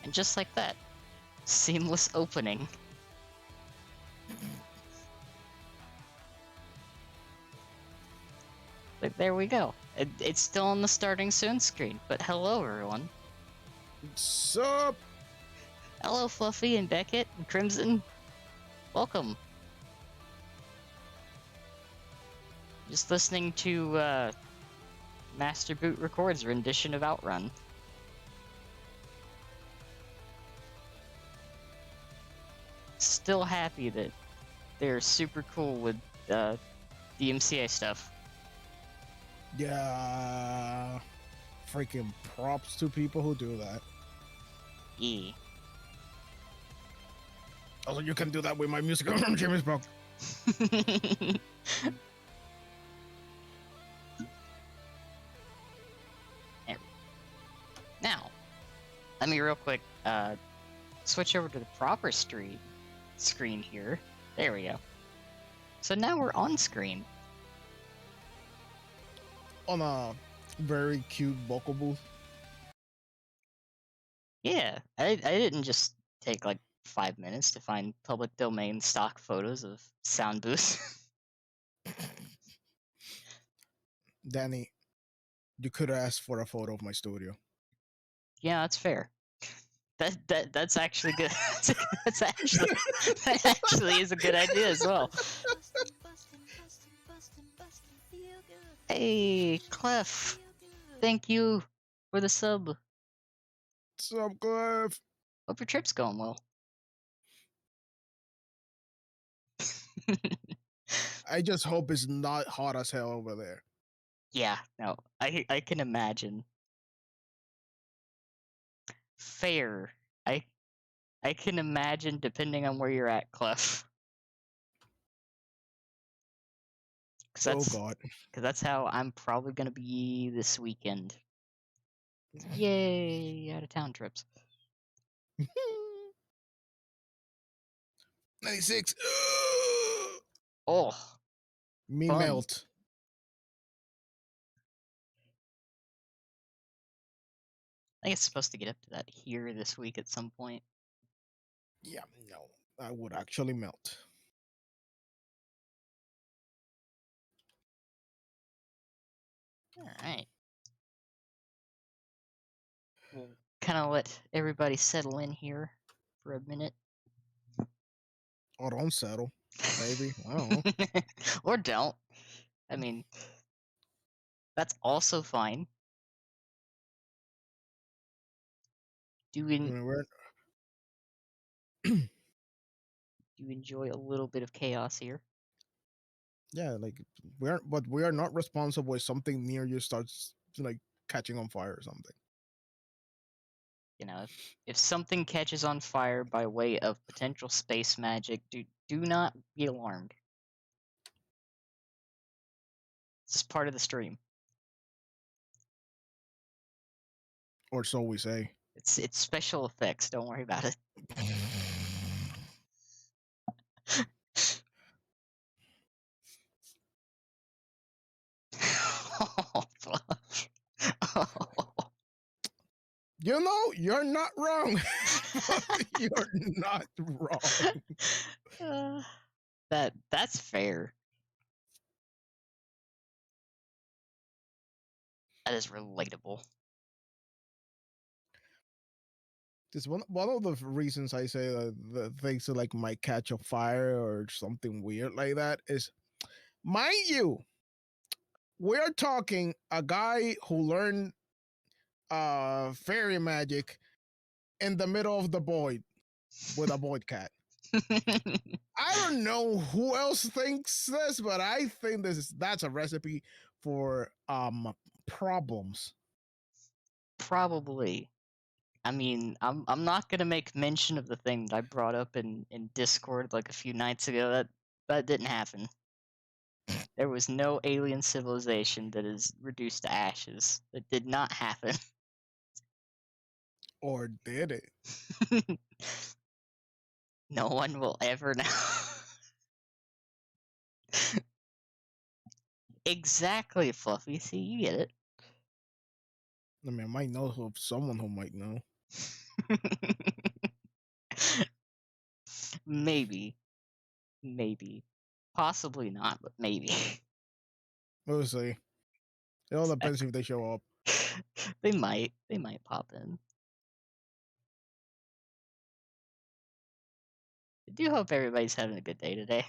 And just like that, seamless opening. Like, there we go. It's still on the starting soon screen, but hello everyone. Sup? Hello Fluffy and Beckett and Crimson. Welcome. Just listening to Master Boot Records rendition of Outrun. Still happy that they're super cool with DMCA stuff. Yeah. Freaking props to people who do that. Yeah. Also, you can do that with my music. Jimmy's broke. Now, let me real quick switch over to the proper screen here. There we go. So now we're on screen. On a very cute vocal booth. Yeah, I didn't just take like 5 minutes to find public domain stock photos of sound booths. Danny, you could have asked for a photo of my studio. Yeah, that's fair. That's actually good. That actually is a good idea as well. Hey, Clef, thank you for the sub. What's up, Cliff? Hope your trip's going well. I just hope it's not hot as hell over there. Yeah, no, I can imagine. Fair. I can imagine depending on where you're at, Clef. Oh God. Because that's how I'm probably gonna be this weekend. Yay, out of town trips. 96. Oh, Me fun. melt. I think it's supposed to get up to that here this week at some point. Yeah, no. I would actually melt. Alright. We'll kind of let everybody settle in here for a minute. Or don't settle. Maybe. I don't know. Or don't. I mean, that's also fine. Do you enjoy a little bit of chaos here? Yeah, like we are not responsible if something near you starts like catching on fire or something. You know, if something catches on fire by way of potential space magic, do not be alarmed. It's just part of the stream. Or so we say. It's special effects. Don't worry about it. You know, you're not wrong. You're not wrong. That's fair. That is relatable. It's one of the reasons I say that the things that like might catch a fire or something weird like that is, mind you, we're talking a guy who learned fairy magic in the middle of the void with a void cat. I don't know who else thinks this, but I think that's a recipe for problems. Probably. I mean, I'm not gonna make mention of the thing that I brought up in Discord like a few nights ago. That didn't happen. There was no alien civilization that is reduced to ashes. That did not happen. Or did it? No one will ever know. Exactly, Fluffy. See, you get it. I mean, I might know of someone who might know. Maybe, maybe, possibly not, but maybe. We'll see. It all depends if they show up. They might pop in. I do hope everybody's having a good day today.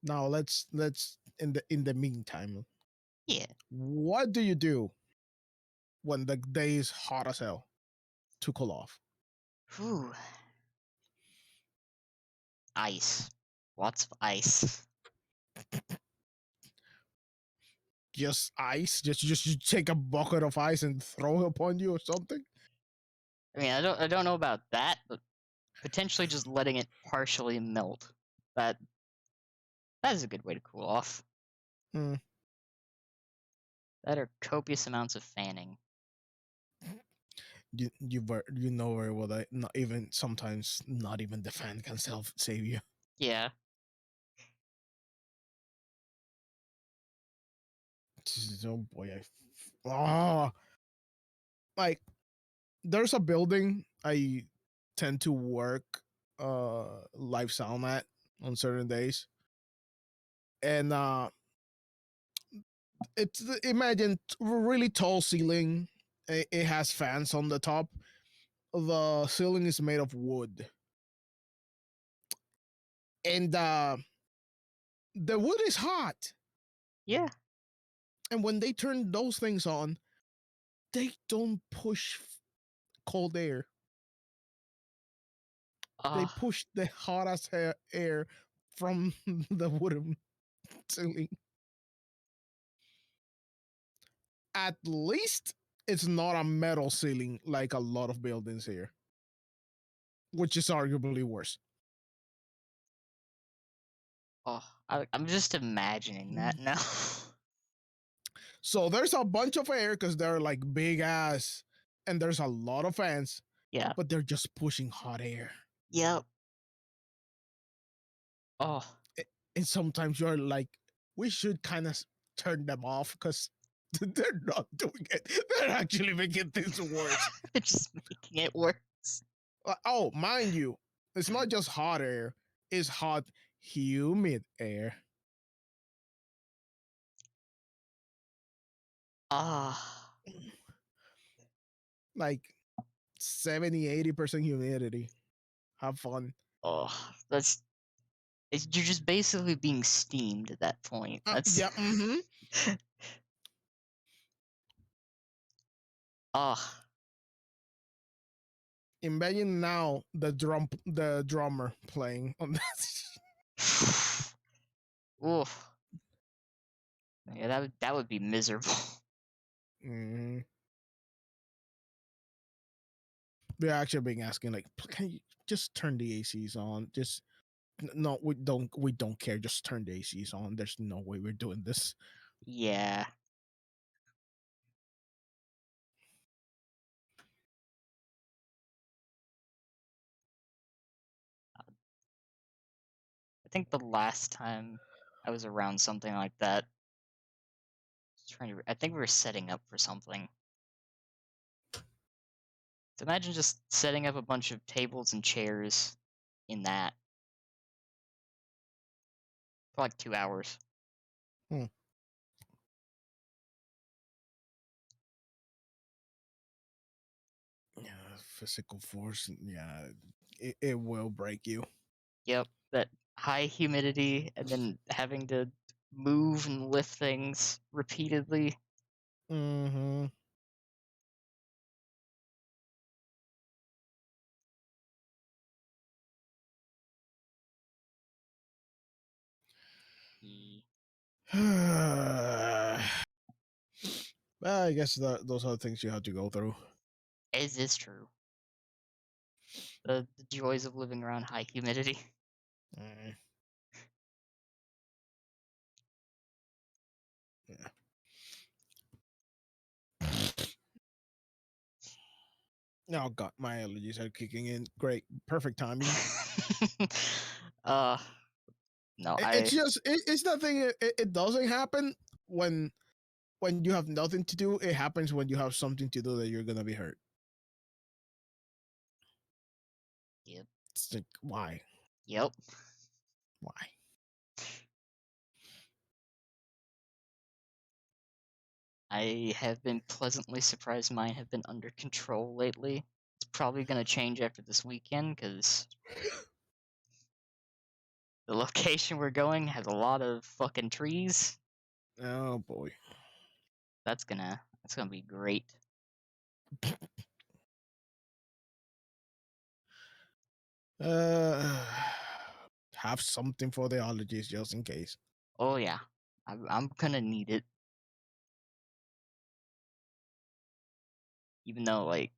Now let's in the meantime, Yeah. what do you do when the day is hot as hell to cool off? Whew. Ice. Lots of ice. Just ice? Just you take a bucket of ice and throw it upon you or something? I mean, I don't know about that, but potentially just letting it partially melt. That is a good way to cool off. Hmm. That are copious amounts of fanning. You know very well that not even sometimes not even the fan can self save you. Yeah. Oh boy, like there's a building I tend to work live sound at on certain days, and it's imagine really tall ceiling. It has fans on the top. The ceiling is made of wood, and the wood is hot. Yeah. And when they turn those things on, they don't push cold air. They Oh, push the hottest air from the wooden ceiling. At least it's not a metal ceiling like a lot of buildings here, which is arguably worse. oh. I'm just imagining that now. So there's a bunch of air because they're like big ass, and there's a lot of fans, Yeah. but they're just pushing hot air. Yep. Oh. And sometimes you're like, we should kind of turn them off because they're not doing it. They're actually making things worse. They're just making it worse. Oh, mind you, it's not just hot air, it's hot, humid air. Ah. Like 70-80% humidity. Have fun. Oh. You're just basically being steamed at that point. That's. Yeah, mm-hmm. Ah. Imagine now the drummer playing on that. Oof. Yeah, that would be miserable. Mm-hmm. They're actually being asking like, can you just turn the ACs on? Just no, we don't care. Just turn the ACs on. There's no way we're doing this. Yeah. I think the last time I was around something like that, I think we were setting up for something. So imagine just setting up a bunch of tables and chairs in that for like 2 hours. Hmm. Yeah, physical force. Yeah, it will break you. Yep, that high humidity and then having to move and lift things repeatedly. Mm-hmm. Ye- Well, I guess those are the things you have to go through. Is this true? The joys of living around high humidity. Mm, yeah. Oh god, my allergies are kicking in. Great, perfect timing. uh, no, It's just it's nothing. It doesn't happen when you have nothing to do. It happens when you have something to do that you're gonna be hurt. yep, It's like why? yep. Why? I have been pleasantly surprised mine have been under control lately. It's probably gonna change after this weekend because the location we're going has a lot of fucking trees. Oh boy. That's gonna be great. Uh, have something for the allergies just in case. Oh yeah, I'm gonna need it. Even though like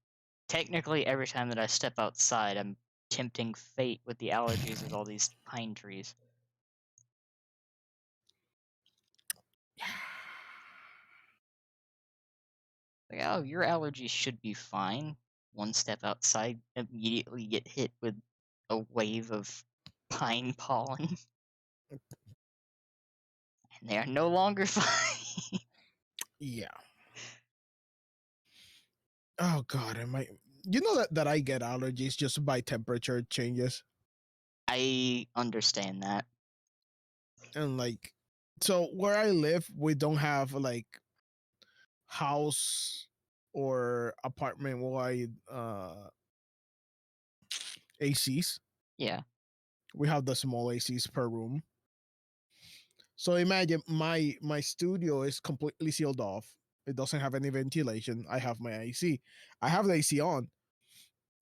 technically every time that I step outside, I'm tempting fate with the allergies with all these pine trees. Like, oh, your allergies should be fine. One step outside, immediately get hit with a wave of pine pollen, and they are no longer fine. Yeah. Oh god, I might. You know that I get allergies just by temperature changes, I understand that. and like, so where I live, we don't have like house or apartment wide ACs. Yeah. We have the small ACs per room. So imagine my studio is completely sealed off. It doesn't have any ventilation. I have my AC. I have the AC on.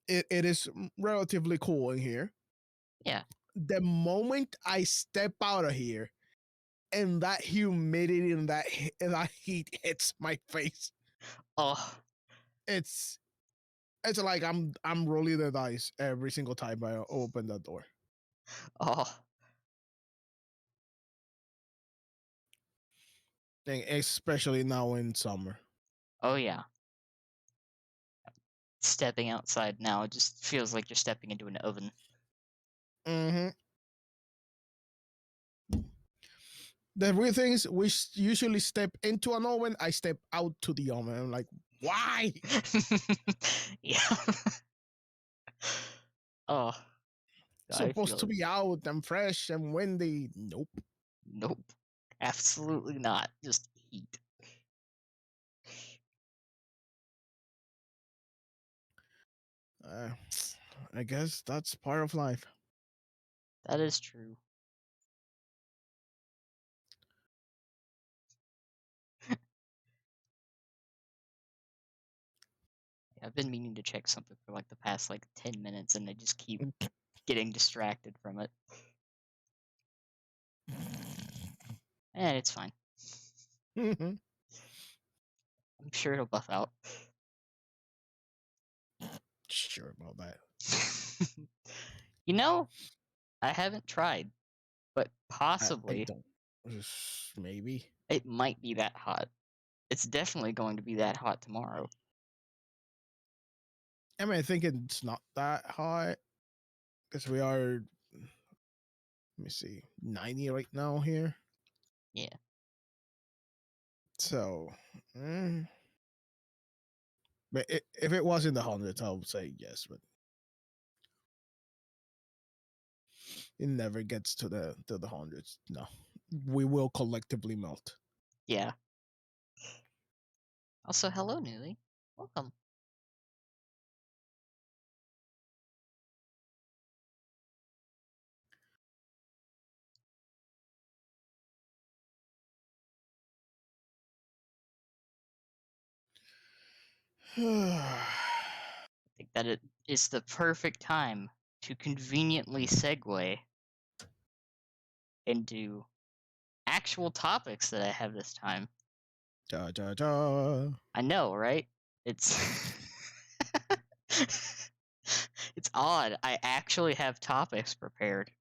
It is relatively cool in here. Yeah. The moment I step out of here and that humidity and and that heat hits my face, Oh. it's it's like I'm rolling the dice every single time I open that door. Oh. And especially now in summer. Oh yeah. Stepping outside now, it just feels like you're stepping into an oven. Mm-hmm. The weird thing is, we usually step into an oven. I step out to the oven. I'm like, why? Yeah. Oh, I Supposed feel to it. be out and fresh and windy. Nope. Nope. Absolutely not. Just heat. Uh, I guess that's part of life. That is true. I've been meaning to check something for like the past like 10 minutes and I just keep getting distracted from it. And it's fine. I'm sure it'll buff out. Sure about that. You know, I haven't tried, but I possibly don't. Maybe. it might be that hot. It's definitely going to be that hot tomorrow. I mean, I think it's not that hot because we are. Let me see, 90 right now here. Yeah. So, mm, but if it was in the hundreds, I would say yes. But it never gets to the hundreds. No, we will collectively melt. Yeah. Also, hello, Newly. Welcome. I think that it is the perfect time to conveniently segue into actual topics that I have this time. Ja ja ja. I know, right? It's it's odd. I actually have topics prepared.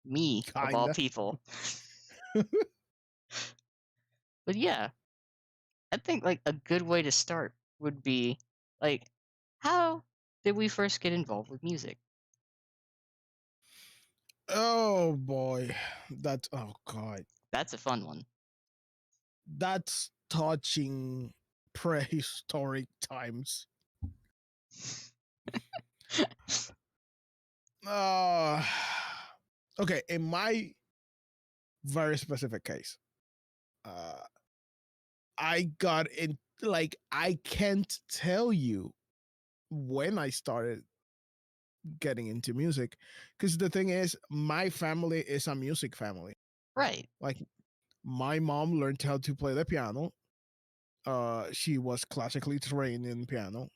Me, of all Kinda. people. But yeah, I think like a good way to start would be Like, how did we first get involved with music? Oh boy, that's oh god, That's a fun one. that's touching prehistoric times. Uh, okay, in my very specific case, uh, I got in like I can't tell you when I started getting into music because the thing is, my family is a music family. Right. Like my mom learned how to play the piano. She was classically trained in piano.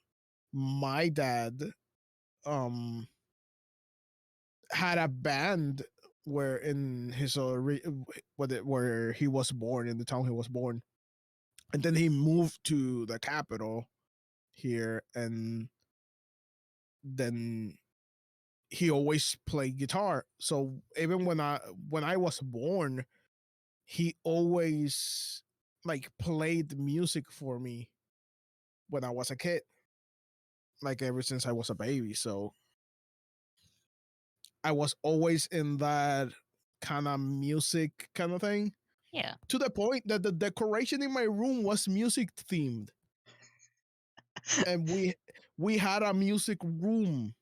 My dad um had a band where in his where he was born, in the town he was born, and then he moved to the capital here, and then he always played guitar. So even when I was born, he always like played music for me when I was a kid, like ever since I was a baby. So I was always in that kind of music kind of thing, Yeah. to the point that the decoration in my room was music themed, and we had a music room.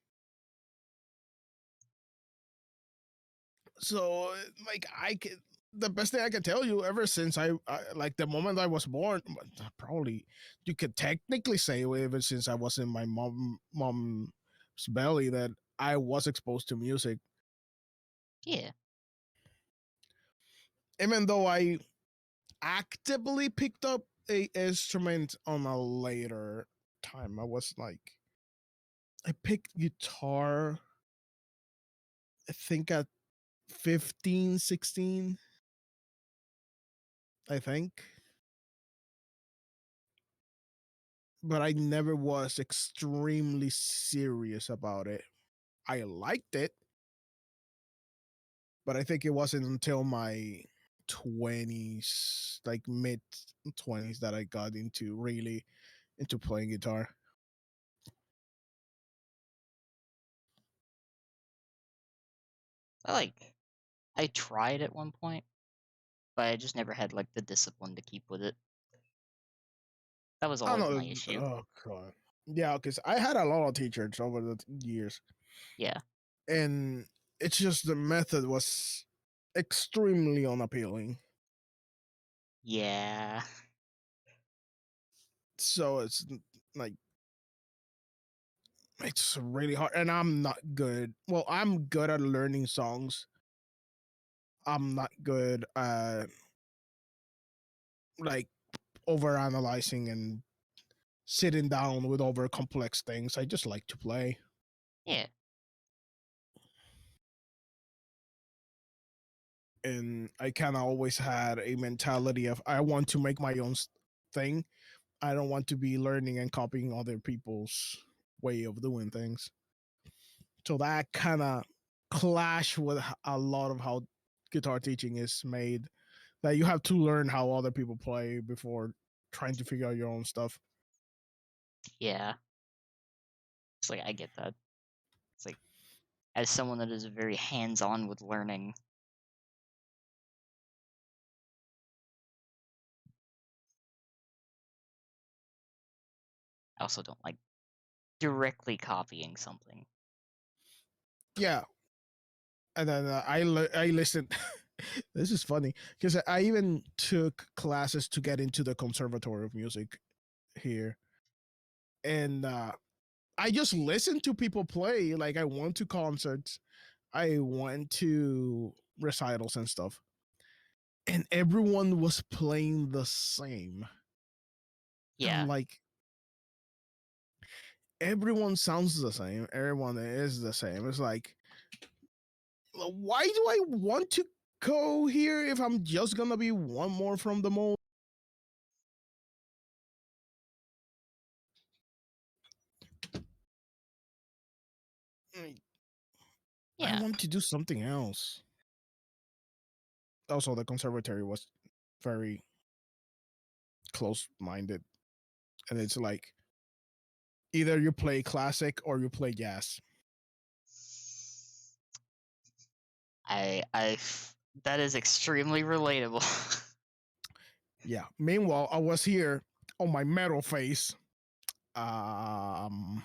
So like I can, the best thing I can tell you, ever since I like the moment I was born, probably you could technically say ever since I was in my mom's belly, that I was exposed to music, Yeah. even though I actively picked up a instrument on a later time. I was like, I picked guitar, I think at 15, 16, I think. But I never was extremely serious about it. I liked it, but I think it wasn't until my 20s, like mid 20s, that I got into really into playing guitar. I like I tried at one point, but I just never had like the discipline to keep with it. That was I always don't my know. issue. Oh god. Yeah, because I had a lot of teachers over the years, Yeah. and it's just the method was extremely unappealing. Yeah. So like it's really hard, and I'm not good. Well, I'm good at learning songs. I'm not good at like over analyzing and sitting down with over complex things. I just like to play, Yeah. and I kind of always had a mentality of I want to make my own thing. I don't want to be learning and copying other people's way of doing things. So that kind of clash with a lot of how guitar teaching is made. That you have to learn how other people play before trying to figure out your own stuff. Yeah. It's like I get that. It's like as someone that is very hands-on with learning, I also don't like directly copying something. Yeah, and then I listened. This is funny because I even took classes to get into the Conservatory of Music here, and I just listened to people play. Like I went to concerts, I went to recitals and stuff, and everyone was playing the same. I'm Yeah. like, everyone sounds the same. Everyone is the same. It's like, why do I want to go here if I'm just gonna be one more from the mold? I Yeah. want to do something else. Also, the conservatory was very close minded, and it's like Either you play classic or you play jazz. I that is extremely relatable. Yeah. Meanwhile, I was here on my metal face. Um,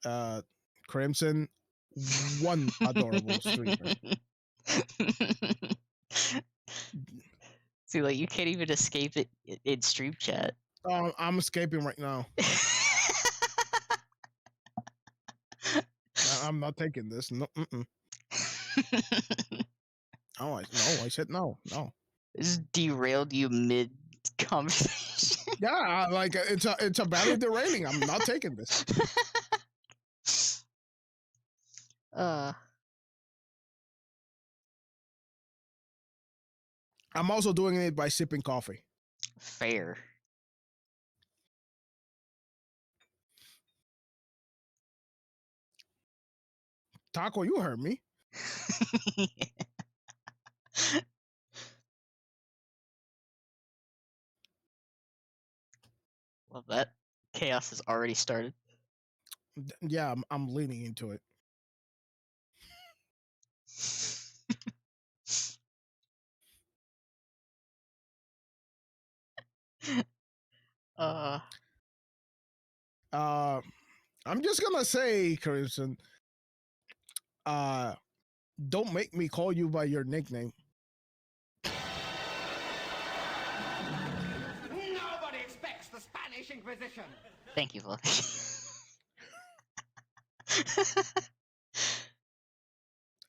uh, Crimson, one adorable streamer. See, like you can't even escape it in stream chat. I'm escaping right now. I'm not taking this. No, no. I said no, no. This derailed you mid conversation. Yeah, like it's a valid derailing. I'm not taking this. uh, I'm also doing it by sipping coffee. fair. Taco, you heard me. Love that. Chaos has already started. Yeah, I'm leaning into it. uh, Uh, I'm just gonna say, Crimson. Uh, don't make me call you by your nickname. Nobody expects the Spanish Inquisition. thank you, Fluffy.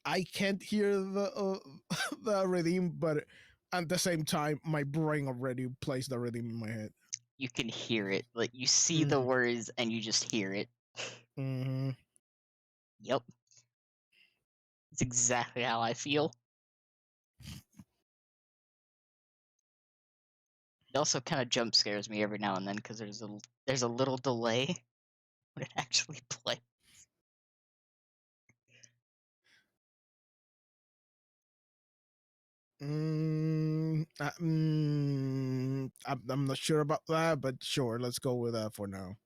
I can't hear the rhythm, but at the same time, my brain already plays the rhythm in my head. You can hear it. Like you see the Mm-hmm. words and you just hear it. Mm-hmm. Yep. It's exactly how I feel. It also kind of jump scares me every now and then because there's a little delay when it actually plays. I'm not sure about that, but sure, let's go with that for now.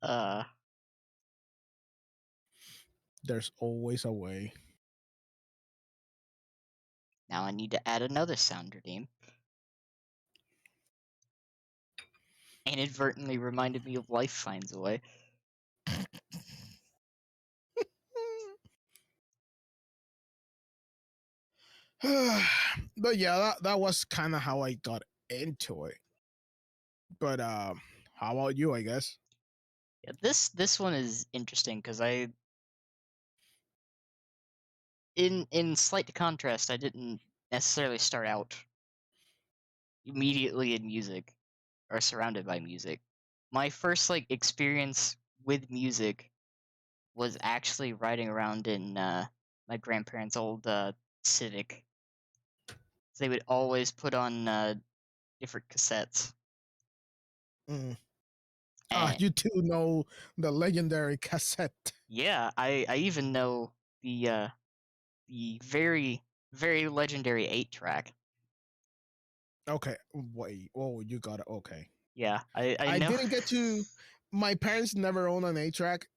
uh, There's always a way. now I need to add another sounder name. Inadvertently reminded me of Life Finds a Way. But yeah, that was kind of how I got into it. But how about you? I guess. Yeah, this one is interesting because in slight contrast, I didn't necessarily start out immediately in music or surrounded by music. My first like experience with music was actually riding around in my grandparents' old Civic. They would always put on different cassettes. Mm. And You two know the legendary cassette. yeah, I even know the very legendary 8-track. Okay, wait. Oh, you got it. Okay. Yeah, I I know. didn't get to. My parents never owned an 8-track,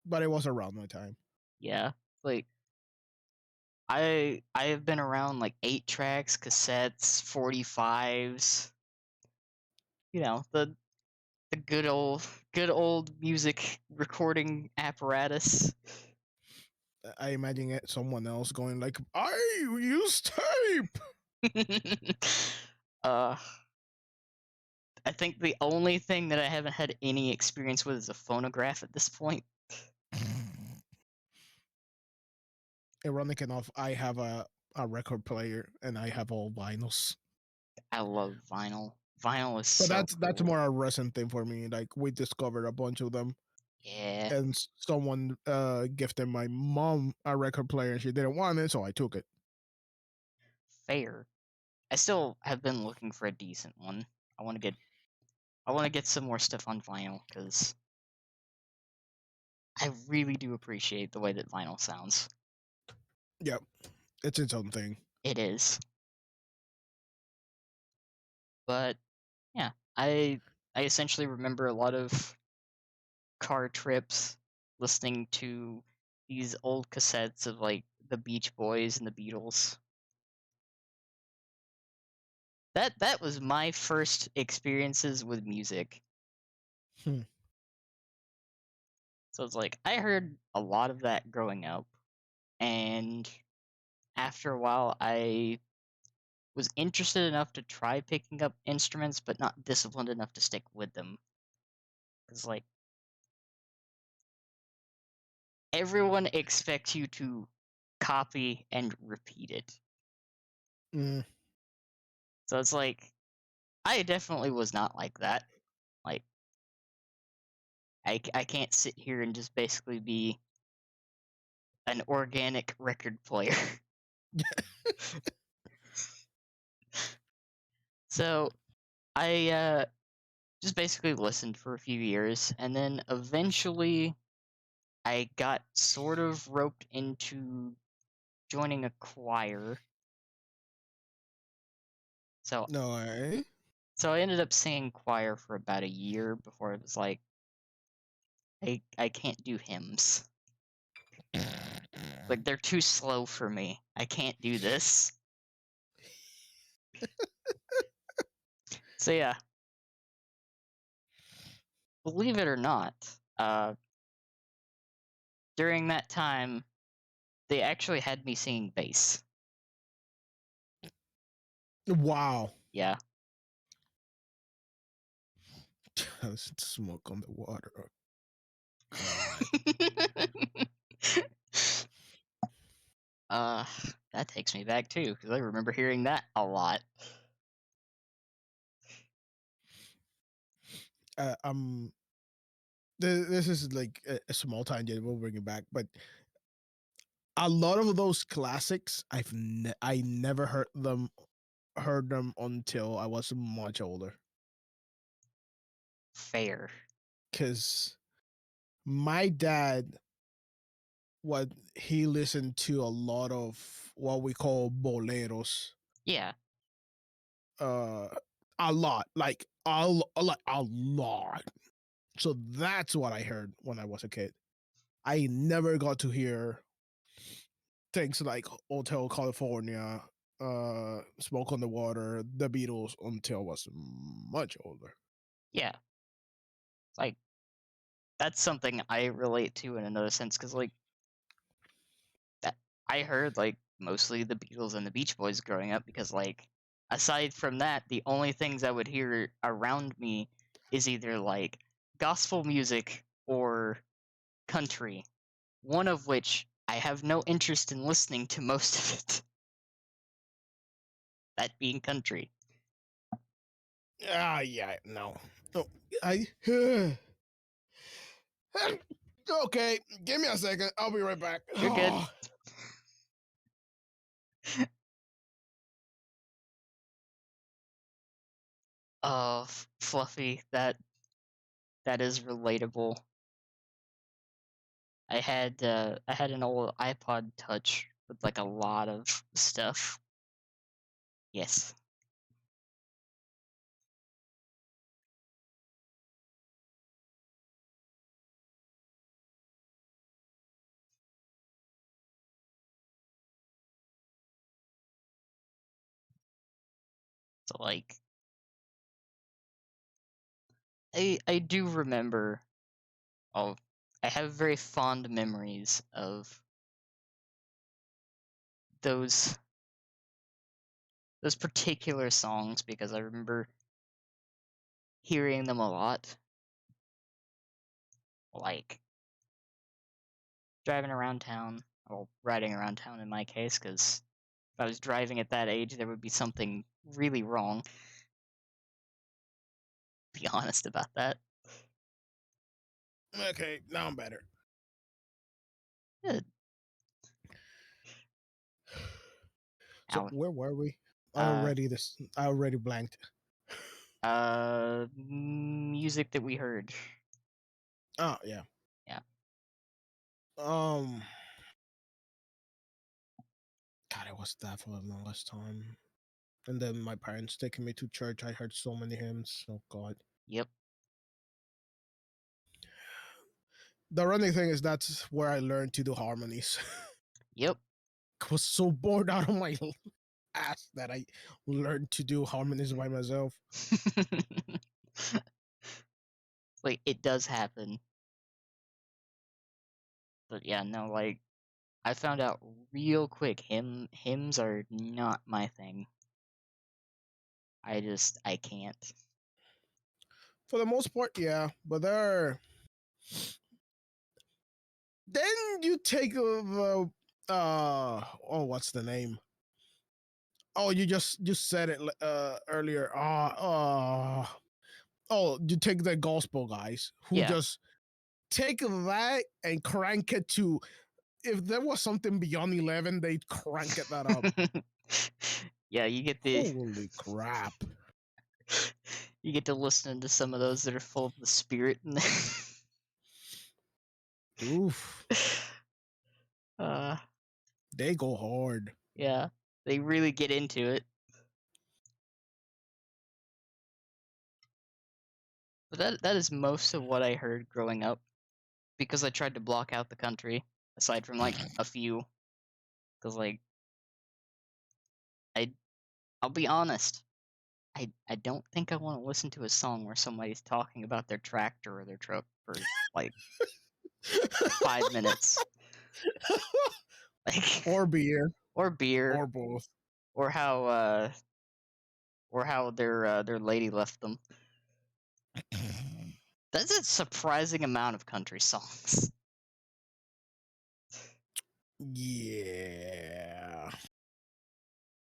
but it was around my time. Yeah, like I have been around like 8-tracks, cassettes, 45s. You know, the good old music recording apparatus. I imagine it someone else going like, "I use tape." uh I think the only thing that I haven't had any experience with is a phonograph at this point. Ironic enough, I have a record player and I have all vinyls. I love vinyl. Vinyl is But so that's cool. more a recent thing for me. Like we discovered a bunch of them, Yeah, and someone gifted my mom a record player, and she didn't want it, so I took it. fair. I still have been looking for a decent one. I want to get some more stuff on vinyl because I really do appreciate the way that vinyl sounds. Yep, it's its own thing. It is. But yeah, I essentially remember a lot of car trips listening to these old cassettes of like the Beach Boys and the Beatles. That was my first experiences with music. Hmm. So it's like I heard a lot of that growing up, and after a while I was interested enough to try picking up instruments, but not disciplined enough to stick with them. Because like everyone expects you to copy and repeat it. Mm. So it's like I definitely was not like that. Like I can't sit here and just basically be an organic record player. So I just basically listened for a few years, and then eventually I got sort of roped into joining a choir. So No way. so I ended up singing choir for about a year before it was like I can't do hymns. Like they're too slow for me. I can't do this. So yeah, believe it or not, uh, during that time they actually had me singing bass. Wow. Yeah. Smoke on the water. Oh, God. uh, that takes me back too because I remember hearing that a lot. Um, this is like a small tangent. We'll bring it back, but a lot of those classics, I never heard them until I was much older. Fair. Because my dad, what he listened to a lot of what we call boleros, Yeah. uh, like a lot. So that's what I heard when I was a kid. I never got to hear things like Hotel California, Smoke on the Water, The Beatles until I was much older. Yeah. Like that's something I relate to in another sense because like that I heard like mostly the Beatles and the Beach Boys growing up because like aside from that, the only things I would hear around me is either like gospel music or country. One of which I have no interest in listening to most of it. That being country. Yeah, no. No, I. Okay, give me a second. I'll be right back. You're good. Oh, Fluffy, that is relatable. I had an old iPod Touch with like a lot of stuff. Yes. So like I do remember oh I have very fond memories of those those particular songs because I remember hearing them a lot. Like driving around town, or riding around town in my case, because if I was driving at that age, there would be something really wrong. Be honest about that. Okay, now I'm better. Good. So Now, where were we? uh, I already blanked. music that we heard. Oh yeah. Yeah. Um God, it was that for the longest time. And then my parents taking me to church. I heard so many hymns. Oh God. Yep. The running thing is that's where I learned to do harmonies. Yep. I was so bored out of my ass that I learned to do harmonies by myself. Like, it does happen. But yeah, no, like, I found out real quick hymns are not my thing. I can't. For the most part, yeah. But then you take oh, what's the name? Oh, you said it earlier. Oh, you take the gospel guys who Yeah. just take that and crank it to, if there was something beyond 11, they'd crank it that up. Yeah, you get Holy crap. you get to listen to some of those that are full of the spirit in there. Oof. uh They go hard. yeah. They really get into it. But that is most of what I heard growing up because I tried to block out the country aside from like a few cuz like I I'll be honest. I don't think I want to listen to a song where somebody's talking about their tractor or their truck for like 5 minutes. Like Or beer. or beer Or both. or how their lady left them. That's a surprising amount of country songs. Yeah.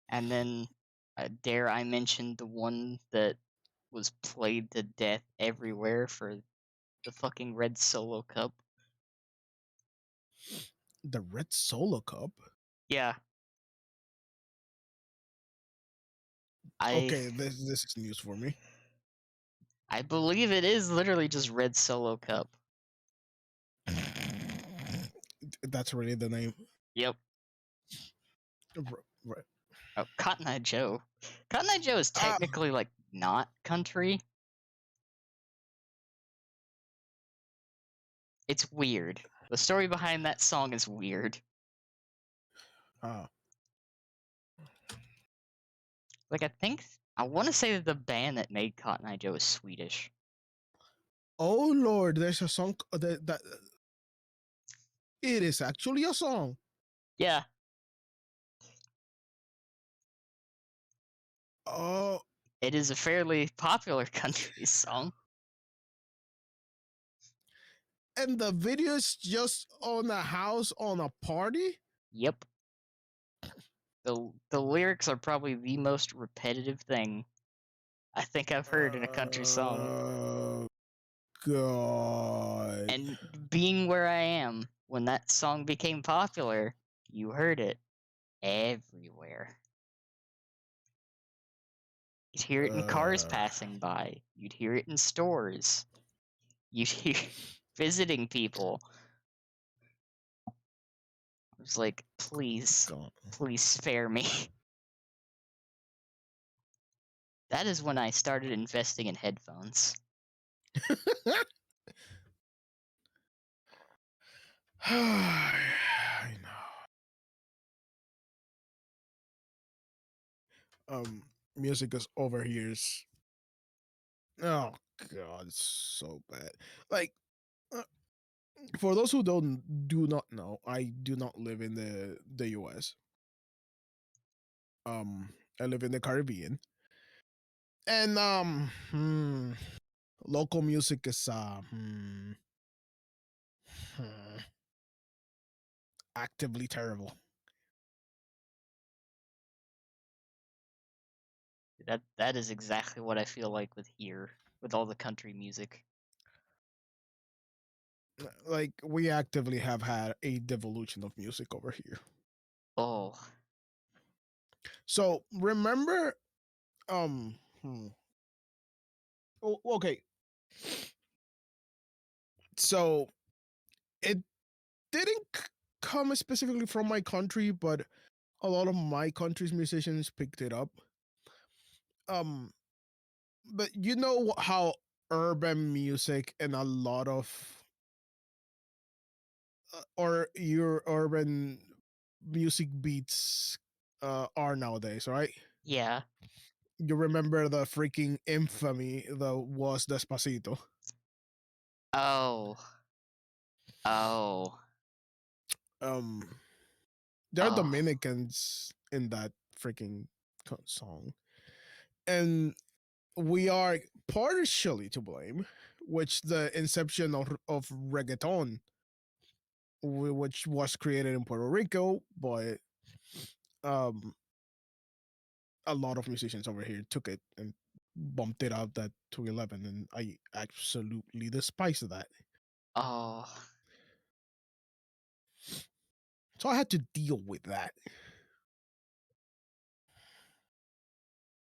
And then dare I mention the one that was played to death everywhere for the fucking Red Solo Cup. The Red Solo Cup? Yeah. I Okay, this is news for me. I believe it is literally just Red Solo Cup. That's really the name. Yep. Right. Oh, Cotton Eye Joe. Cotton Eye Joe is technically like not country. It's weird. The story behind that song is weird. Uh, Like I want to say that the band that made Cotton Eye Joe is Swedish. oh Lord, there's a song that it is actually a song. Yeah. Oh, It is a fairly popular country song. and the video is just on a house on a party. Yep. The lyrics are probably the most repetitive thing I think I've heard in a country song. Oh God. And being where I am, when that song became popular, you heard it everywhere. You'd hear it in cars passing by. You'd hear it in stores. You'd hear visiting people. I was like, please, God. please spare me. That is when I started investing in headphones. I know. Music is over here. Oh God, it's so bad. Like, uh, for those who do not know, I do not live in the U.S. I live in the Caribbean, and local music is hmm, actively terrible. That is exactly what I feel like with here, with all the country music. Like, we actively have had a devolution of music over here. Oh, So remember, um, hmm, okay. So it didn't come specifically from my country, but a lot of my country's musicians picked it up. Um, but you know how urban music and a lot of or your urban music beats are nowadays, right? Yeah. You remember the freaking infamy that was Despacito. Oh. Oh. Um, there are Oh. Dominicans in that freaking song, and we are partially to blame, which the inception of reggaeton, which was created in Puerto Rico, but um, a lot of musicians over here took it and bumped it up that to 11, and I absolutely despise that. Oh. So I had to deal with that.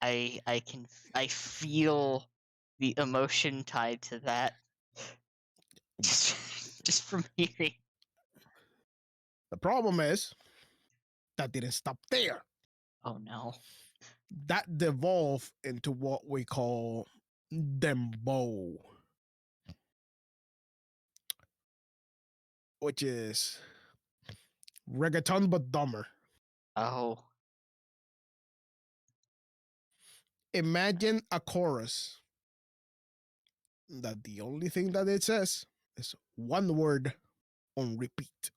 I feel the emotion tied to that. Just just from hearing. The problem is that didn't stop there. Oh no. That devolved into what we call dembow, which is reggaeton but dumber. Oh. Imagine a chorus that the only thing that it says is one word on repeat.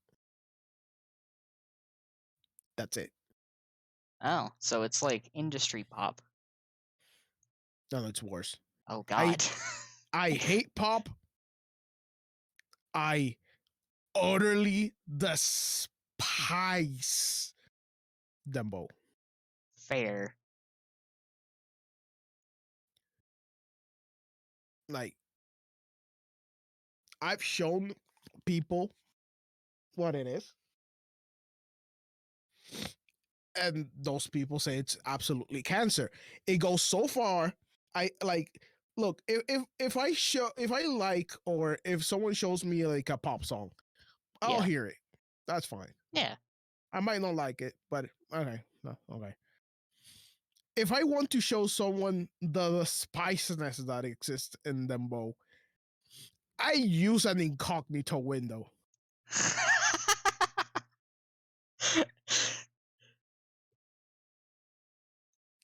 That's it. Oh. So it's like industry pop. No, it's worse. Oh I god. I hate pop. I utterly despise dembow. Fair. Like I've shown people what it is, and those people say it's absolutely cancer. It goes so far. I like look if I like or if someone shows me like a pop song, I'll Yeah. hear it. That's fine. Yeah. I might not like it, but okay, no, okay. If I want to show someone the spiciness that exists in dembow, I use an incognito window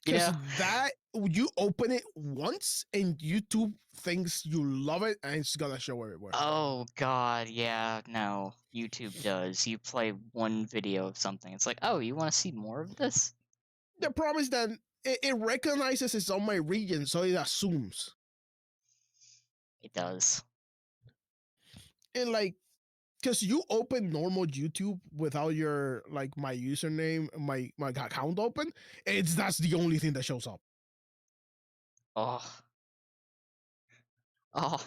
You because know? that you open it once and YouTube thinks you love it and it's gonna show everywhere. Oh god, yeah, no. YouTube does. You play one video of something. It's like, oh, you want to see more of this? The problem is that it recognizes it's on my region, so it assumes. It does. And like, because you open normal YouTube without your like my username, my account open, it's that's the only thing that shows up. Oh. Oh.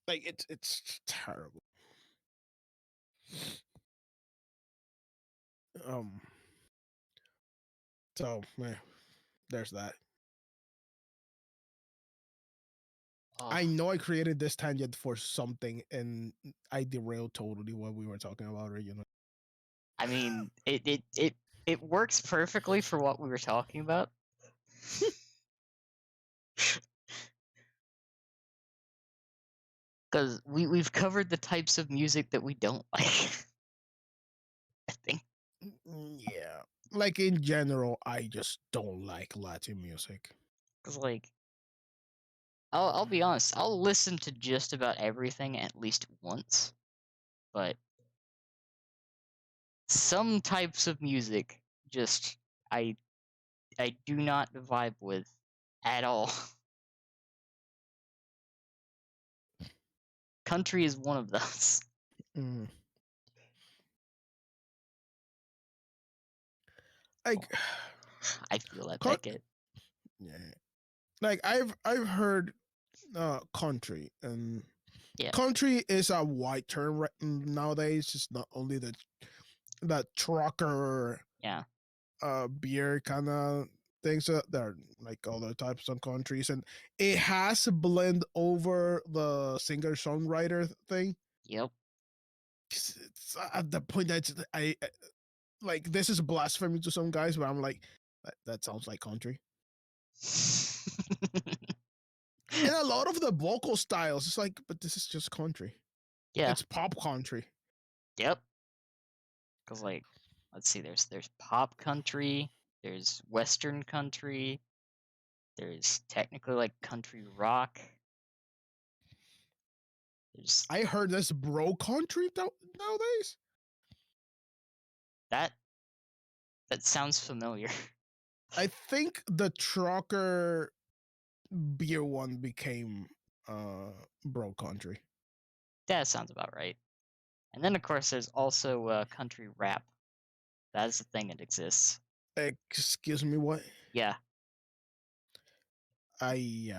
Like it's terrible. Um. So there's that. Oh. I know I created this tangent for something, and I derailed totally what we were talking about originally. I mean, it works perfectly for what we were talking about. Because we've covered the types of music that we don't like. I think. Yeah. Like in general, I just don't like Latin music. Because like, I'll be honest. I'll listen to just about everything at least once, but some types of music just I I do not vibe with at all. Country is one of those. Mm. Like, I feel that con- Beckett. yeah. Like I've heard country, and Yeah, country is a wide term nowadays. It's not only the trucker yeah, beer kind of things. There are like other types of countries, and it has to blend over the singer songwriter thing. yep. It's at the point that I like this is blasphemy to some guys, but I'm like that sounds like country. And a lot of the vocal styles, it's like, but this is just country. Yeah. It's pop country. Yep. Because like, let's see. There's pop country. There's western country. There's technically like country rock. There's I heard this bro country nowadays. that. That sounds familiar. I think the trucker beer one became bro country. That sounds about right. And then of course there's also country rap. That's the thing that exists. Excuse me, what? Yeah. I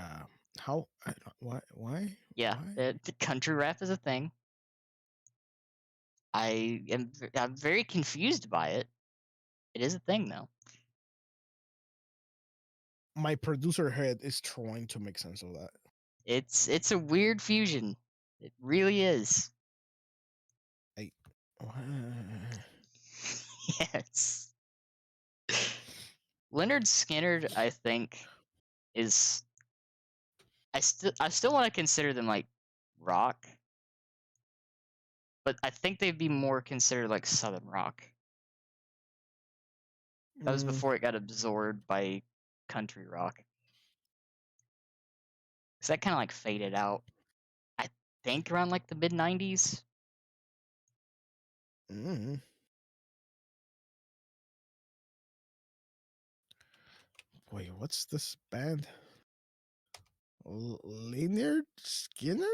how I don't, why Yeah. why? The country rap is a thing. I'm very confused by it. It is a thing though. My producer head is trying to make sense of that. It's a weird fusion. It really is. I Yes. Leonard Skinner, I think, is I still want to consider them like rock, but I think they'd be more considered like southern rock. That was mm, before it got absorbed by country rock. Cause that kind of like faded out. I think around like the mid '90s. mm. Wait, what's this band? Leonard Skinner?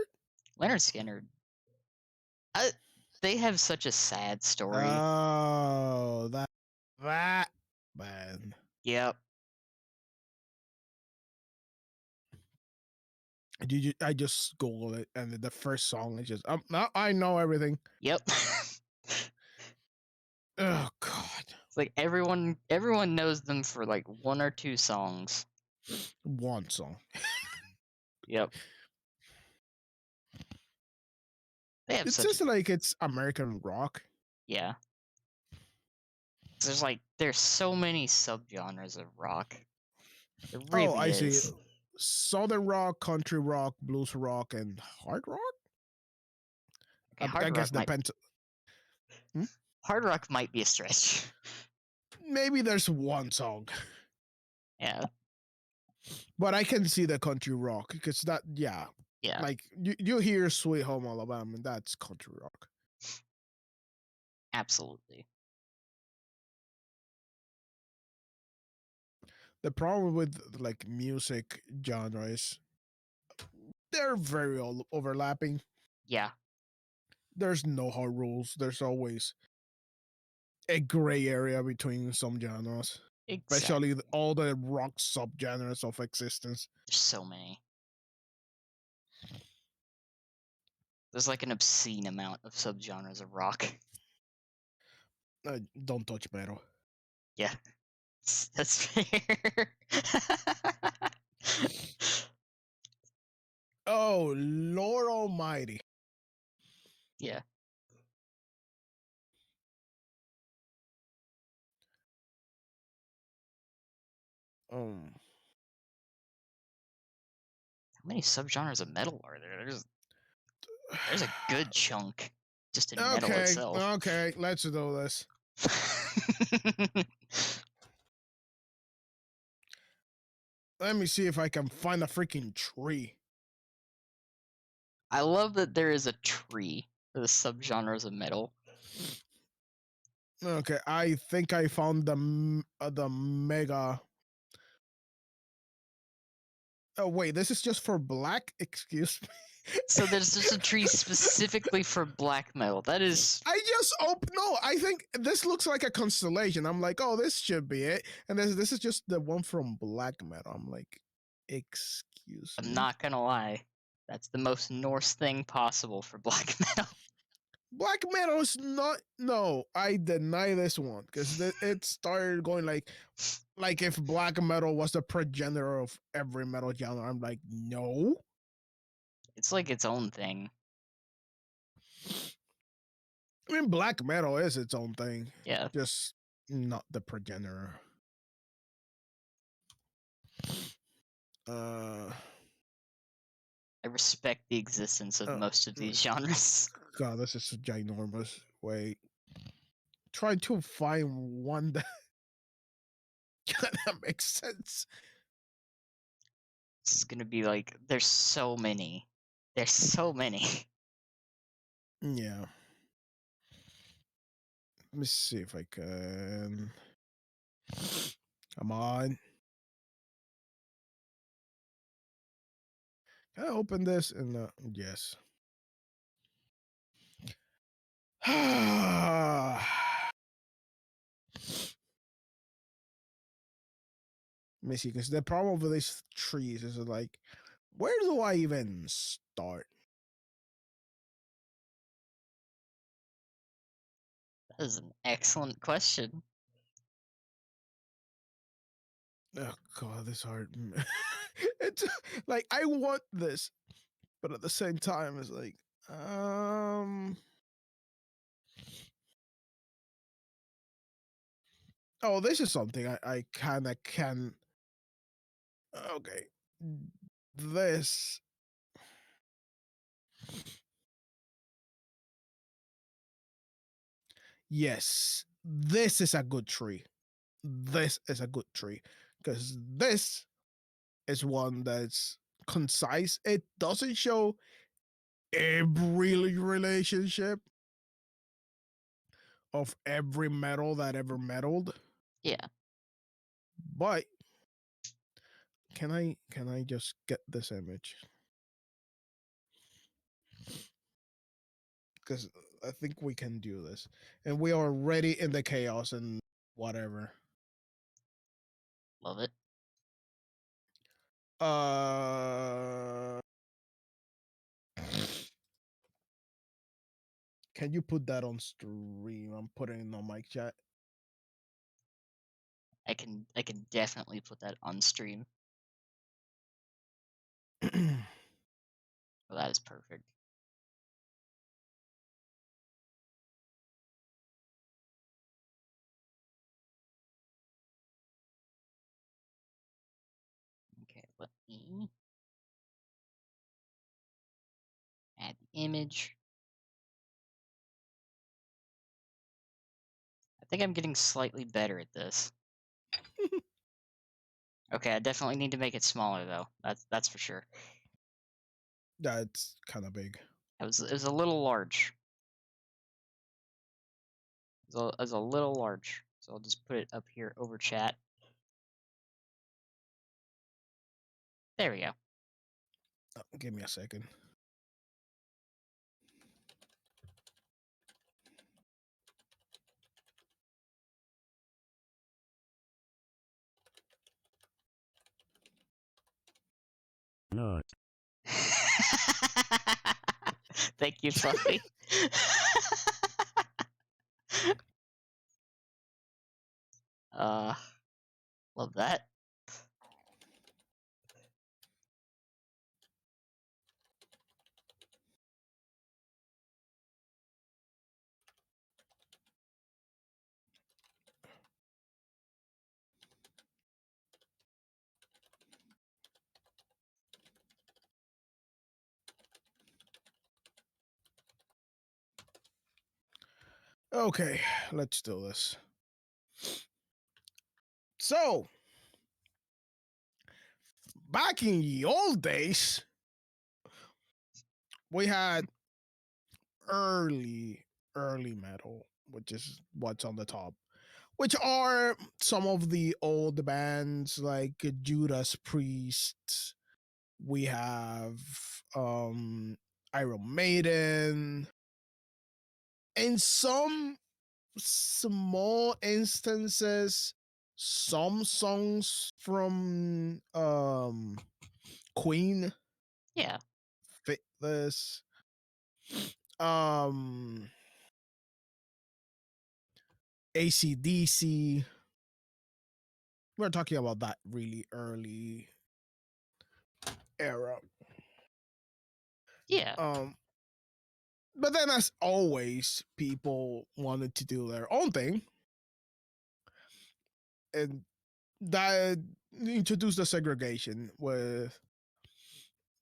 Leonard Skinner. They have such a sad story. Oh, that band. Yep. I just Google it, and the first song is just now I know everything. Yep. Oh God, It's like everyone knows them for like one or two songs. one song. Yep. They have It's such a just like it's American rock. yeah. There's so many subgenres of rock. There Oh, really I see. is. Southern rock, country rock, blues rock, and hard rock. Okay, I guess depends. Hmm? hard rock might be a stretch. Maybe there's one song, Yeah. but I can see the country rock because Yeah. like you hear Sweet Home Alabama, and that's country rock. Absolutely. The problem with like music genres, they're very overlapping. Yeah. There's no hard rules. There's always a gray area between some genres, especially Exactly. all the rock subgenres of existence. There's so many. There's like an obscene amount of subgenres of rock. Don't touch metal. Yeah. That's fair. Oh Lord Almighty! Yeah. Um. How many subgenres of metal are there? There's a good chunk just in metal Okay, itself. okay, let's do this. Let me see if I can find a freaking tree. I love that there is a tree for the subgenres of metal. Okay, I think I found the mega. Oh wait, this is just for black. Excuse me. So there's just a tree specifically for black metal. That is I just no. I think this looks like a constellation. I'm like, oh, this should be it. And this is just the one from black metal. I'm like, excuse I'm me. not gonna lie. That's the most Norse thing possible for black metal. Black metal is not. No, I deny this one because it started going like if black metal was the progenitor of every metal genre. I'm like, no. It's like its own thing. I mean, black metal is its own thing, Yeah. just not the progenitor. Uh, I respect the existence of oh, most of these genres. God, this is ginormous. Wait, trying to find one that that makes sense. It's gonna be like, there's so many. There's so many. Yeah. Let me see if I can. Come on. Can I open this? And yes. Let me see, because the problem with these trees is like, where do I even start? That is an excellent question. Oh God, this hard. It's like I want this, but at the same time, it's like, oh, this is something I kind of can. Okay, this. Yes, this is a good tree. This is a good tree because this is one that's concise. It doesn't show every relationship of every metal that ever meddled, Yeah. but can I just get this image? Because I think we can do this, and we are already in the chaos and whatever. Love it. Uh, can you put that on stream? I'm putting it on mic chat. I can definitely put that on stream. Well, that is perfect. Okay, let me add the image. I think I'm getting slightly better at this. Okay, I definitely need to make it smaller though. That's for sure. That's kind of big. It was a little large. It was a little large. So I'll just put it up here over chat. There we go. Give me a second. No. Thank you, Fluffy. uh, love that. Okay, let's do this. So, back in the old days, we had early, early metal, which is what's on the top, which are some of the old bands like Judas Priest. We have Iron Maiden. In some small instances, some songs from Queen Yeah. fit this. Um ACDC. We're talking about that really early era. Yeah. Um But then, as always, people wanted to do their own thing, and that introduced the segregation. With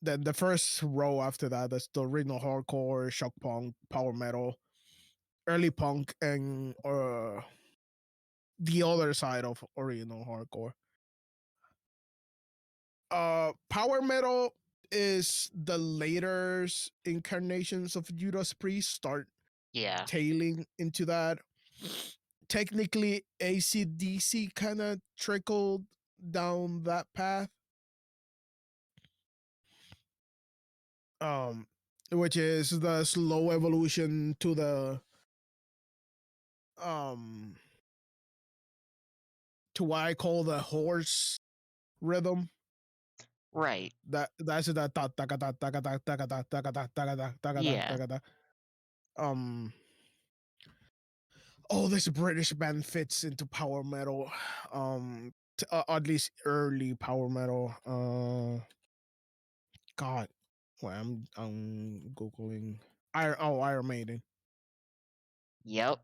then the first row after that, that's the original hardcore, shock punk, power metal, early punk, and the other side of original hardcore. Power metal is the later incarnations of Judas Priest start Yeah. tailing into that. Technically, ACDC kind of trickled down that path, um, which is the slow evolution to the um to what I call the horse rhythm. Right. That's that ta ta ta ta ta ta ta ta ta ta ta ta Yeah. ta ta. Um, oh, this British band fits into power metal. At least early power metal. God, well, I'm googling. Iron Maiden. Yep.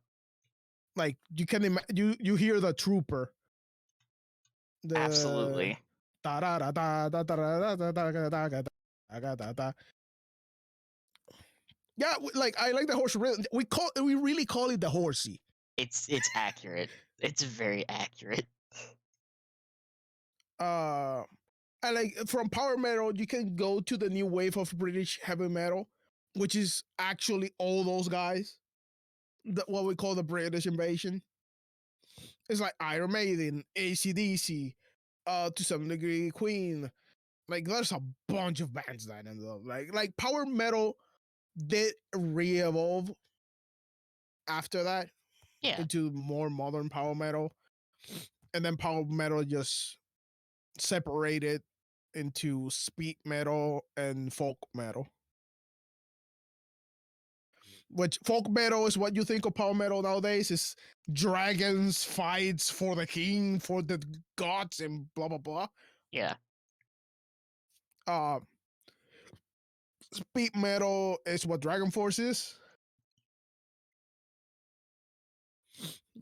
Like you can you hear the Trooper. The Absolutely. da da da da da da da da da da da da da da. Yeah, like I like the horse rhythm. We really call it the horsey. It's accurate. It's very accurate. Uh, and like from power metal, you can go to the new wave of British heavy metal, which is actually all those guys. What we call the British invasion. It's like Iron Maiden, ACDC, to some degree Queen. Like there's a bunch of bands that ended up like power metal did re-evolve after that Yeah. into more modern power metal, and then power metal just separated into speed metal and folk metal. Which folk metal is what you think of power metal nowadays is dragons, fights for the king, for the gods, and blah blah blah. Yeah. Uh, speed metal is what Dragon Force is,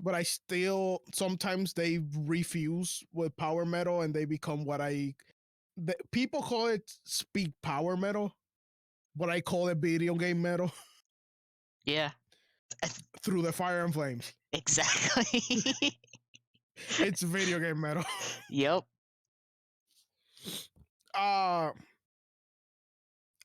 but I still sometimes they refuse with power metal and they become what people call it speed power metal, but I call it video game metal. Yeah. Through the fire and flames. Exactly. It's video game metal. Yep. Uh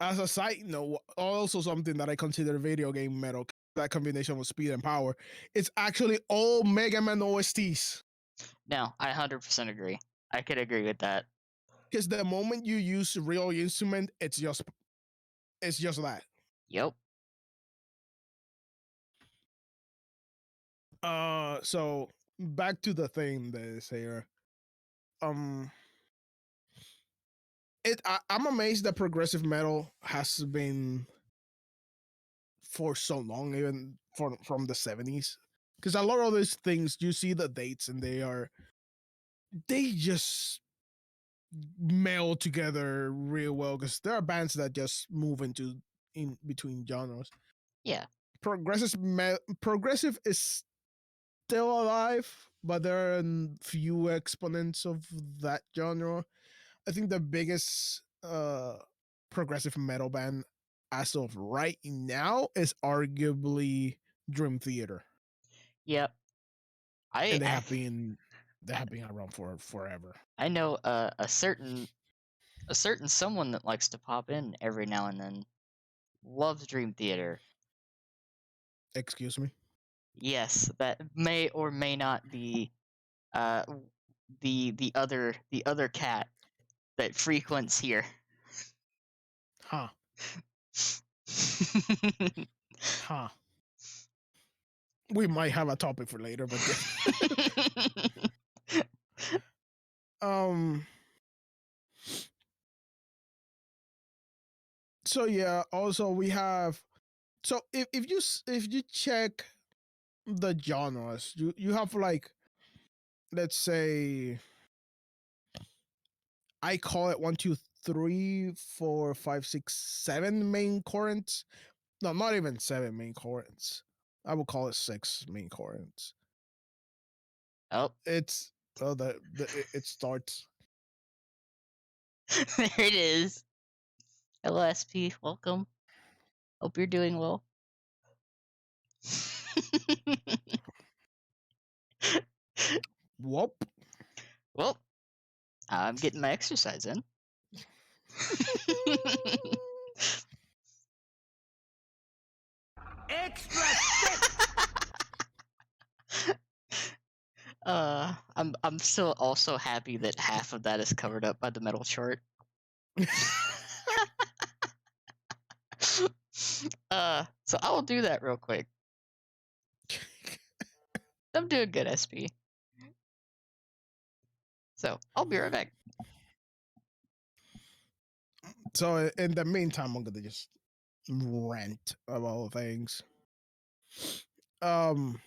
as a side note, also something that I consider video game metal, that combination of speed and power, it's actually all Mega Man OSTs. No, I 100% agree. I could agree with that. Because the moment you use real instrument, it's just that. Yep. So back to the thing that is here. Um I'm amazed that progressive metal has been for so long, even from the 70s. Because a lot of these things, you see the dates and they just meld together real well. Because there are bands that just move in between genres. Yeah. Progressive is still alive, but there are a few exponents of that genre. I think the biggest progressive metal band as of right now is arguably Dream Theater, Yep. I and they I, have been around for forever. I know a certain someone that likes to pop in every now and then. Loves Dream Theater. Excuse me. Yes, that may or may not be uh the other cat that frequents here. Huh. Huh. We might have a topic for later, but um. So yeah. Also, we have. So if you check the genres, you have like, let's say, I call it 1, 2, 3, 4, 5, 6, 7 main currents, No, not even 7 main chords. I would call it 6 main chords. Oh, It's it starts. there it is. Hello, SP. Welcome. Hope you're doing well. Whoop. Well, I'm getting my exercise in. Extra stick! I'm still also happy that half of that is covered up by the metal chart. So I will do that real quick. I'm doing good, SP. So I'll be right back. So in the meantime, I'm gonna just rant about things. Um,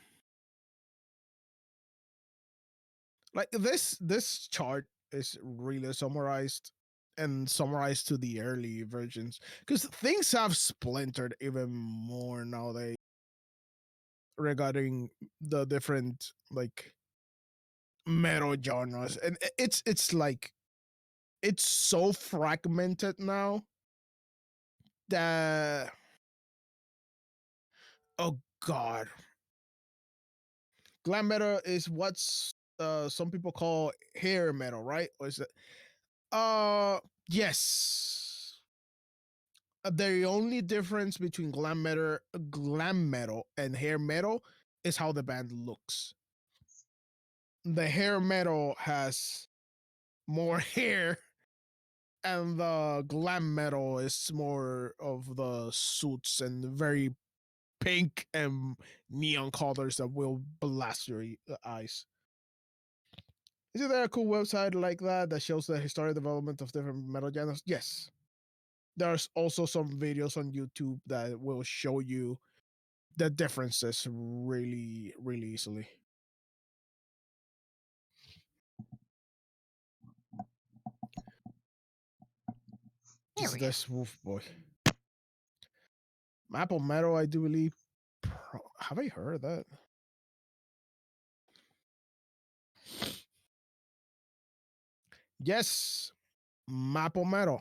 like this chart is really summarized to the early versions because things have splintered even more nowadays regarding the different like metal genres, and it's like it's so fragmented now that oh god, glam metal is what's some people call hair metal, right? Or is it yes. The only difference between glam metal and hair metal is how the band looks. The hair metal has more hair, and the glam metal is more of the suits and very pink and neon colors that will blast your eyes. Is there a cool website like that shows the historic development of different metal genres? Yes. There's also some videos on YouTube that will show you the differences really, really easily. There Just we go. this wolf boy. Maple Metal, I do believe. Have I heard of that? Yes, Maple Metal.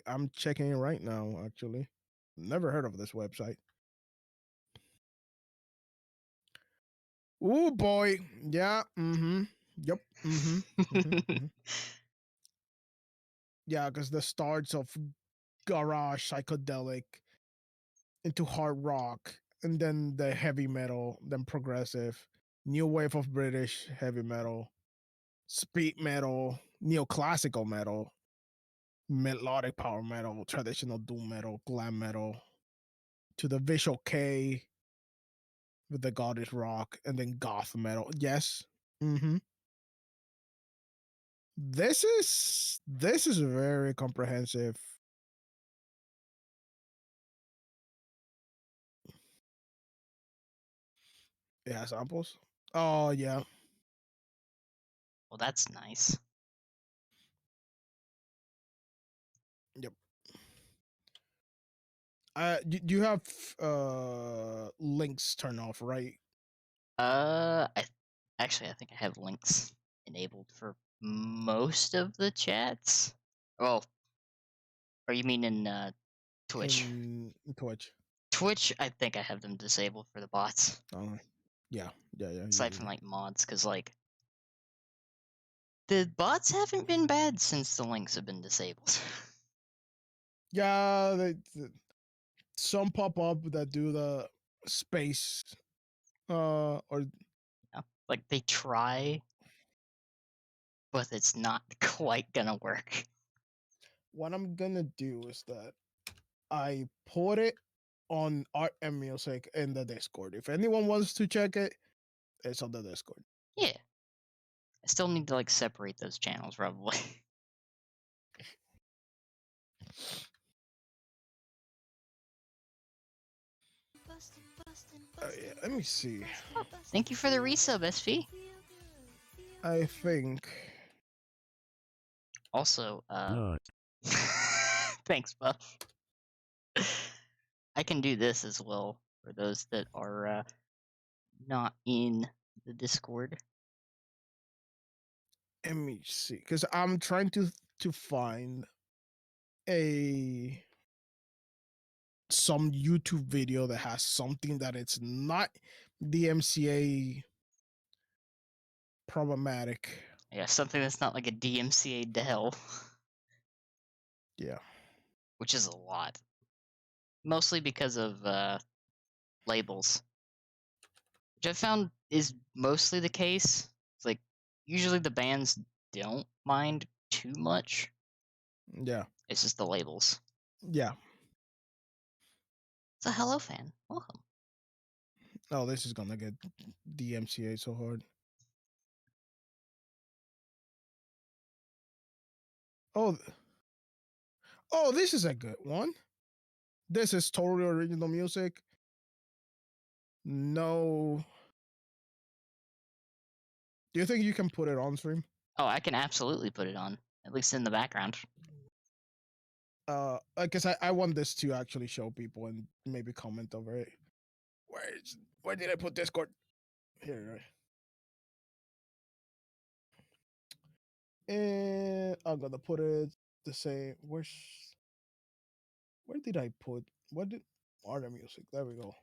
I'm checking it right now, actually. Never heard of this website. Ooh boy. Yeah. Mm-hmm. Yep. Mm-hmm. Mm-hmm. Yeah, because the starts of garage psychedelic into hard rock, and then the heavy metal, then progressive, new wave of British heavy metal, speed metal, neoclassical metal, melodic power metal, traditional doom metal, glam metal, to the visual K with the goddess rock, and then goth metal. Yes. Mm-hmm. This is very comprehensive. It has samples. Oh yeah. Well, that's nice. Yep. You have links turned off, right? I actually I think I have links enabled for most of the chats. Well, or you mean in Twitch? In Twitch. Twitch, I think I have them disabled for the bots, Oh, yeah, you aside do. from like mods, because like the bots haven't been bad since the links have been disabled. Yeah, some pop up that do the space, or Like they try, but it's not quite gonna work. what I'm gonna do is that I put it on art and music in the Discord. If anyone wants to check it, it's on the Discord. Yeah, I still need to like separate those channels probably. Yeah, let me see. Oh, thank you for the resub, SV. I think Also, Not. thanks, Buff. I can do this as well for those that are not in the Discord. Let me see, because I'm trying to find a some YouTube video that has something that it's not DMCA problematic. Yeah, something that's not like a DMCA to hell, Yeah. which is a lot. Mostly because of labels, which I found is mostly the case. It's like usually the bands don't mind too much. Yeah. It's just the labels. Yeah. So hello fan, welcome. Oh, this is gonna get DMCA so hard. Oh, oh, this is a good one. This is totally original music. No. Do you think you can put it on stream? Oh, I can absolutely put it on, at least in the background. Because I want this to actually show people and maybe comment over it. Where did I put Discord? Here. And I'm gonna put it the same. Where did I put? What did Art of Music? There we go.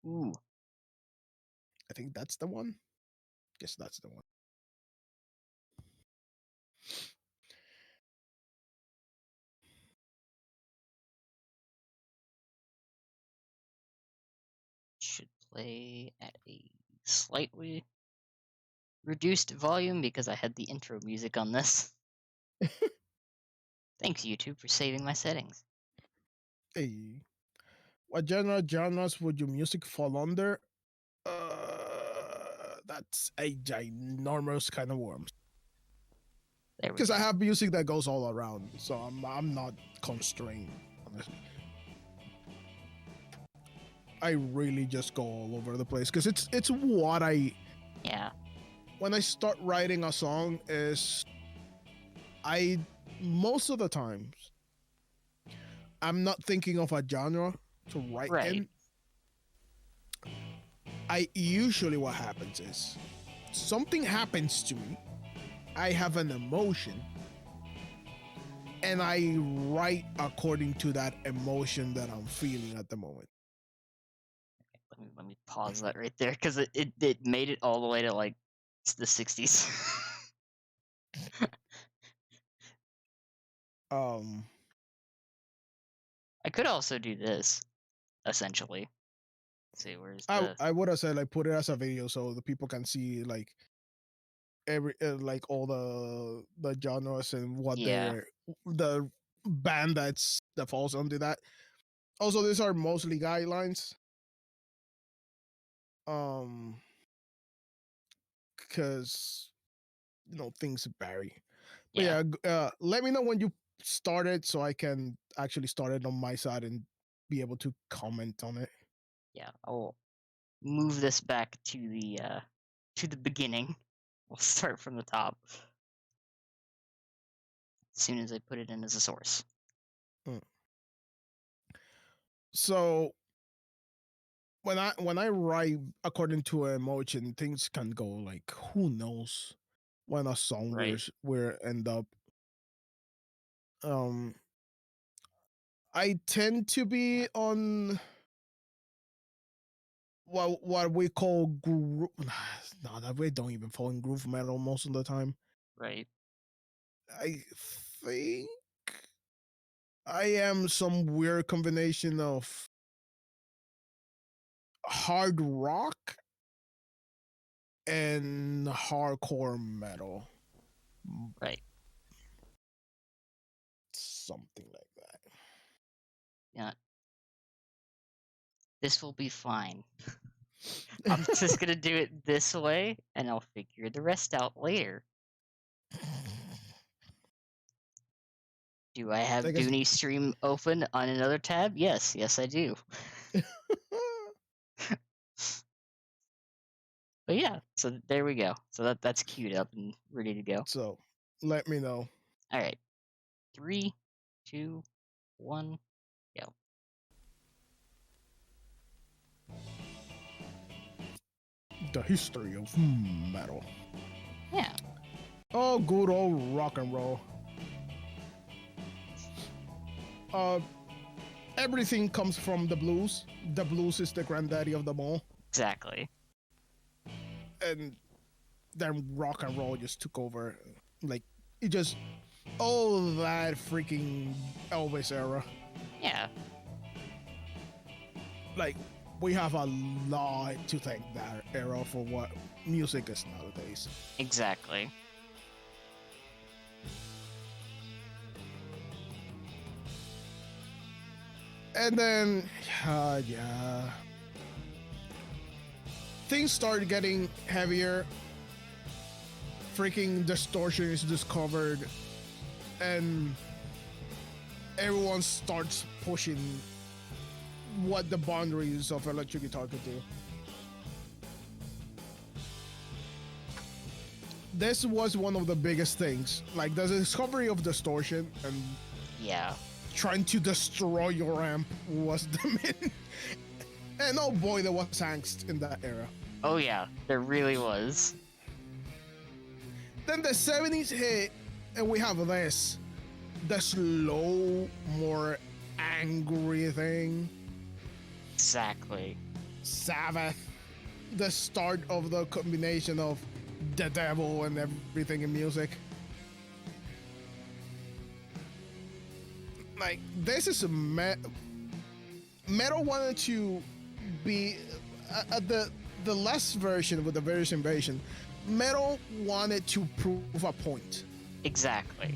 Ooh, I think that's the one. Guess that's the one. should play at a slightly reduced volume because I had the intro music on this. Thanks YouTube for saving my settings. Hey, what genres would your music fall under? That's a ginormous kind of worm. There we Because go. I have music that goes all around, so I'm not constrained. Honestly, I really just go all over the place because it's what I Yeah, when I start writing a song is I most of the times I'm not thinking of a genre to write right. in. I usually what happens is something happens to me. I have an emotion and I write according to that emotion that I'm feeling at the moment. Let me pause that right there because it made it all the way to like the 60s. Um, I could also do this, essentially. Let's see, where's the I would have said like put it as a video so the people can see like every like all the genres and what yeah, they're the band that falls under that. Also, these are mostly guidelines. Um, because things vary. But yeah, yeah, let me know when you started so I can actually start it on my side and be able to comment on it. yeah. I'll move this back to the beginning. We'll start from the top as soon as I put it in as a source. Mm. So when I write according to an emotion, things can go like who knows when a song Right, will end up. Um, I tend to be on what we call groove. No, that we don't even fall in groove metal most of the time. right. I think I am some weird combination of hard rock and hardcore metal. Right. Something like that. Yeah. This will be fine. I'm just gonna do it this way, and I'll figure the rest out later. Do I have I guess. Dooney Stream open on another tab? Yes, yes I do. But yeah, so there we go. So that's queued up and ready to go. So let me know. All right, 3, 2, 1. Yep. The history of metal. Yeah. Oh, good old rock and roll. Everything comes from the blues. The blues is the granddaddy of them all. Exactly. And then rock and roll just took over. Like, it just, all that freaking Elvis era. Yeah. Like, we have a lot to thank that era for what music is nowadays. Exactly. And then, yeah. Things started getting heavier. Freaking distortion is discovered. And everyone starts pushing what the boundaries of electric guitar could do. This was one of the biggest things. Like the discovery of distortion and Yeah. trying to destroy your amp was the main. And oh boy, there was angst in that era. Oh yeah, there really was. Then the 70s hit, and we have this. The slow, more angry thing. Exactly. Sabbath. The start of the combination of the devil and everything in music. Like, this is a metal wanted to be the last version with the various invasion. Metal wanted to prove a point. Exactly.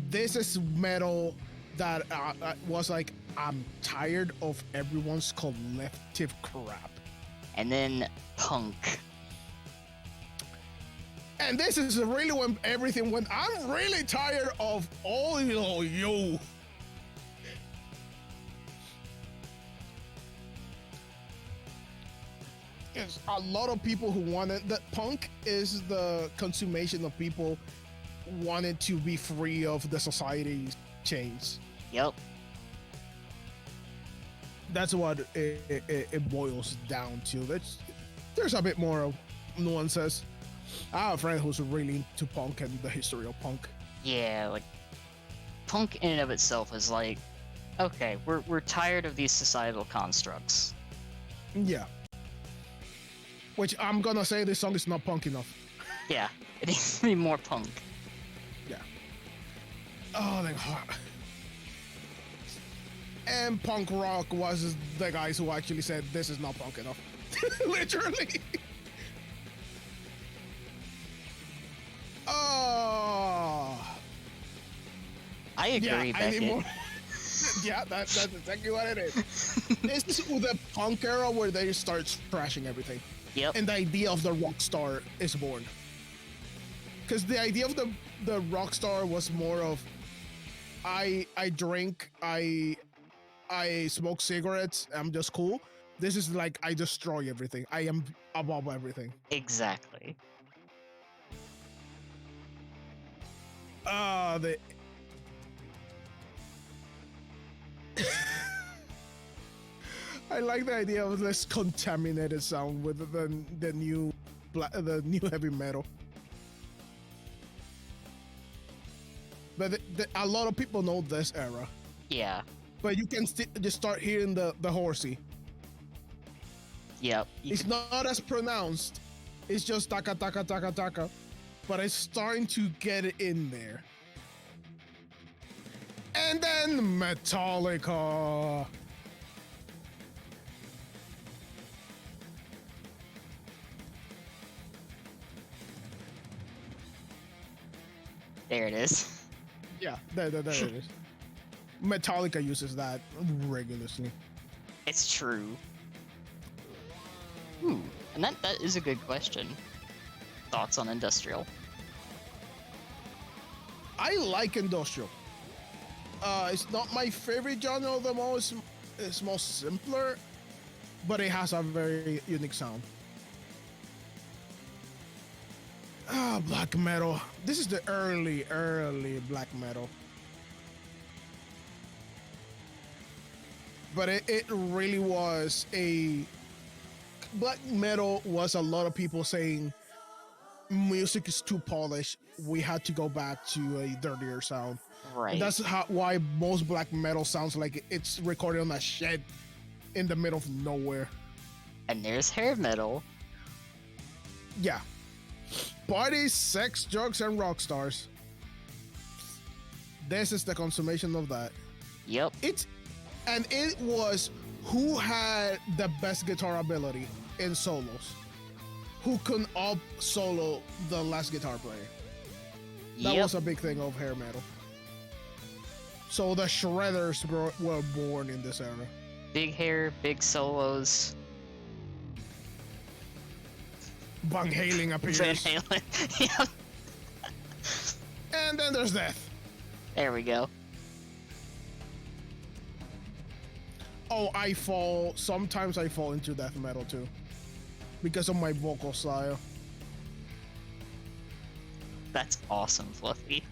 This is metal that was like, I'm tired of everyone's collective crap. And then punk. And this is really when everything went, I'm really tired of all you. There's a lot of people who wanted that. Punk is the consummation of people wanted to be free of the society's chains. Yep. That's what it boils down to. There's a bit more of nuances. I have a friend who's really into punk and the history of punk. Yeah, like punk in and of itself is like, okay, we're tired of these societal constructs. Yeah. Which I'm gonna say this song is not punk enough. Yeah, it needs to be more punk. Yeah. Oh, thank God. And punk rock was the guys who actually said this is not punk enough. Literally. Oh. I agree, Beckett. Yeah, that's exactly what it is. This is the punk era where they start trashing everything. Yep. And the idea of the rock star is born. Because the idea of the rock star was more of, I drink, I smoke cigarettes, I'm just cool. This is like, I destroy everything. I am above everything. Exactly. The I like the idea of this contaminated sound with the new heavy metal. But a lot of people know this era. Yeah. But you can just start hearing the horsey. Yep. It's not as pronounced. It's just taka taka taka taka. But it's starting to get it in there. And then Metallica. There it is. Yeah, there it is. Metallica uses that regularly. It's true. Ooh, and that is a good question. Thoughts on industrial? I like industrial. It's not my favorite genre of the most. It's more simpler, but it has a very unique sound. Black metal. This is the early black metal. but it really was a black metal was a lot of people saying music is too polished. We had to go back to a dirtier sound. Right. And that's why most black metal sounds like it's recorded on a shed in the middle of nowhere. And there's hair metal. Yeah. Parties, sex, drugs, and rock stars. This is the consummation of that. Yep. It was who had the best guitar ability in solos. Who can up solo the last guitar player. That Yep. was a big thing of hair metal. So the shredders were born in this era. Big hair, big solos. Van Halen appears. Van Halen. Yep. And then there's death. There we go. Oh, sometimes I fall into death metal too. Because of my vocal style. That's awesome, Fluffy.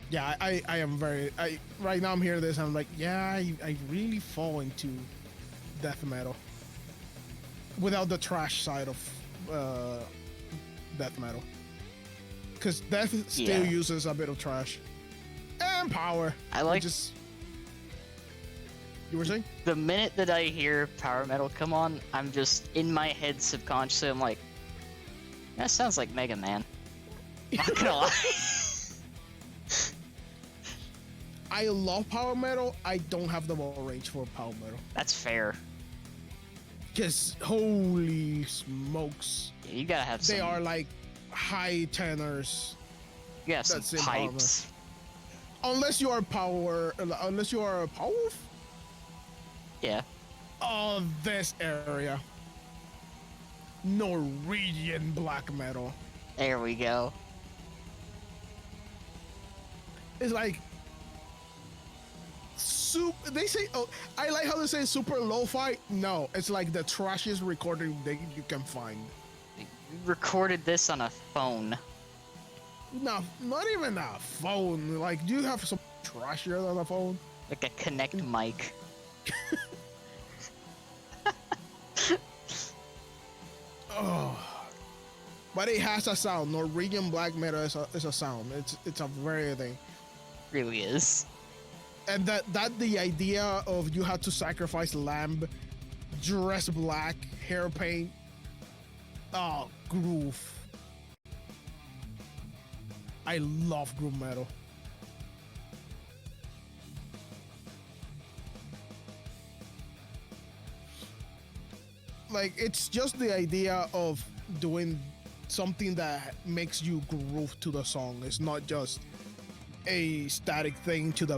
Yeah, I am right now I'm hearing this, I'm like, yeah, I really fall into death metal. Without the trash side of death metal. Because death still uses a bit of trash. And power. I like You were saying? the minute that I hear power metal come on, I'm just in my head subconsciously. I'm like, that sounds like Mega Man. Not gonna lie. I love power metal. I don't have the vocal range for power metal. That's fair. Because holy smokes, Yeah, you gotta have some. they are like high tenors. You have some that's in power pipes. Unless you are a power. Yeah. Of this area. Norwegian black metal. There we go. It's like they say, oh, I like how they say super lo-fi. No, it's like the trashiest recording that you can find. You recorded this on a phone. No, not even a phone. Like, do you have some trashier than a phone? Like a Connect mic. Oh, but it has a sound. Norwegian black metal is a sound. It's a very thing. Really is. And that the idea of you had to sacrifice lamb, dress black, hair paint. Oh, groove. I love groove metal. Like, it's just the idea of doing something that makes you groove to the song. It's not just a static thing to the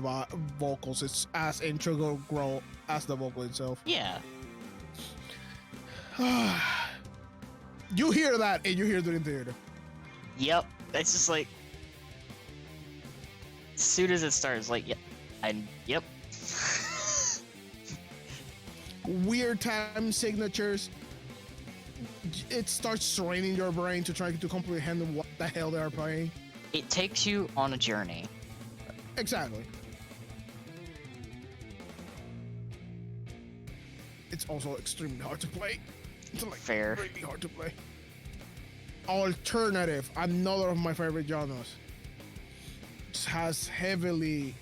vocals. It's as integral as the vocal itself. Yeah. You hear that and you hear it in theater. Yep. It's just like, as soon as it starts, like, yep. Yep. Weird time signatures. It starts straining your brain to try to comprehend what the hell they are playing. It takes you on a journey. Exactly. It's also extremely hard to play. It's like Fair. really hard to play. Alternative, another of my favorite genres. Just has heavily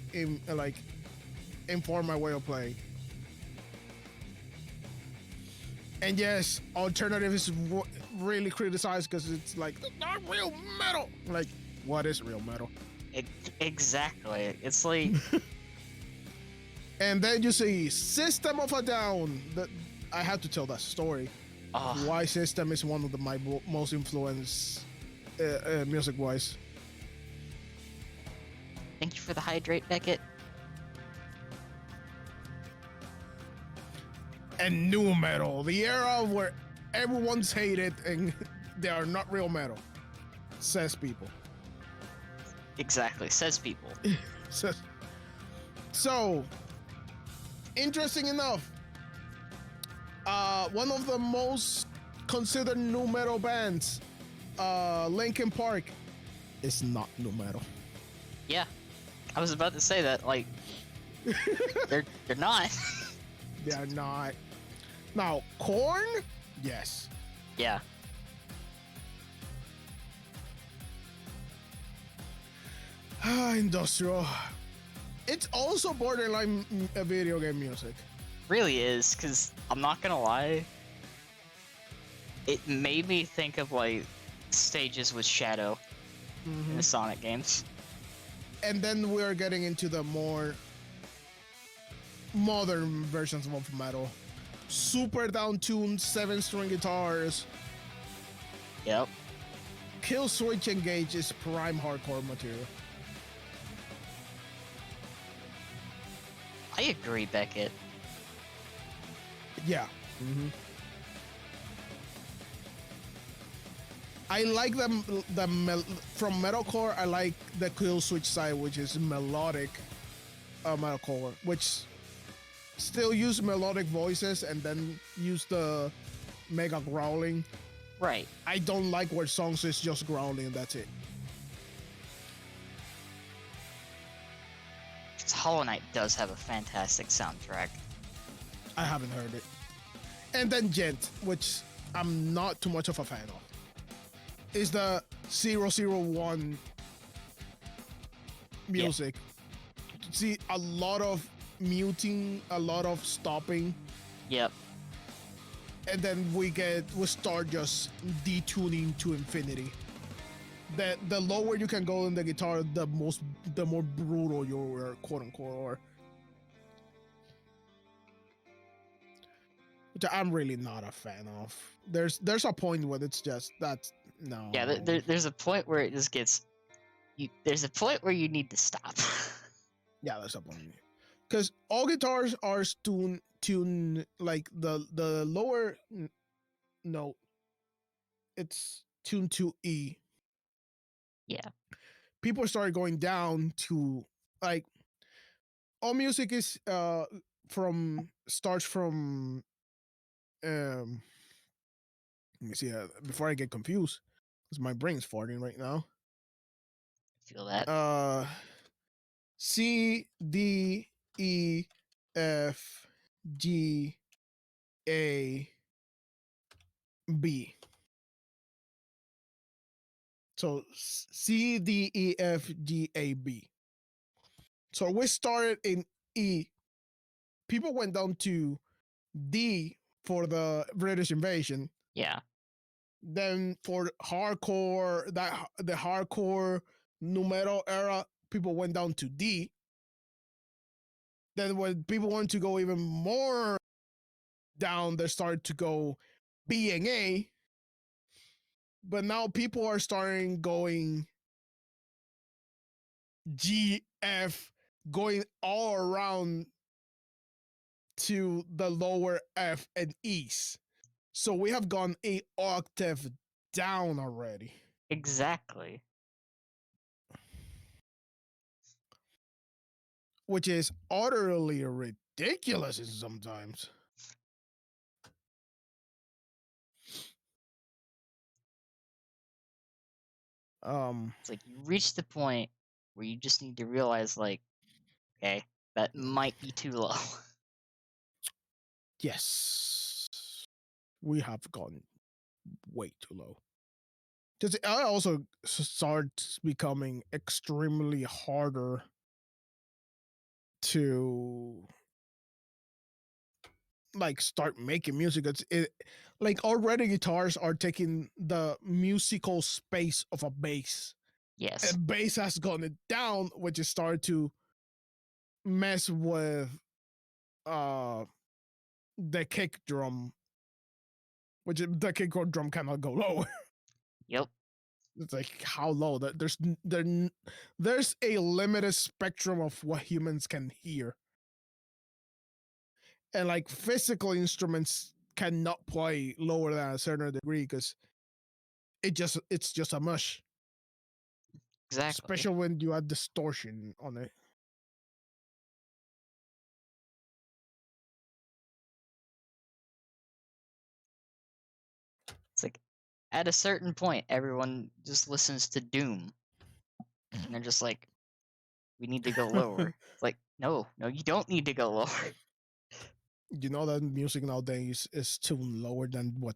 informed my way of playing. And yes, alternative is really criticized because it's like, not real metal. Like, what is real metal? Exactly. It's like, And then you see System of a Down. I have to tell that story. oh, Why System is one of my most influenced music-wise. thank you for the hydrate, Beckett. And new metal, the era where everyone's hated and they are not real metal, says people. Exactly. Says people. So, interesting enough, one of the most considered new metal bands, Linkin Park, is not nu metal. Yeah, I was about to say that. Like, they're not. They are not. Now, corn, yes. Yeah, Industrial. It's also borderline video game music. really is. Cause I'm not gonna lie, it made me think of like stages with Shadow in the Sonic games. And then we're getting into the more modern versions of metal. Super down-tuned 7-string guitars. Yep. Kill switch engage is prime hardcore material. I agree, Beckett. Yeah. I like from metalcore. I like the kill switch side, which is melodic metalcore, which still use melodic voices and then use the mega growling. Right. I don't like where songs is just growling and that's it. 'Cause Hollow Knight does have a fantastic soundtrack. I haven't heard it. And then Gent, which I'm not too much of a fan of, is the 001 music. See, a lot of muting, a lot of stopping, Yep. and then we start just detuning to infinity. The lower you can go in the guitar, the more brutal your quote unquote or. Which I'm really not a fan of. There's a point where it's just that's no. Yeah, there's a point where it just gets. There's a point where you need to stop. Yeah, there's a point. Because all guitars are tuned like the lower note. It's tuned to E. Yeah. People started going down to like all music is starts from let me see before I get confused because my brain's farting right now. Feel that. C D E F G A B. So C D E F G A B. So we started in E. People went down to D for the British invasion. Yeah. Then for hardcore, the hardcore nu metal era, people went down to D. Then when people wanted to go even more down, they started to go B and A. But now people are starting going G, F, going all around to the lower F and E's. So we have gone a octave down already. Exactly. Which is utterly ridiculous sometimes. It's like you reach the point where you just need to realize, like, okay, that might be too low. Yes. We have gone way too low. Because it also starts becoming extremely harder to like start making music. Like already guitars are taking the musical space of a bass. Yes. And bass has gone down, which is started to mess with the kick drum, which the kick drum cannot go low. Yep. It's like how low that there's a limited spectrum of what humans can hear, and like physical instruments cannot play lower than a certain degree because it's just a mush, Exactly. especially when you add distortion on it. It's like at a certain point, everyone just listens to Doom. and they're just like, we need to go lower. It's like, no, you don't need to go lower. You know that music nowadays is tuned lower than what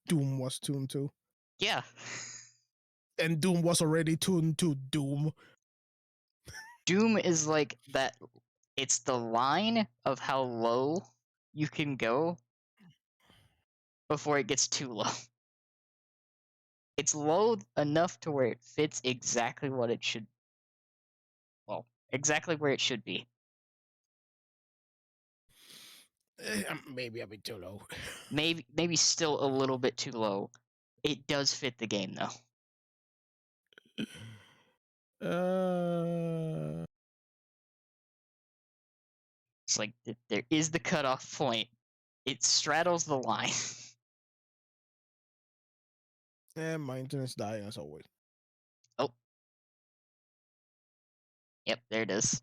Doom was tuned to, Yeah. and Doom was already tuned to Doom. Doom is like that. It's the line of how low you can go before it gets too low. It's low enough to where it fits exactly what it should. Well, exactly where it should be. Maybe a bit too low. Maybe still a little bit too low. It does fit the game though. Uh, It's like there is the cutoff point. It straddles the line. and my internet's dying as always. Oh. Yep, there it is.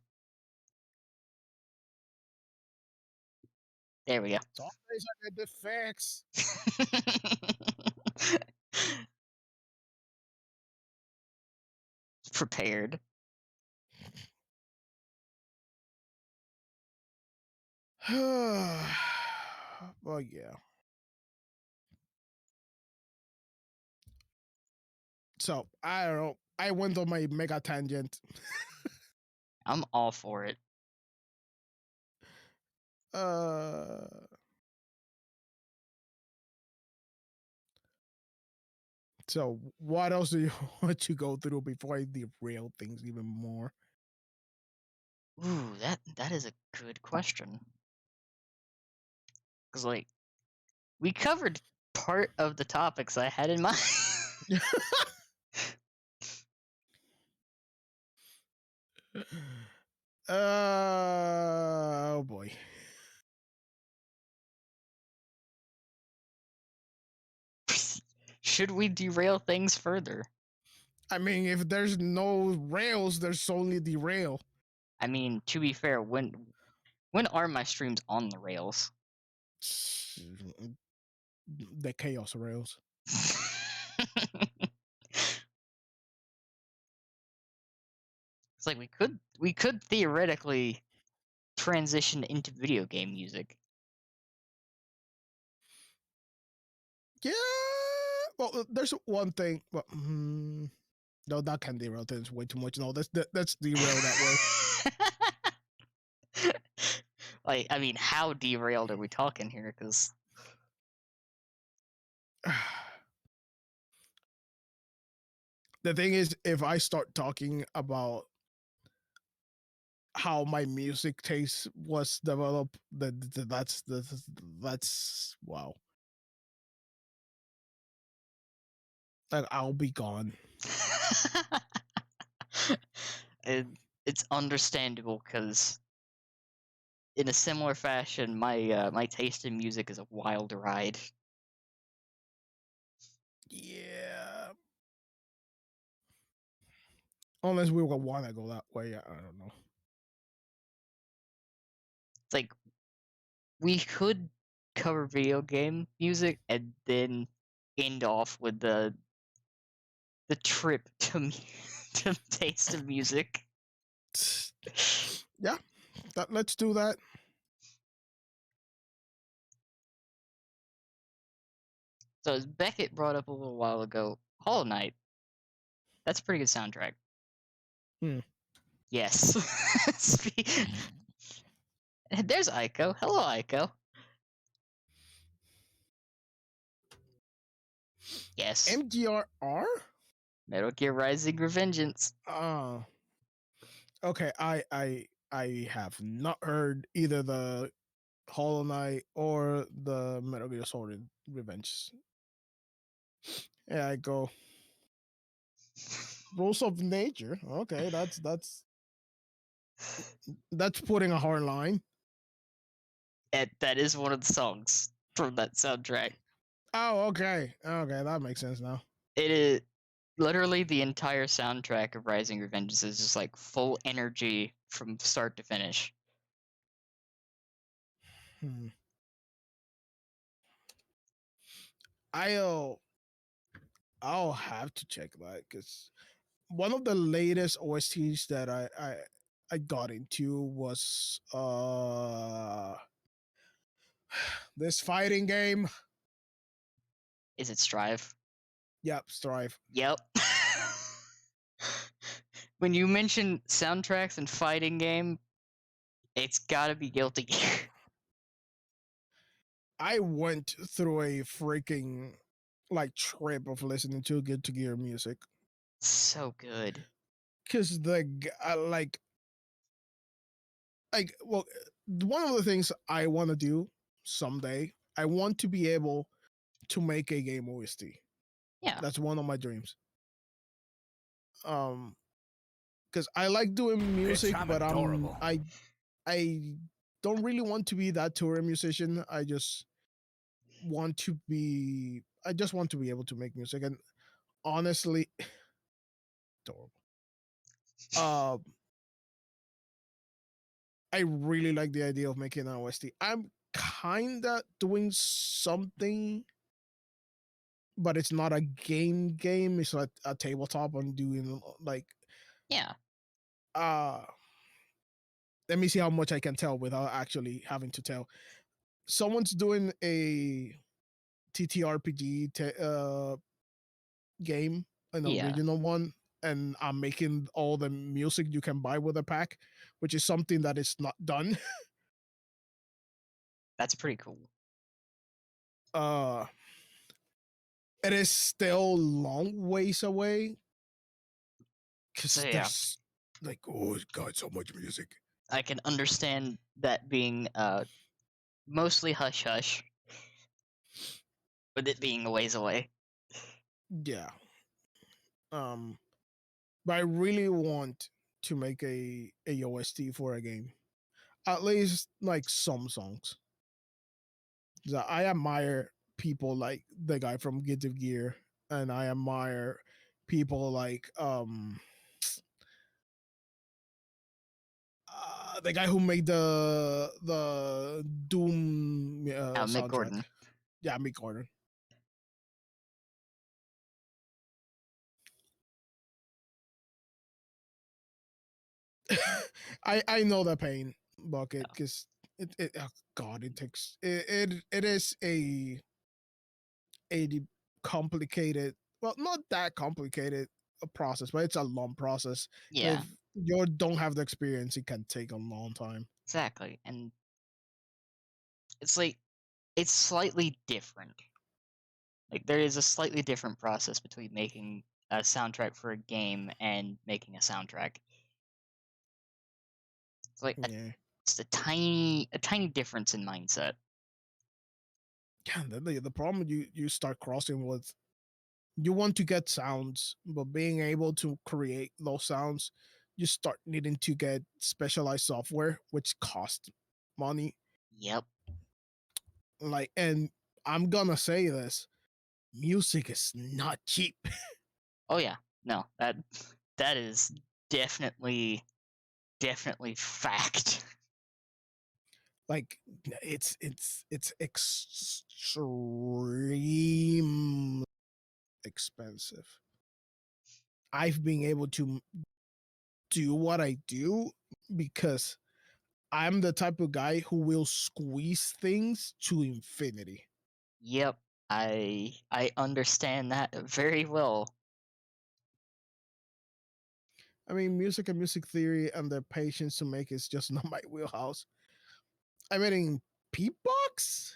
There we go. Some days I get the fix. Prepared. Well, yeah. So I don't know. I went on my mega tangent. I'm all for it. Uh, so what else do you want to go through before I derail things even more? Ooh, that is a good question. Cause like we covered part of the topics I had in mind. Oh boy. Should we derail things further? I mean, if there's no rails, there's only derail. I mean, to be fair, when are my streams on the rails? The chaos rails. It's like we could theoretically transition into video game music. Yeah. Well, there's one thing. Well, no, that can derail things way too much. No, that's derail that way. Like, I mean, how derailed are we talking here? Because The thing is, if I start talking about how my music taste was developed, that's wow. Like I'll be gone. it's understandable because in a similar fashion, my taste in music is a wild ride. Yeah. Unless we would want to go that way, I don't know. It's like we could cover video game music and then end off with the trip to to taste of music. Yeah, let's do that. So as Beckett brought up a little while ago, Hollow Knight. That's a pretty good soundtrack. Yes. There's Aiko. Hello, Aiko. Yes. MGRR? Metal Gear Rising Revengeance. Okay, I have not heard either the Hollow Knight or the Metal Gear Solid Revenge. Yeah, I go rules of nature. Okay, that's putting a hard line. That is one of the songs from that soundtrack. Oh, okay, that makes sense now. It is literally the entire soundtrack of Rising Revengeance is just like full energy from start to finish. I'll have to check that because one of the latest OSTs that I got into was this fighting game. Is it Strive? Yep, Strive. Yep. When you mention soundtracks and fighting game, it's gotta be Guilty Gear. I went through a freaking like trip of listening to Guilty Gear music So good. because well, one of the things I want to do someday, I want to be able to make a game OST. Yeah. That's one of my dreams. Because I like doing music, I'm but adorable. I don't really want to be that touring musician. I just want to be able to make music, and honestly, adorable. Um, I really like the idea of making an OST. I'm kinda doing something, but it's not a game. It's like a tabletop. I'm doing like Yeah. uh let me see how much I can tell without actually having to tell. Someone's doing a game, an Yeah. original one, and I'm making all the music you can buy with a pack, which is something that is not done. That's pretty cool. uh it is still long ways away because So yeah, there's like, oh god, so much music. I can understand that being mostly hush hush, with it being a ways away. Yeah. um but I really want to make a OST for a game, at least like some songs. I admire people like the guy from Guilty Gear, and I admire people like the guy who made the Doom Mick soundtrack. Gordon. Yeah, Mick Gordon. I know the pain, Bucket, because oh god, it takes it is a complicated, well, not that complicated a process, but it's a long process. Yeah, If you don't have the experience, it can take a long time. exactly. And it's like it's slightly different. Like there is a slightly different process between making a soundtrack for a game and making a soundtrack. It's like Yeah. it's a tiny difference in mindset. Yeah, the problem you start crossing with, you want to get sounds, but being able to create those sounds, you start needing to get specialized software, which costs money. Yep. Like, and I'm gonna say this: music is not cheap. Oh yeah. No, that is definitely fact. Like, it's extremely expensive. I've been able to do what I do because I'm the type of guy who will squeeze things to infinity. Yep. I understand that very well. I mean, music and music theory and the patience to make is just not my wheelhouse. I mean, in beatbox,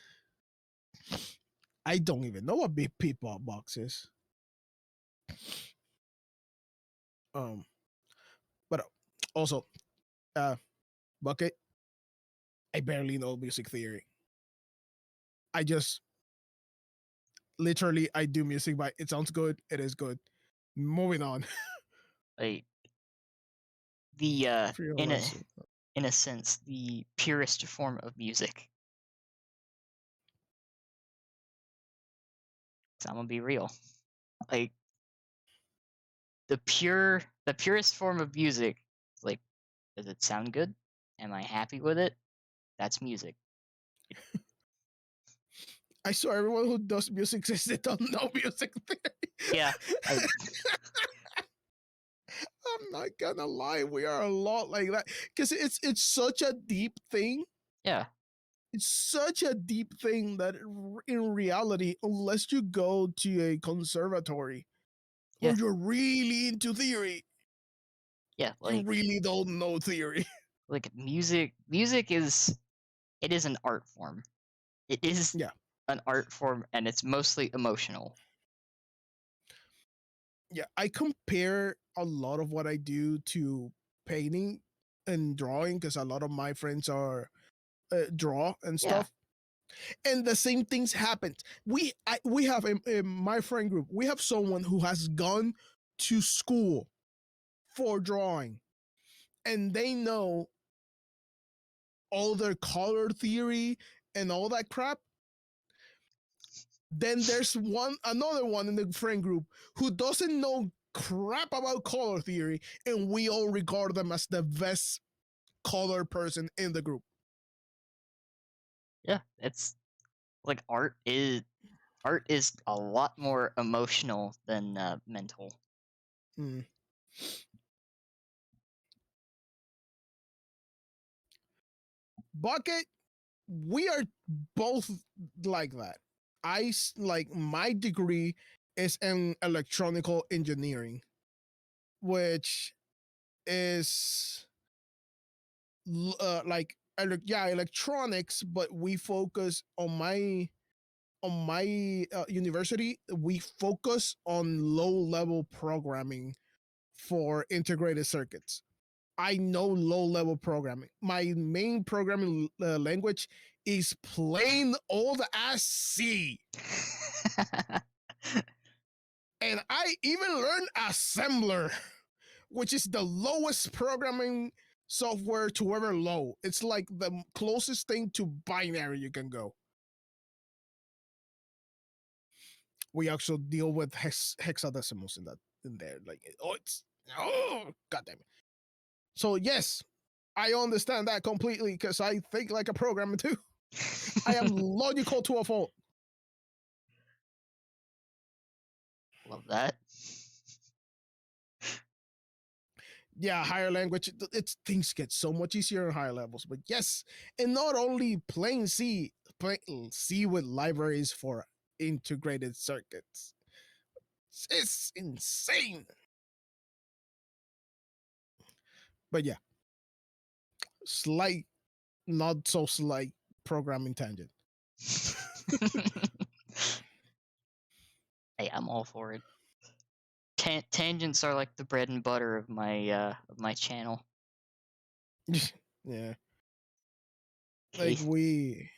I don't even know what big beatbox is. Um, but also, uh, Bucket, I barely know music theory. I just literally I do music by it sounds good, it is good. Moving on. Like the Feel in a less. in a sense the purest form of music. So I'm gonna be real. Like the purest form of music. Like, does it sound good? Am I happy with it? That's music. I saw everyone who does music says they don't know music theory. Yeah. I, I'm not gonna lie, we are a lot like that because it's such a deep thing. Yeah. It's such a deep thing that in reality, unless you go to a conservatory Yeah. or you're really into theory, Yeah, you like really don't know theory. music is it is an art form. It is Yeah, an art form and it's mostly emotional. yeah. I compare a lot of what I do to painting and drawing because a lot of my friends are draw and Yeah. stuff, and the same things happen. We have in my friend group, we have someone who has gone to school for drawing, and they know all their color theory and all that crap. Then there's another one in the friend group who doesn't know crap about color theory, and we all regard them as the best color person in the group. Yeah, it's like art is a lot more emotional than mental. Mm. Bucket, we are both like that. Like my degree is in electronical engineering, which is like electronics, but we focus on my university. We focus on low level programming for integrated circuits. I know low level programming. My main programming language is plain old ass C. And I even learned assembler, which is the lowest programming software to ever low. It's like the closest thing to binary you can go. We also deal with hexadecimals in there. Like god damn it. So yes, I understand that completely because I think like a programmer too. I am logical to a fault. Love that. Yeah, higher language, it's things get so much easier in higher levels. But yes, and not only plain C with libraries for integrated circuits. It's insane. But yeah, slight, not so slight programming tangent. Hey, I'm all for it. Tangents are like the bread and butter of my channel. Yeah, like Hey.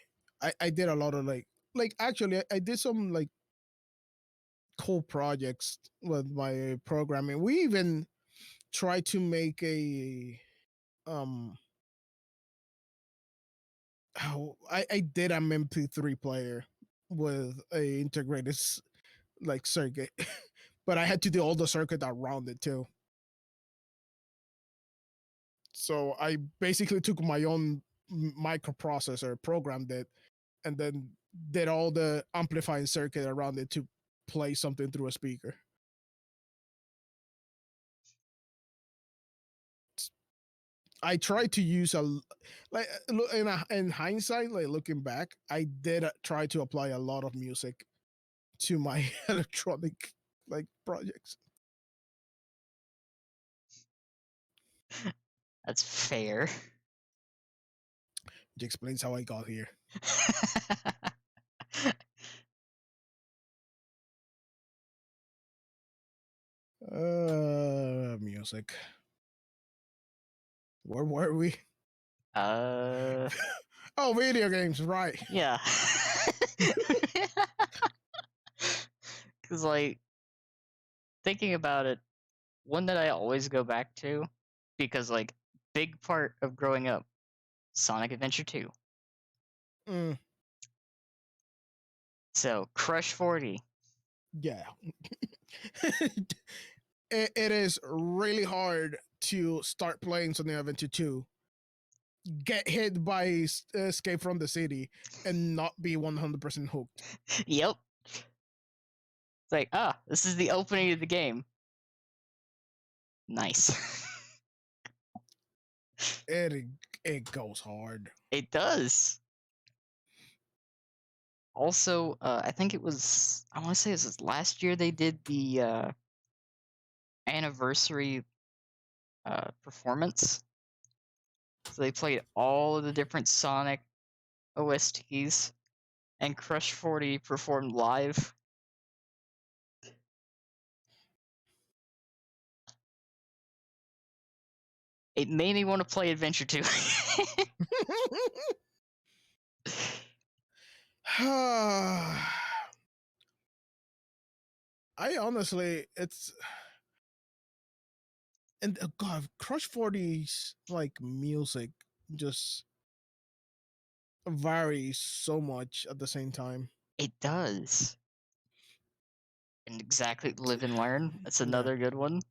I did a lot of like actually I did some like cool projects with my programming. We even tried to make a um I did an MP3 player with a integrated like circuit, but I had to do all the circuit around it too. So I basically took my own microprocessor, programmed it, and then did all the amplifying circuit around it to play something through a speaker. I tried to use like in hindsight, like looking back, I did try to apply a lot of music to my electronic like projects. That's fair. Which explains how I got here. Music. Where were we? uh, Oh, video games, right? yeah. Cause like thinking about it, one that I always go back to, because like big part of growing up, Sonic Adventure 2. Mm, So Crush 40. yeah. It is really hard to start playing Sonic Adventure 2, get hit by Escape from the City, and not be 100% hooked. Yep. It's like, this is the opening of the game. Nice. It it goes hard. It does. Also, I think it was, I want to say it was last year they did the anniversary performance. So they played all of the different Sonic OSTs, and Crush 40 performed live. It made me want to play Adventure 2. I honestly, it's and God, Crush 40's like music just varies so much at the same time. It does. And exactly, Live and Learn. That's Yeah, another good one.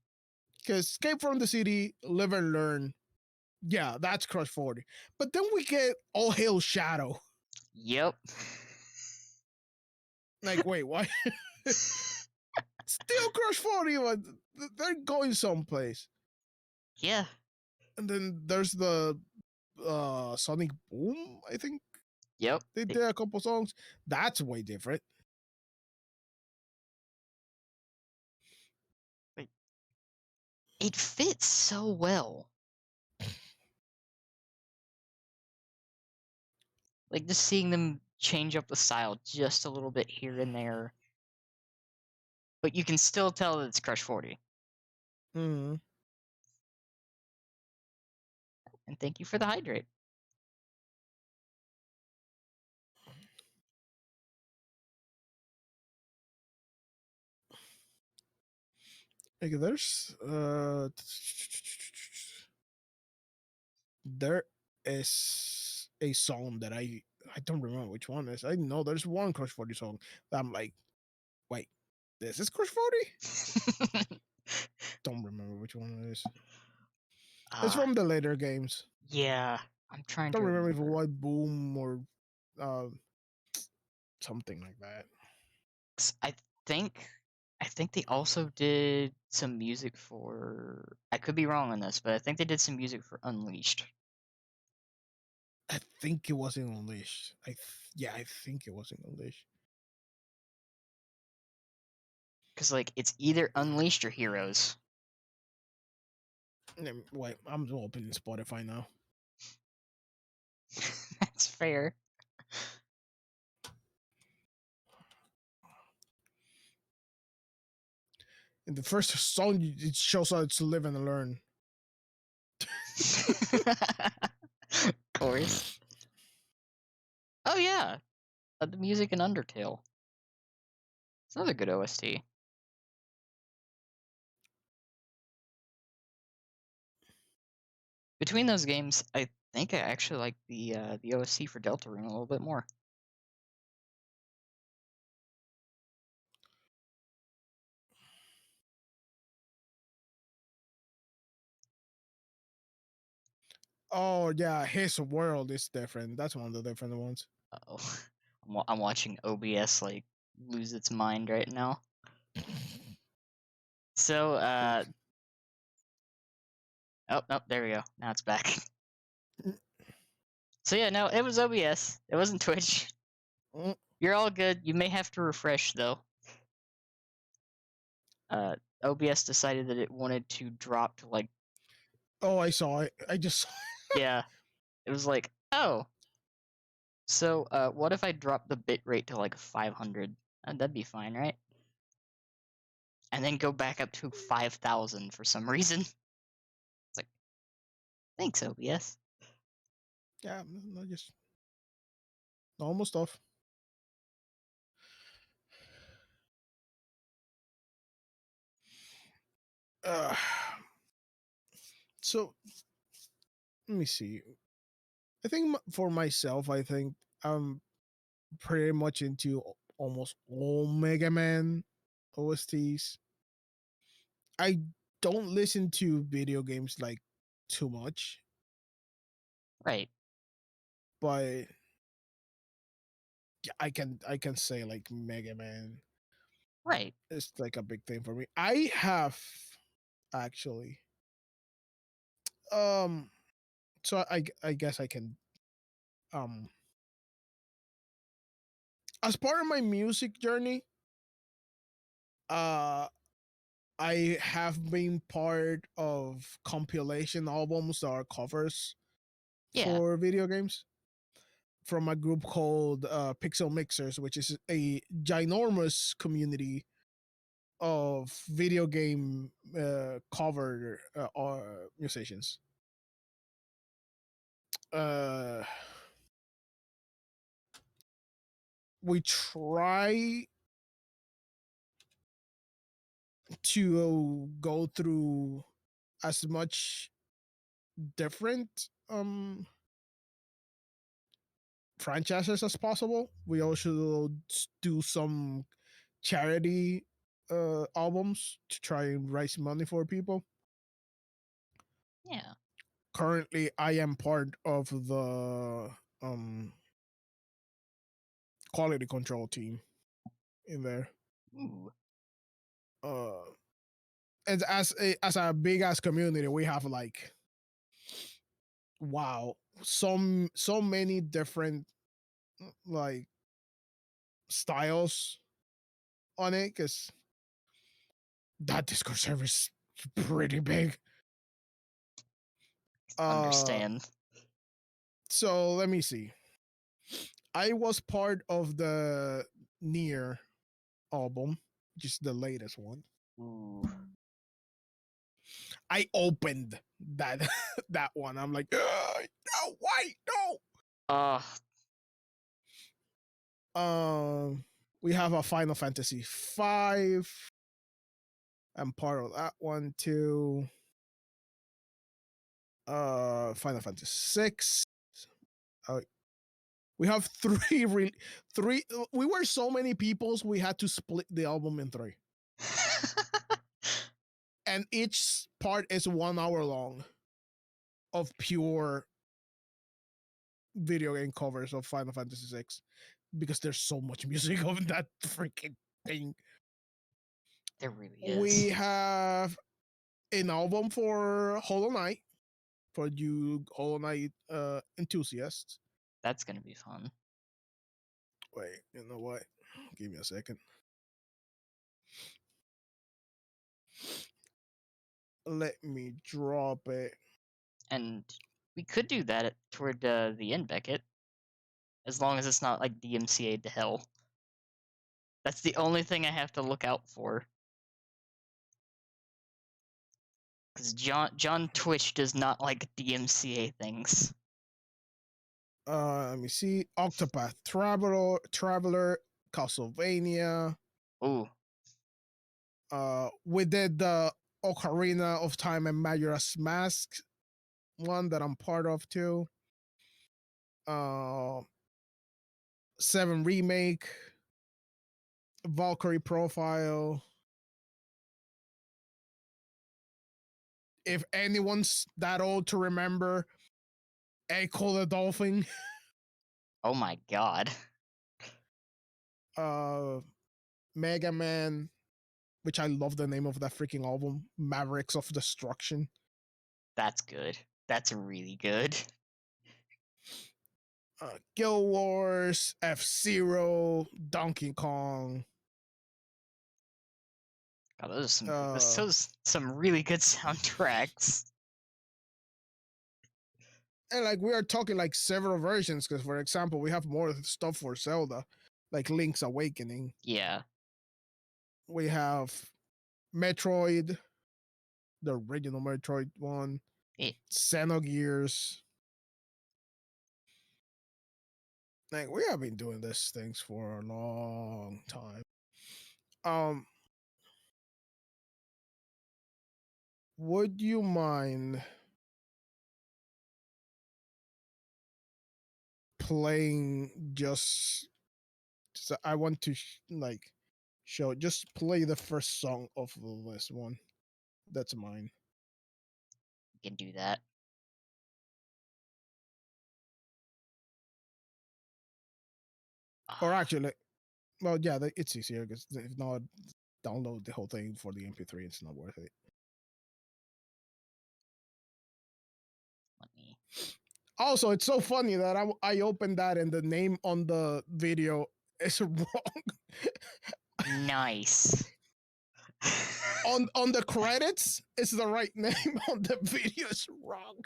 because Escape from the City, Live and Learn. Yeah, that's Crush 40. But then we get All Hail Shadow. Yep. Like, wait, what? Still Crush 40, but they're going someplace. Yeah. And then there's the Sonic Boom, I think Yep. they did a couple songs. That's way different. It fits so well. Like, just seeing them change up the style just a little bit here and there. But you can still tell that it's Crush 40. Mm-hmm. And thank you for the hydrate. Like there is a song that I don't remember which one is. I know there's one Crush 40 song that I'm like, wait, this is Crush 40? Don't remember which one it is. It's from the later games. Yeah. I'm trying to Don't remember if it remember. was Boom or uh, something like that. I think I think they also did some music for, I could be wrong on this, but I think they did some music for Unleashed. I think it was in Unleashed. Yeah, I think it was in Unleashed. Cause like it's either Unleashed or Heroes. Wait, I'm opening Spotify now. That's fair. In the first song, it shows how it's Live and Learn. Of course. Oh yeah, the music in Undertale. It's another good OST. Between those games, I think I actually like the OST for Deltarune a little bit more. Oh yeah, his world is different. That's one of the different ones. Oh, I'm watching OBS like lose its mind right now. So oh no, there we go. Now it's back. So yeah, no, it was OBS. It wasn't Twitch. Mm. You're all good. You may have to refresh though. OBS decided that it wanted to drop to like, Oh, I saw it. I just saw it. yeah, it was like, oh, so what if I drop the bitrate to like 500? That'd be fine, right? And then go back up to 5,000 for some reason. It's like, thanks, OBS. Yeah, I just normal stuff. Uh, so let me see. I think for myself, I think I'm pretty much into almost all Mega Man OSTs. I don't listen to video games like too much, Right, but yeah, I can say like Mega Man right. is like a big thing for me. I have actually Um, so I guess I can um as part of my music journey, uh I have been part of compilation albums that are covers Yeah. for video games from a group called Pixel Mixers, which is a ginormous community of video game cover musicians. Uh, we try to go through as much different franchises as possible. We also do some charity albums to try and raise money for people. Yeah. Currently, I am part of the um, quality control team in there. Ooh. Uh, and as a big ass community, we have like wow, so many different like styles on it because that Discord server is pretty big. Uh, Understand. so let me see. I was part of the Near album, just the latest one. Ooh. I opened that that one. I'm like, no, wait, Uh, no. We have a Final Fantasy V. I'm part of that one too. Final Fantasy VI. Uh, we have three. We were so many peoples. We had to split the album in three, and each part is 1 hour long of pure video game covers of Final Fantasy VI because there's so much music of that freaking thing. there really We is. have an album for Hollow Knight for you Hollow Knight enthusiasts. That's gonna be fun. Wait, you know what? Give me a second. Let me drop it. And we could do that toward the end, Beckett, as long as it's not like DMCA to hell. That's the only thing I have to look out for. Because John Twitch does not like DMCA things. Let me see. Octopath Traveler, Castlevania. Ooh, We did the Ocarina of Time and Majora's Mask one that I'm part of too. Uh, 7 remake, Valkyrie profile. If anyone's that old to remember, Echo the Dolphin. oh my god. uh, Mega Man, which I love the name of that freaking album, Mavericks of Destruction. That's good. That's really good. Guild Wars, F-Zero, Donkey Kong. God, Uh, those some really good soundtracks. and like we are talking like several versions because, for example, we have more stuff for Zelda, like Link's Awakening. Yeah. We have Metroid, the original Metroid one, It, Xenogears. Like we have been doing these things for a long time. Um, would you mind playing just? So I want to like show. Just play the first song of this one. That's mine. you can do that. Or Ah, actually, well, yeah, it's easier because if not, download the whole thing for the MP3. It's not worth it. Also, it's so funny that I opened that and the name on the video is wrong. Nice. on the credits, it's the right name. On the video, it's wrong.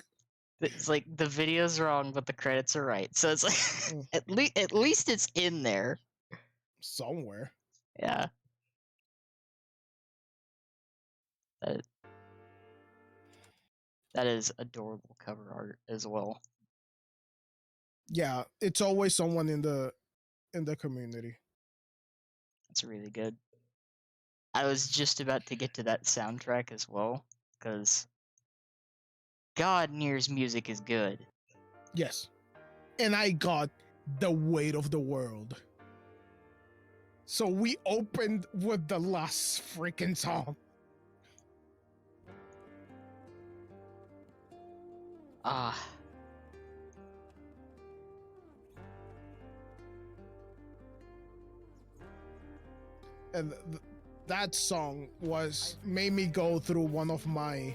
It's like the video's wrong, but the credits are right. So it's like Mm. at least it's in there. Somewhere. Yeah. That is adorable cover art as well. Yeah, it's always someone in the community. It's really good. I was just about to get to that soundtrack as well, because God Nier's music is good. Yes. And I got The Weight of the World. So we opened with the last freaking song. Ah. And that song made me go through one of my,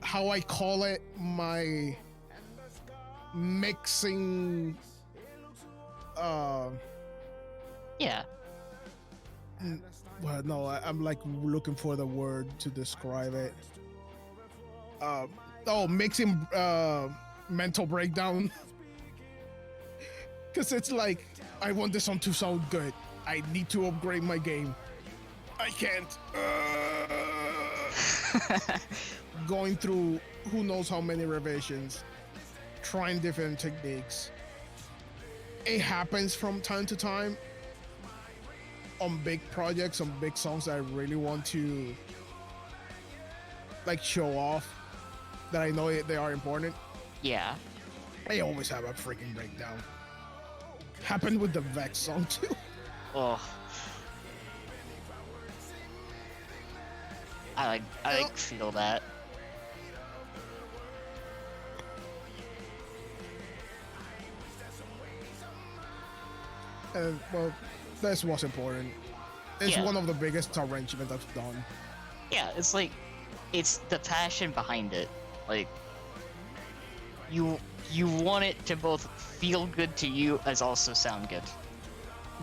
how I call it, my mixing Yeah. well, no, I'm like looking for the word to describe it. Mixing mental breakdown. Because it's like, I want this song to sound good. I need to upgrade my game. I can't. Going through who knows how many revisions, trying different techniques. It happens from time to time on big projects, on big songs that I really want to like show off, that I know they are important. Yeah. I always have a freaking breakdown. Happened with the Vex song too. Oh. I feel that. And well, that's what's important. It's Yeah. one of the biggest arrangements I've done. Yeah, it's like, it's the passion behind it. Like, you want it to both feel good to you as also sound good.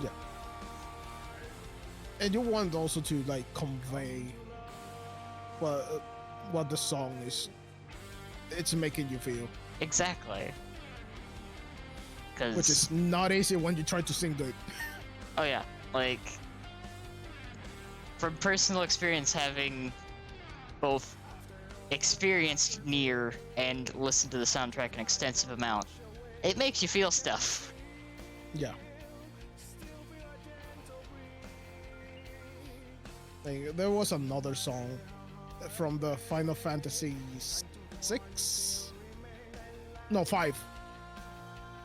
Yeah. And you want also to like convey what the song is. It's making you feel, Exactly. which is not easy when you try to sing good. Oh yeah, like, from personal experience, having both experienced Nier and listened to the soundtrack an extensive amount, it makes you feel stuff. Yeah. Like, there was another song from the Final Fantasy 6? No, 5.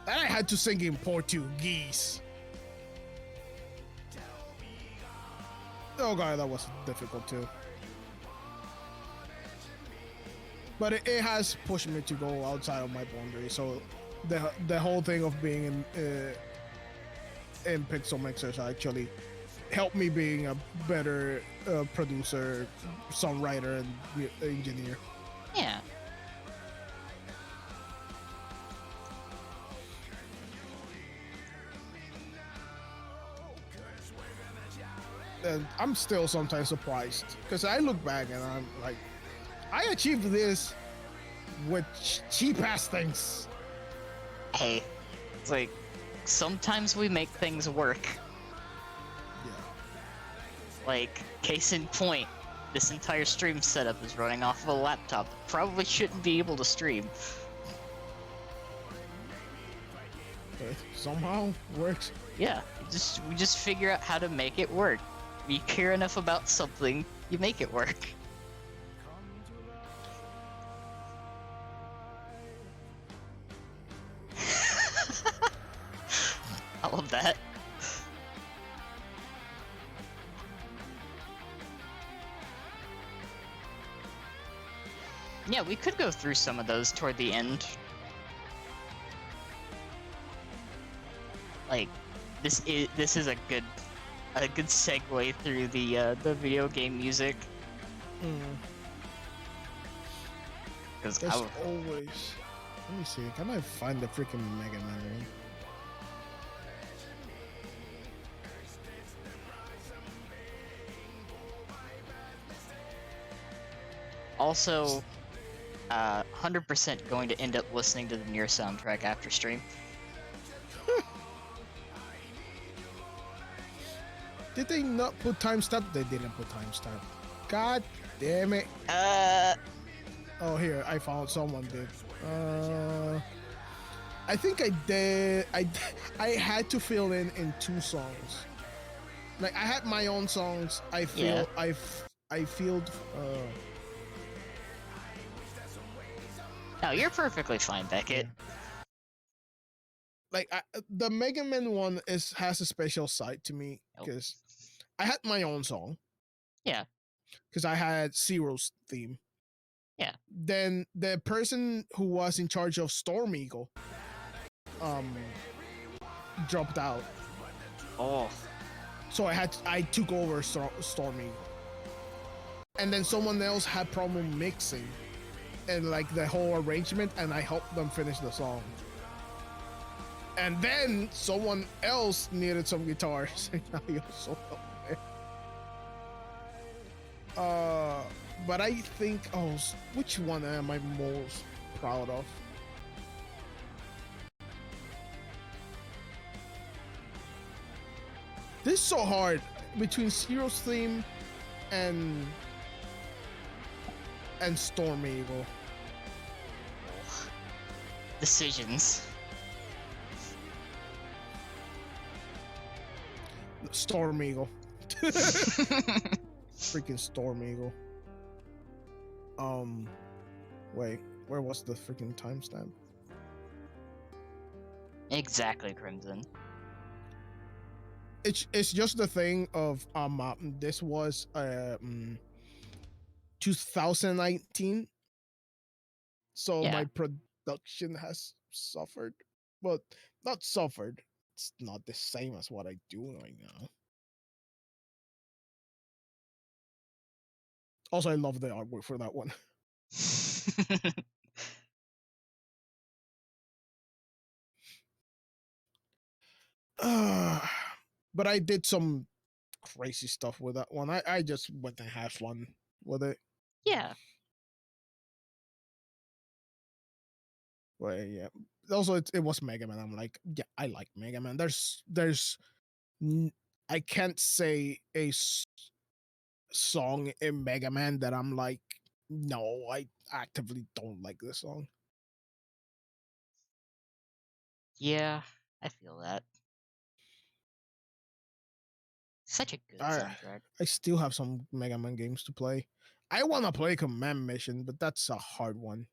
That I had to sing in Portuguese. Oh god, that was difficult too. But it has pushed me to go outside of my boundary. So the whole thing of being in Pixel Mixers actually helped me being a better producer, songwriter, and engineer. Yeah. And I'm still sometimes surprised because I look back and I'm like, I achieved this with cheap ass things. Hey, it's like, sometimes we make things work. Yeah. Like, case in point, this entire stream setup is running off of a laptop that probably shouldn't be able to stream. But somehow works. Yeah, we just figure out how to make it work. You care enough about something, you make it work. I love that. Yeah, we could go through some of those toward the end. Like, this is a good segue through the video game music. Because There's always Let me see. Can I find the freaking Mega Man one? Also, 100% going to end up listening to the Nier soundtrack after stream. Did they not put timestamp? They didn't put timestamp. God damn it. Oh, here, I found someone did. I think I did. I had to fill in 2 songs. Like I had my own songs. I feel Yeah. I filled. No, you're perfectly fine, Beckett. Like the Mega Man one has a special side to me because I had my own song. Yeah. Because I had Zero's theme. Yeah. Then the person who was in charge of Storm Eagle dropped out. Oh. So I took over Storm Eagle. And then someone else had problem mixing and like the whole arrangement, and I helped them finish the song. And then someone else needed some guitars, and I also helped them. But I think, which one am I most proud of? This is so hard between Zero's theme and Storm Eagle. Decisions. Storm Eagle. Freaking Storm Eagle. Wait, where was the freaking timestamp? Exactly, Crimson. It's just the thing of this was 2019, so Yeah. my production has suffered, but not suffered. It's not the same as what I do right now. Also, I love the artwork for that one. But I did some crazy stuff with that one. I just went and had fun with it. Yeah. But yeah. Also, it was Mega Man. I'm like, yeah, I like Mega Man. I can't say a song in Mega Man that I'm like, no, I actively don't like this song. Yeah, I feel that. Such a good soundtrack. I still have some Mega Man games to play. I want to play Command Mission, but that's a hard one.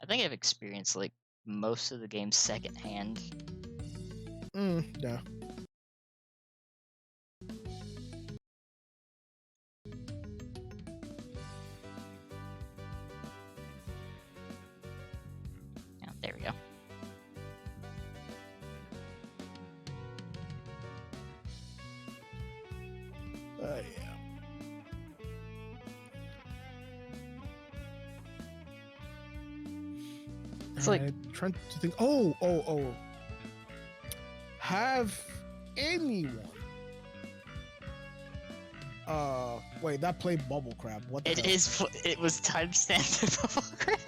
I think I've experienced like most of the games secondhand. Yeah. Yeah, there we go. Yeah. It's like trying to think. Have anyone? Wait, that played Bubble Crab. What? The hell? It was timestamped Bubble Crab.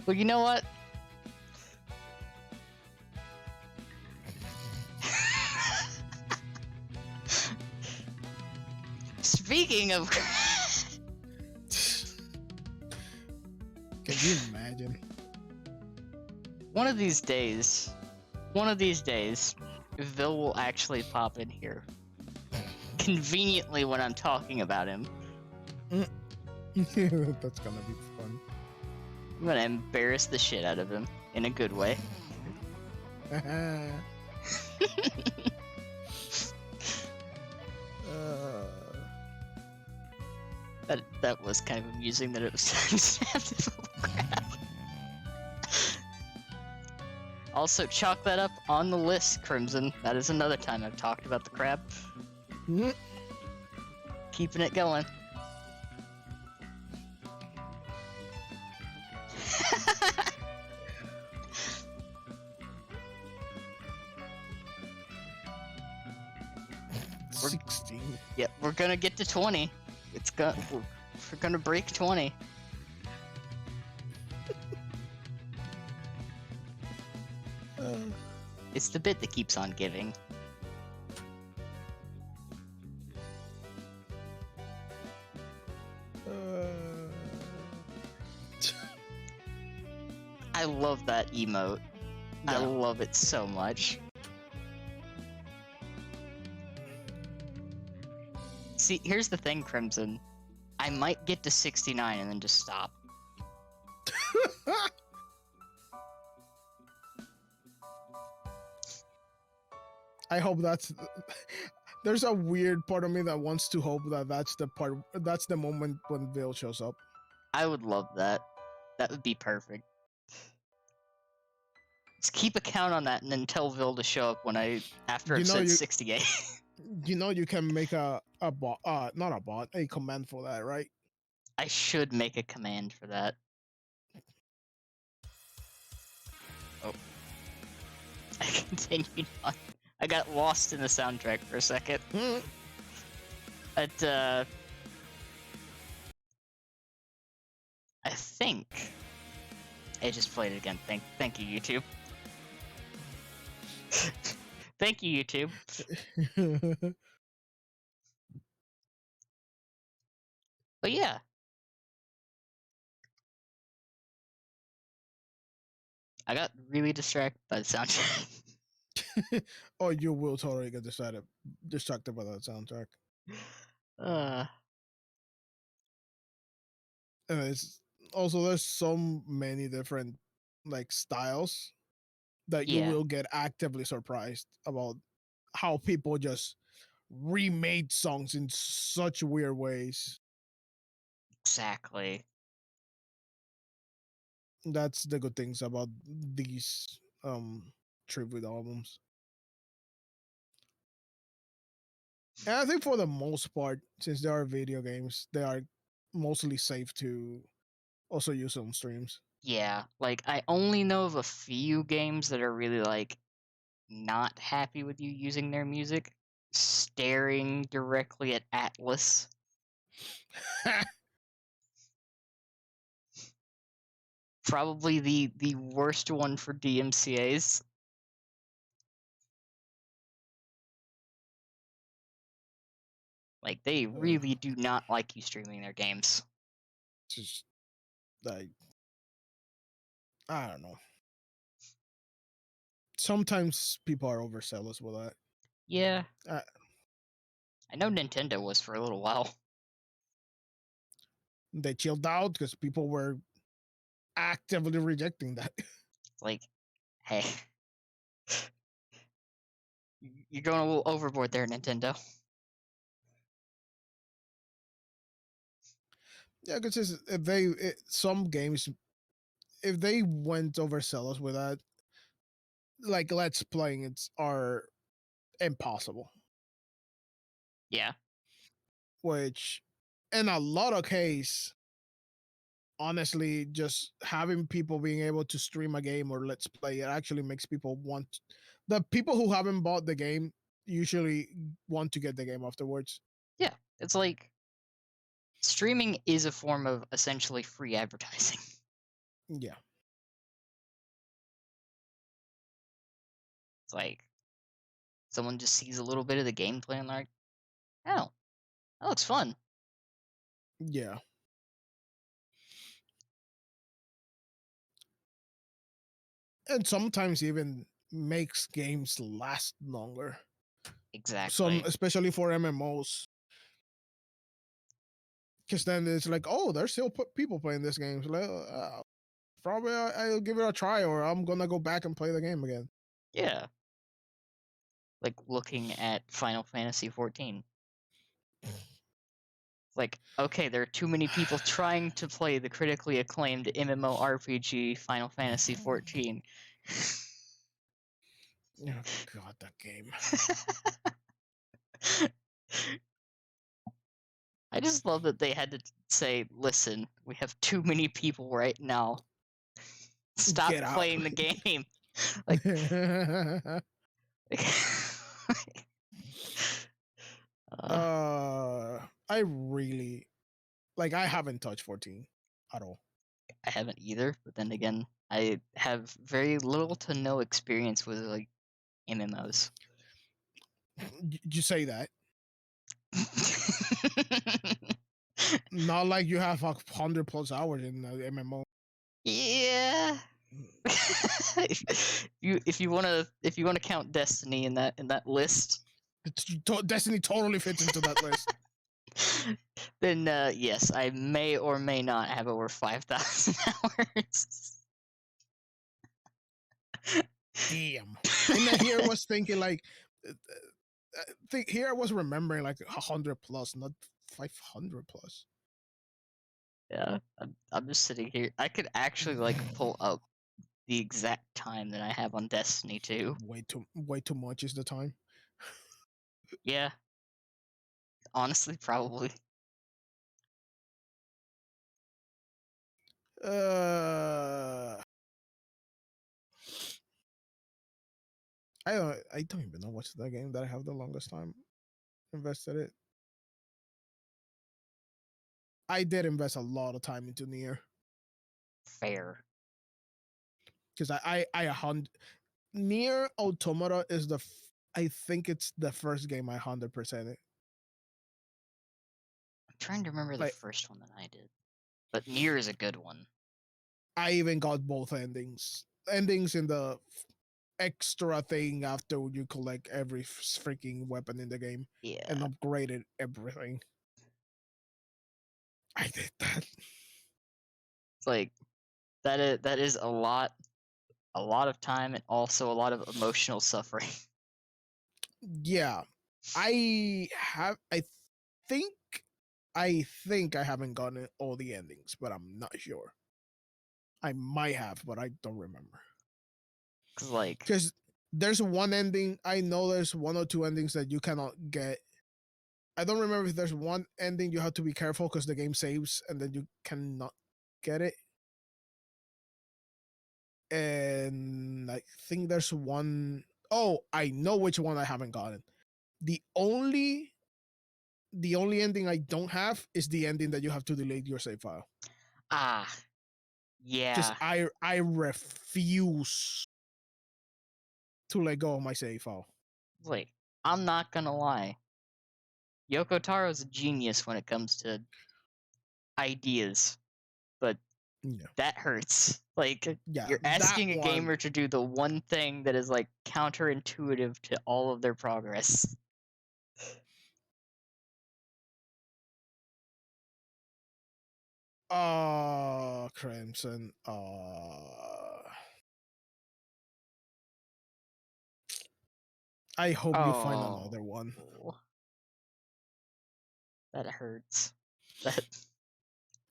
Well, you know what? Speaking of, Can you imagine? one of these days, Vil will actually pop in here. Conveniently when I'm talking about him. That's gonna be fun. I'm gonna embarrass the shit out of him in a good way. That was kind of amusing that it was timestamped. Also, chalk that up on the list, Crimson. That is another time I've talked about the crab. Mhm. Keeping it going. We're- 16. Yeah, we're gonna get to 20. We're gonna break 20. Uh, It's the bit that keeps on giving. uh, I love that emote. I yeah. love it so much. See, here's the thing, Crimson. I might get to 69 and then just stop. I hope that's. There's a weird part of me that wants to hope that that's the moment when Bill shows up. I would love that. That would be perfect. Just keep a count on that and then tell Vil to show up after You I've know said you 68. you can make a bot, not a bot, a command for that, right? I should make a command for that. Oh. I continued on. I got lost in the soundtrack for a second. But, I think I just played it again. Thank you, YouTube. Thank you, YouTube. But yeah. I got really distracted by the soundtrack. Oh, you will totally get distracted by that soundtrack. uh, And it's also there's so many different like styles that you yeah, will get actively surprised about how people just remade songs in such weird ways. exactly. That's the good things about these tribute albums. And I think for the most part, since they are video games, they are mostly safe to also use on streams. Yeah, like I only know of a few games that are really like not happy with you using their music. Staring directly at Atlas. Probably the worst one for DMCA's. Like they really do not like you streaming their games. Just like I don't know. Sometimes people are overzealous with that. Yeah, Uh, I know Nintendo was for a little while. they chilled out because people were actively rejecting that. Like, hey, you're going a little overboard there, Nintendo. Yeah, because some games, if they went overzealous with that, like let's playing it's are impossible. Yeah, Which, in a lot of case, honestly, just having people being able to stream a game or let's play it actually makes people want. The people who haven't bought the game usually want to get the game afterwards. yeah. It's like streaming is a form of essentially free advertising. Yeah. It's like someone just sees a little bit of the gameplay and they're like, oh, that looks fun. Yeah. And sometimes even makes games last longer. Some, Exactly. especially for MMOs, because then it's like, oh, there's still people playing this game. So probably I'll give it a try, or I'm gonna go back and play the game again. Yeah. Like looking at Final Fantasy 14. Like, okay, there are too many people trying to play the critically acclaimed MMORPG Final Fantasy 14. Oh God, that game. I just love that they had to say, "Listen, we have too many people right now. Stop Get out. playing the game." Like, uh, I really like. I haven't touched 14 at all. I haven't either, but then again, I have very little to no experience with like MMOs. You say that. Not like you have 100+ hours in MMO. Yeah. if you wanna count Destiny in that list, Destiny totally fits into that list. then yes, I may or may not have over 5,000 hours. Damn. And then here I was thinking like, here I was remembering like 100+, not 500+. Yeah, I'm just sitting here. I could actually like pull up the exact time that I have on Destiny 2. Way too much is the time. Yeah, honestly, probably. Uh, I don't even know what's the game that I have the longest time invested in. I did invest a lot of time into Nier Fair. because I 100 Nier Automata is I think it's the first game I 100% it. I'm trying to remember the Like first one that I did, but Nier is a good one. I even got both endings in the extra thing after you collect every freaking weapon in the game and Yeah, upgraded everything. I did that. it's like that is a lot of time and also a lot of emotional suffering. Yeah, I think think I haven't gotten all the endings, but I'm not sure. I might have, but I don't remember. Cause like Because there's one ending. I know there's one or two endings that you cannot get. I don't remember if there's one ending you have to be careful because the game saves and then you cannot get it. And I think there's one oh I know which one I haven't gotten. The only the only ending I don't have is the ending that you have to delete your save file. ah Just yeah, I refuse to let go of my save file. like I'm not gonna lie, Yoko Taro's a genius when it comes to ideas, but Yeah, that hurts. Like yeah, you're that asking a one. gamer to do the one thing that is like counterintuitive to all of their progress. Crimson. I hope you find Oh, another one. that hurts. That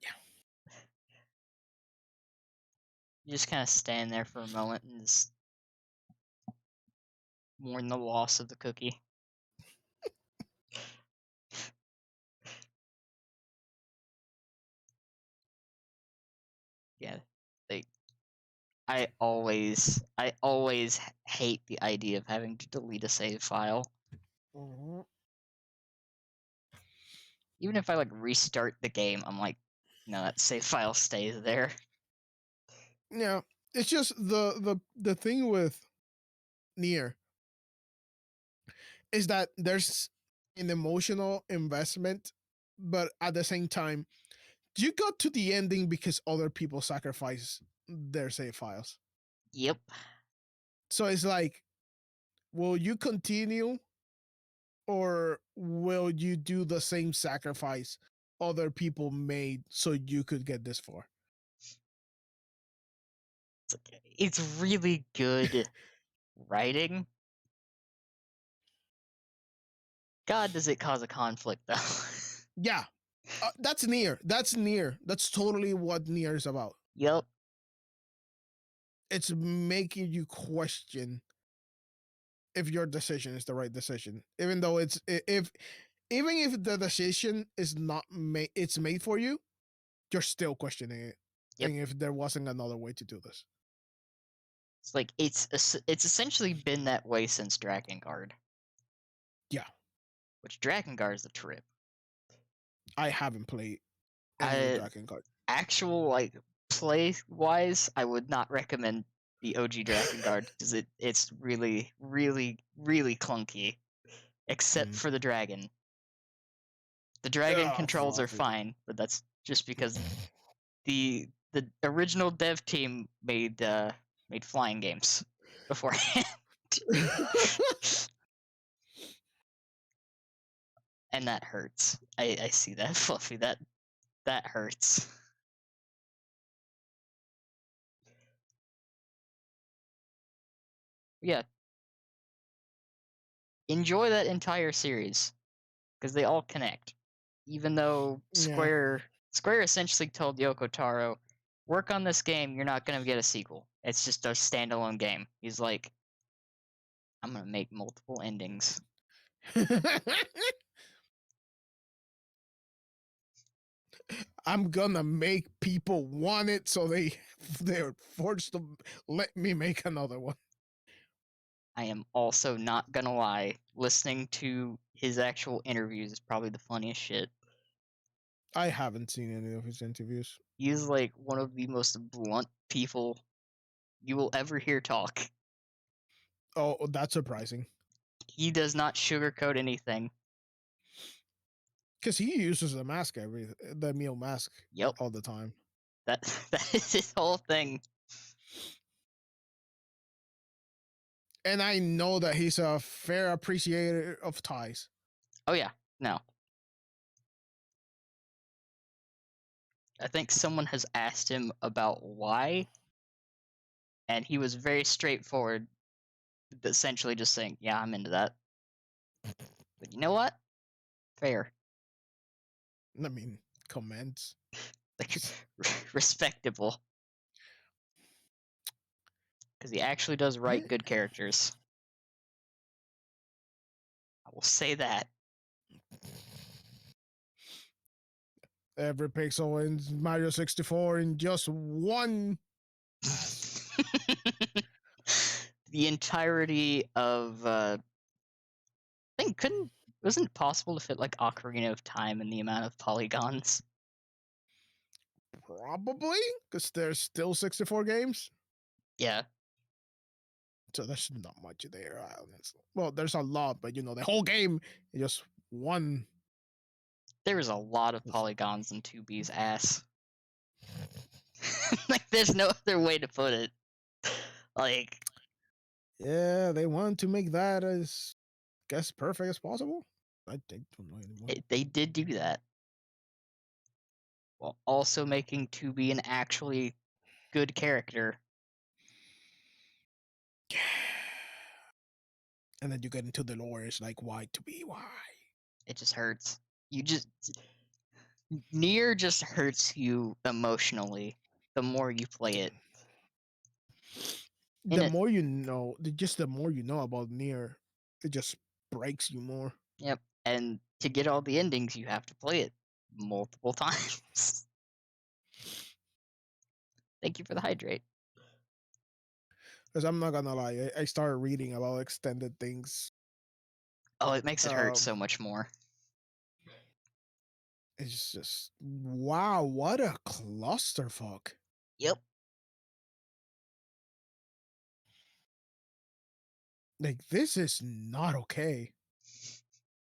Yeah. you just kind of stand there for a moment and just mourn the loss of the cookie. Yeah, like I always hate the idea of having to delete a save file. Mhm. Even if I like restart the game, I'm like, no, that save file stays there. Yeah, it's just the thing with Nier is that there's an emotional investment, but at the same time, you got to the ending because other people sacrifice their save files. Yep. So it's like, will you continue or will you do the same sacrifice other people made so you could get this far? It's really good writing. God, does it cause a conflict though? Yeah, that's Nier. That's Nier. That's totally what Nier is about. Yep. It's making you question if your decision is the right decision, even though even if the decision is not made, it's made for you, you're still questioning it. Yep. And if there wasn't another way to do this, It's like it's essentially been that way since Drakengard, yeah, which Drakengard is a trip. I haven't played any of I Dragon Card. actual like play wise, I would not recommend the OG Drakengard because it's really really clunky, except Mm. for the dragon. The dragon Oh, controls are fluffy. fine, but that's just because the original dev team made flying games beforehand. And that hurts. I see that, Fluffy. That hurts. Yeah, enjoy that entire series because they all connect. Even though Yeah. Square essentially told Yoko Taro, "Work on this game. You're not gonna get a sequel. It's just a standalone game." He's like, "I'm gonna make multiple endings." I'm gonna make people want it, so they're forced to let me make another one. I am also not gonna lie, listening to his actual interviews is probably the funniest shit. I haven't seen any of his interviews. He's like one of the most blunt people you will ever hear talk. Oh, that's surprising. He does not sugarcoat anything. Because he uses the meal mask Yep, all the time. that that is his whole thing. And I know that he's a fair appreciator of ties. Oh yeah, no. I think someone has asked him about why, and he was very straightforward, essentially just saying, "Yeah, I'm into that." But you know what? Fair, I mean, comments. like respectable, because he actually does write good characters. I will say that. Every pixel in Mario 64 in just one The entirety of I think couldn't wasn't it possible to fit like Ocarina of Time in the amount of polygons? probably because there's still 64 games. Yeah, So there's not much there. Honestly. Well, there's a lot, but the whole game is just one. there was a lot of polygons in 2B's ass. Like, there's no other way to put it. Like, Yeah, they want to make that as guess perfect as possible. I don't know anymore. they did do that, while also making 2B an actually good character. And then you get into the lore. It's like, why to be? Why? It just hurts. You just Nier just hurts you emotionally the more you play it. In The it, more you know, just the more you know about Nier, it just breaks you more. yep. And to get all the endings, you have to play it multiple times. Thank you for the hydrate. Because I'm not gonna lie, I started reading about extended things. Oh, it makes it hurt Um, so much more. it's just wow, what a clusterfuck. Yep. Like this is not okay.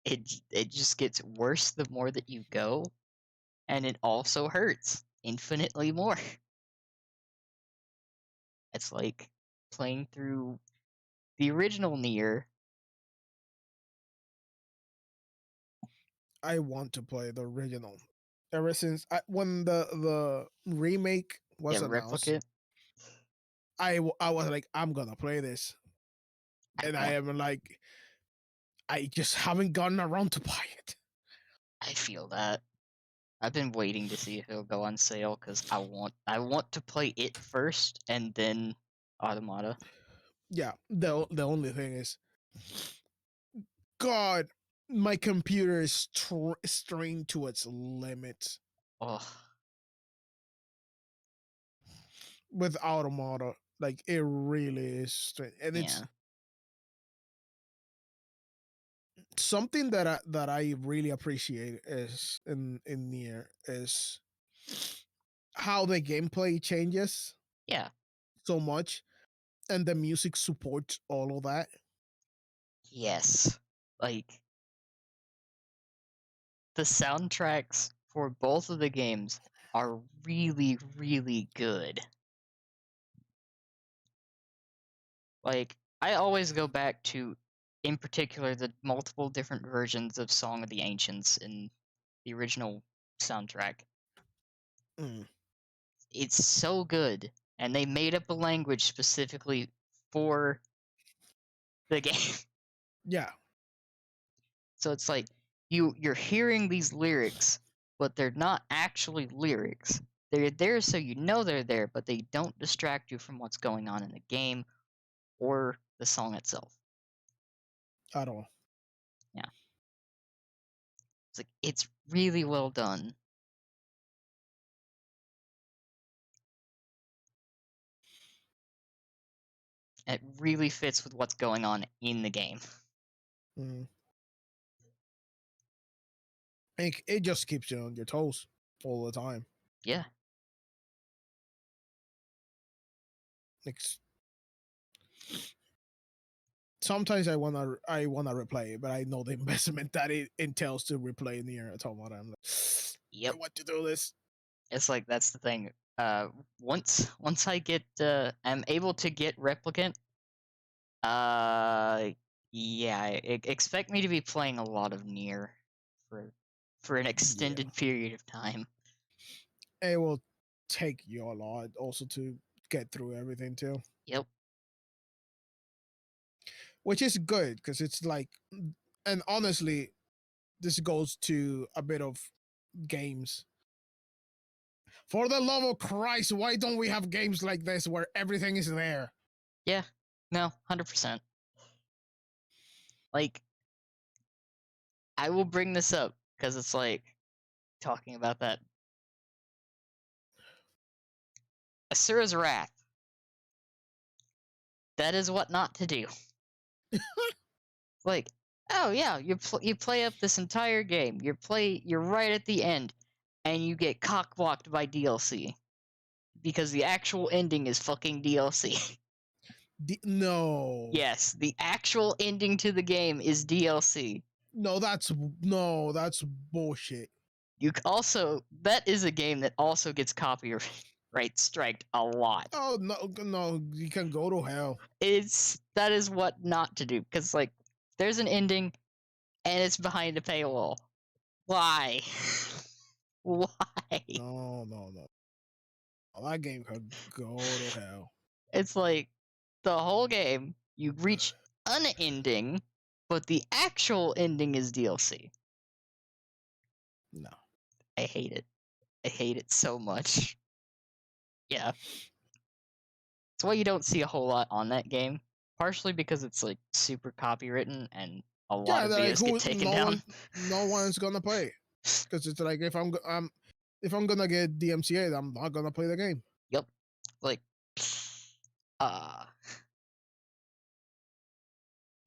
It just gets worse the more that you go, and it also hurts infinitely more. It's like playing through the original Nier. I want to play the original. Ever since when the remake Yeah, was announced, replicate. I was like, I'm gonna play this, I and I want. am like, I just haven't gotten around to buy it. I feel that. I've been waiting to see if it'll go on sale because I want to play it first and then Automata. Yeah, the only thing is God, my computer is strained to its limits Oh, with Automata. Like it really is strained, and it's yeah. something that I really appreciate is in Nier is how the gameplay changes Yeah. so much, and the music supports all of that. Yes. Like, the soundtracks for both of the games are really, really good. Like, I always go back to, in particular, the multiple different versions of Song of the Ancients in the original soundtrack. Mm, It's so good, and they made up a language specifically for the game. yeah, So it's like you're hearing these lyrics, but they're not actually lyrics. They're there so you know they're there, but they don't distract you from what's going on in the game or the song itself. at all. Yeah. It's like it's really well done. It really fits with what's going on in the game. Mm. It just keeps you on your toes all the time. Yeah. It's, sometimes I wanna replay it, but I know the investment that it entails to replay Nier Automata. I'm like, I Yep. want to do this. It's like that's the thing. Once I get I'm able to get replicant, Uh, yeah, expect me to be playing a lot of Nier for an Yeah, extended period of time. it will take you a lot also to get through everything too, Yep. which is good because it's like, and honestly, this goes to a bit of games. For the love of Christ, why don't we have games like this where everything is there? Yeah. No, 100%. Like, I will bring this up because it's like talking about that Asura's Wrath. That is what not to do. Like, oh yeah, you play up this entire game. You're right at the end, and you get cock-blocked by DLC because the actual ending is fucking DLC. No, Yes, the actual ending to the game is DLC. no, that's bullshit. Also, that is a game that also gets copyright striked a lot. Oh no, no, you can go to hell. That is what not to do because like there's an ending and it's behind a paywall. Why? Why? No, no, no. That game could go to hell. It's like the whole game you reach an ending, but the actual ending is DLC. No. I hate it. I hate it so much. Yeah. That's why you don't see a whole lot on that game. Partially because it's like super copywritten and a lot Yeah, of like videos get who? taken down. No one's gonna play because it's like if I'm gonna get DMCA, I'm not gonna play the game. Yep. Like uh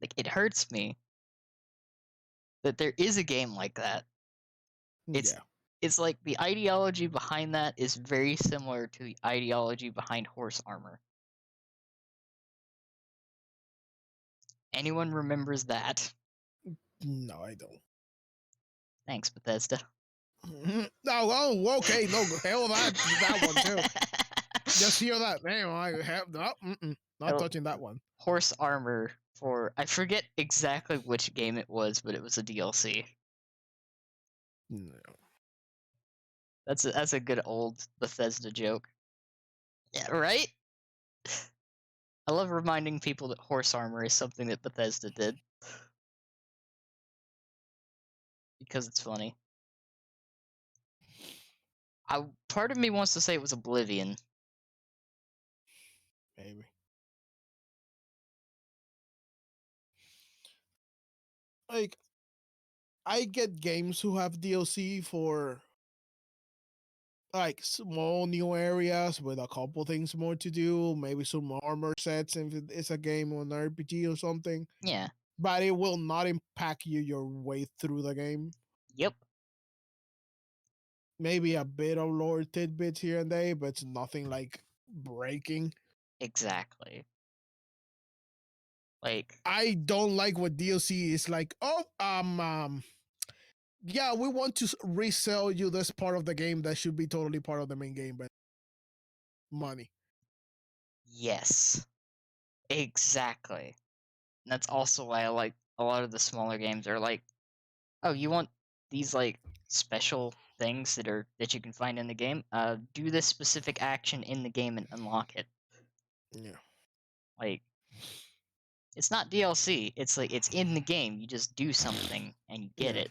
like it hurts me that there is a game like that. It's Yeah. it's like the ideology behind that is very similar to the ideology behind horse armor. Anyone remembers that? No, I don't. Thanks, Bethesda. No, oh, okay, no, hell that one too. Just hear that name. I have no, not Oh, touching that one. horse armor for I forget exactly which game it was, but it was a DLC. No. That's a good old Bethesda joke. Yeah, right? I love reminding people that horse armor is something that Bethesda did because it's funny. Part of me wants to say it was Oblivion. Maybe. like I get games who have DLC for like small new areas with a couple things more to do, maybe some armor sets if it's a game or an RPG or something. Yeah. But it will not impact you your way through the game. Yep. Maybe a bit of lore tidbits here and there, but it's nothing like breaking. Exactly. Like, I don't like what DLC is like. Oh, yeah, we want to resell you this part of the game that should be totally part of the main game, but money. yes. Exactly. And that's also why I like a lot of the smaller games are like, oh, you want these like special things that you can find in the game? Do this specific action in the game and unlock it. Yeah. Like, it's not DLC. It's like it's in the game. You just do something and you get Yeah. it.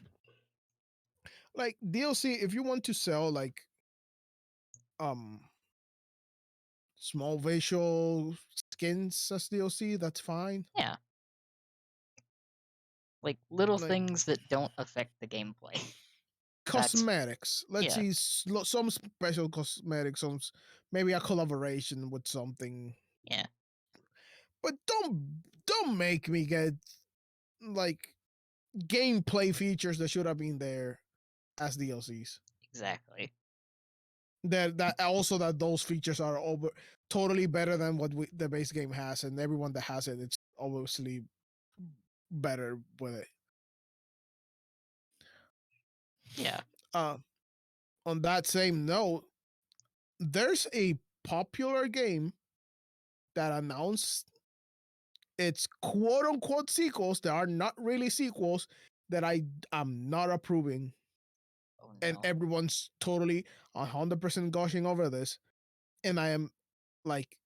Like DLC, if you want to sell like um small visual skins as DLC, that's fine. Yeah. Like little Like things that don't affect the gameplay. That's cosmetics. Let's yeah. see some special cosmetics, maybe a collaboration with something. Yeah. But don't make me get like gameplay features that should have been there as DLCs. Exactly. That also that those features are totally better than what the base game has, and everyone that has it, it's obviously better with it. Yeah. Uh, on that same note, there's a popular game that announced its quote unquote sequels that are not really sequels that I am not approving, Oh and no. everyone's totally 100% gushing over this, and I am like,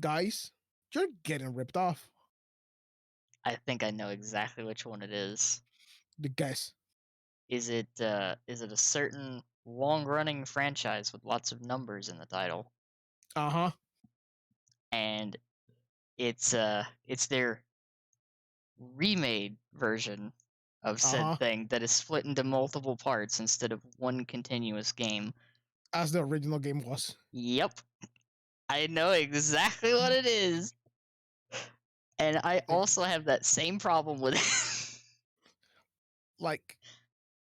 guys, you're getting ripped off. I think I know exactly which one it is. The guess. Is it a certain long-running franchise with lots of numbers in the title? Uh-huh. And it's their remade version of said Uh-huh. thing that is split into multiple parts instead of one continuous game. As the original game was. Yep. I know exactly what it is. And I Like, also have that same problem with it. like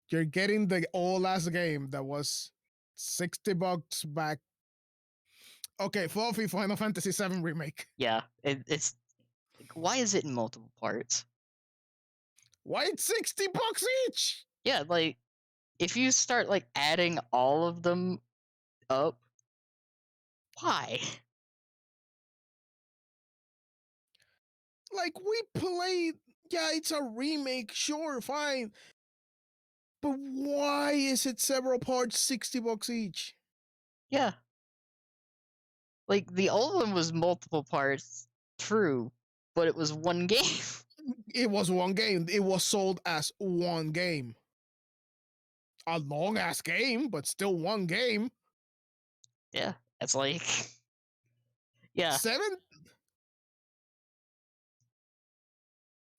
you're getting the old last game that was $60 back. Okay, fluffy Final Fantasy VII remake. Yeah, it's like, why is it in multiple parts? Why it's $60 each? Yeah, like if you start like adding all of them up, why? Like we played, yeah, it's a remake, sure, fine. But why is it several parts $60 each? Yeah. Like the old one was multiple parts, true, but it was one game. It was one game. It was sold as one game. A long ass game, but still one game. Yeah, it's like yeah, Seven.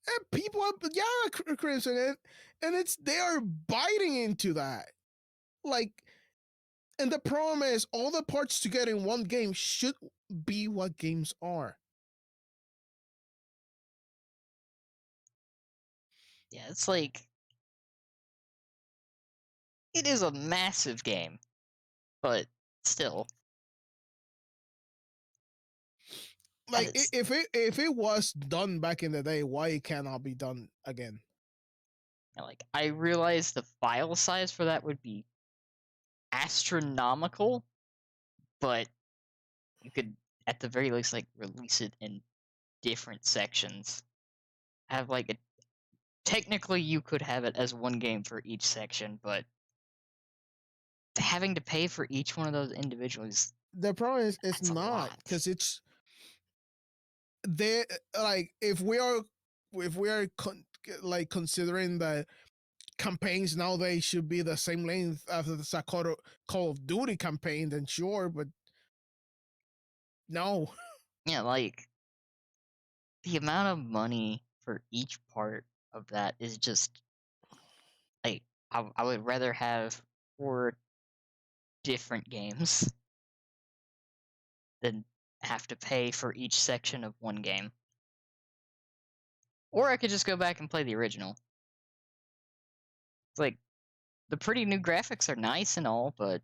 And people are, yeah, Crimson, and it's they are biting into that. Like, and the problem is all the parts together in one game should be what games are. yeah, it's like it is a massive game, but still, that Like is if it was done back in the day, why it cannot be done again? like I realize the file size for that would be astronomical, but you could at the very least like release it in different sections. Have like a technically you could have it as one game for each section, but having to pay for each one of those individuals, The problem is it's that's a not lot. because it's they like if we are like considering the campaigns nowadays should be the same length as the Call of Duty campaign, then sure, but no. Yeah, like the amount of money for each part of that is just like I would rather have 4 different games than have to pay for each section of one game. Or I could just go back and play the original. It's like the pretty new graphics are nice and all, but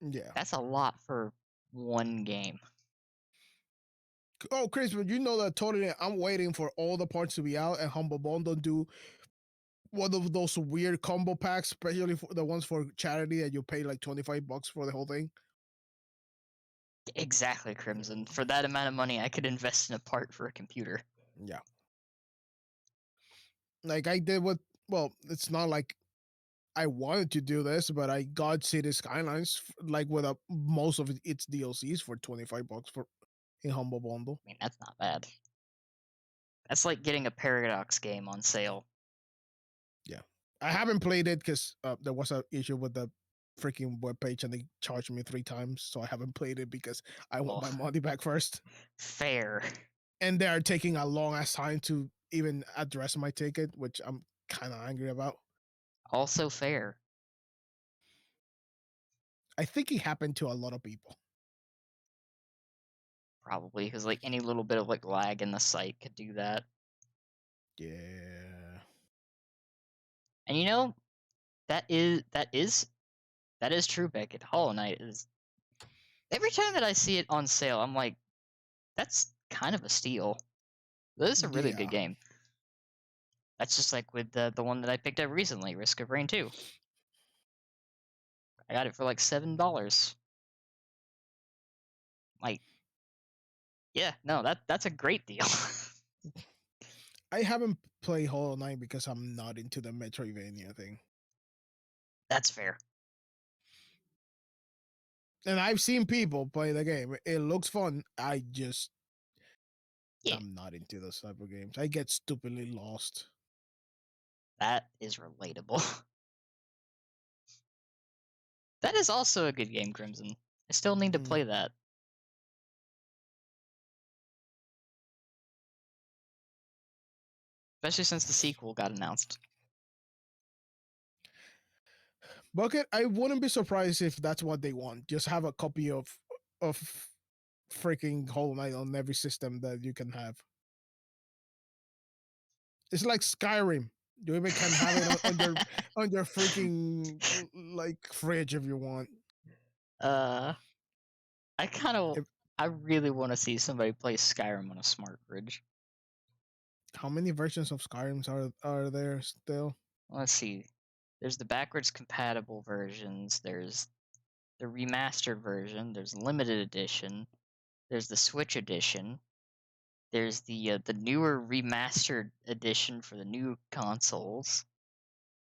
Yeah. that's a lot for one game. Oh, Chris, but you know that totally. I'm waiting for all the parts to be out and Humble Bundle do one of those weird combo packs, especially for the ones for charity that you pay like $25 for the whole thing. Exactly, Crimson. For that amount of money, I could invest in a part for a computer. Yeah. Like I did with, well, it's not like I wanted to do this, but I got City Skylines like with most of its DLCs for $25 for in Humble Bundle. I mean, that's not bad. That's like getting a Paradox game on sale. Yeah. I haven't played it because there was an issue with the freaking webpage and they charged me 3 times. So I haven't played it because I want my money back first. Fair. And they are taking a long ass time to even address my ticket, which I'm kind of angry about. Also fair. I think it happened to a lot of people. Probably, because like any little bit of like lag in the site could do that. Yeah. And you know, that is true, Beckett. Hollow Knight is every time that I see it on sale, I'm like, that's kind of a steal. This is a really good Yeah. game. That's just like with the one that I picked up recently, Risk of Rain 2. I got it for like $7. Like, yeah, no, that's a great deal. I haven't played Hollow Knight because I'm not into the Metroidvania thing. That's fair. And I've seen people play the game. It looks fun. Yeah. I'm not into those type of games. I get stupidly lost. That is relatable. That is also a good game, Crimson. I still need to play that. Especially since the sequel got announced. Bucket, I wouldn't be surprised if that's what they want. Just have a copy of freaking Hollow Knight on every system that you can have. It's like Skyrim. You even can have it on your freaking like fridge if you want. I kind of, If, I really want to see somebody play Skyrim on a smart fridge. how many versions of Skyrims are there still? Let's see. There's the backwards compatible versions. There's the remastered version. There's limited edition. There's the Switch edition. There's the newer remastered edition for the new consoles,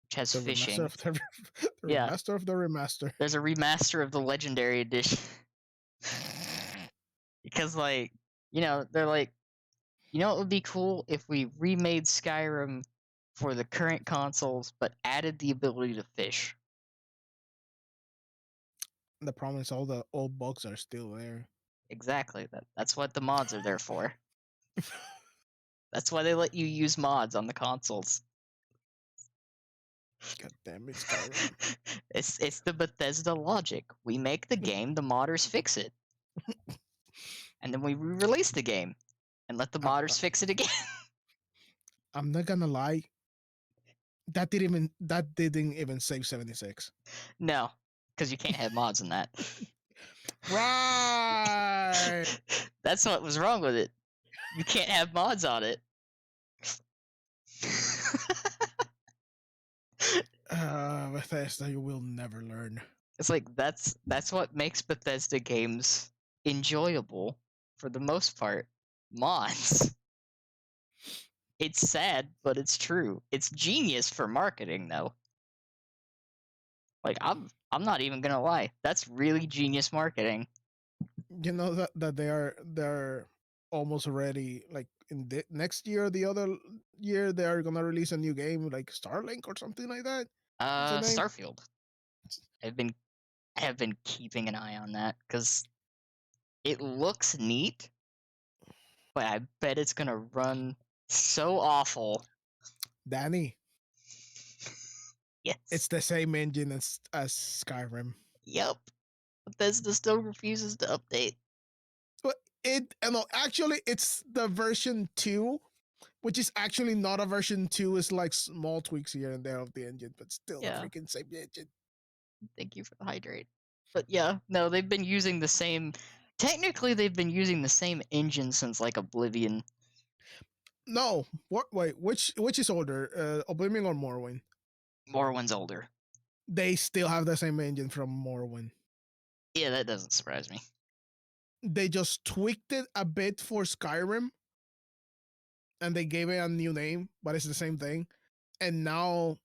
which has The fishing. remaster of the, the Yeah. remaster of the remaster. There's a remaster of the legendary edition. Because like, they're like, it would be cool if we remade Skyrim for the current consoles, but added the ability to fish. The problem is all the old bugs are still there. Exactly. That's what the mods are there for. That's why they let you use mods on the consoles. God damn it, Skyrim. It's the Bethesda logic. We make the game, the modders fix it. And then we re-release the game and let the modders fix it again. I'm not gonna lie. That didn't even save 76. No, because you can't have mods in that. Right. That's what was wrong with it. You can't have mods on it. Bethesda, you will never learn. It's like that's what makes Bethesda games enjoyable for the most part. Mods. It's sad, but it's true. It's genius for marketing though. Like I'm not even gonna lie. That's really genius marketing. You know that they're almost ready. Like in the next year, or the other year, they are gonna release a new game like Starlink or something like that. What's the name? Starfield. I have been keeping an eye on that because it looks neat, but I bet it's gonna run so awful. Danny, Yes. it's the same engine as Skyrim. Yep. Bethesda still refuses to update. But no, actually, it's the version 2, which is actually not a version 2. It's like small tweaks here and there of the engine, but still the Yeah. freaking same engine. Thank you for the hydrate. But yeah, no, they've been using the same. Technically, they've been using the same engine since like Oblivion. No, what? Wait, which is older, Oblivion or Morrowind? Morrowind's older. They still have the same engine from Morrowind. Yeah, that doesn't surprise me. They just tweaked it a bit for Skyrim, and they gave it a new name, but it's the same thing. And now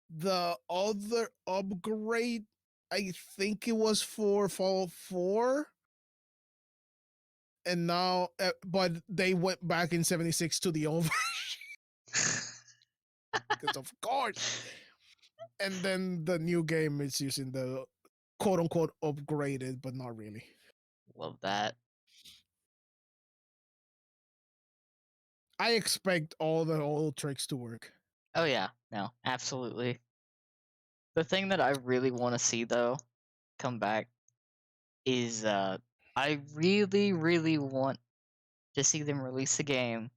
the other upgrade, I think it was for Fallout 4. And now, but they went back in 76 to the old version, because of course. And then the new game is using the quote unquote upgraded, but not really. Love that. I expect all the old tricks to work. Oh yeah, no, absolutely. The thing that I really want to see though come back is I really, really want to see them release a game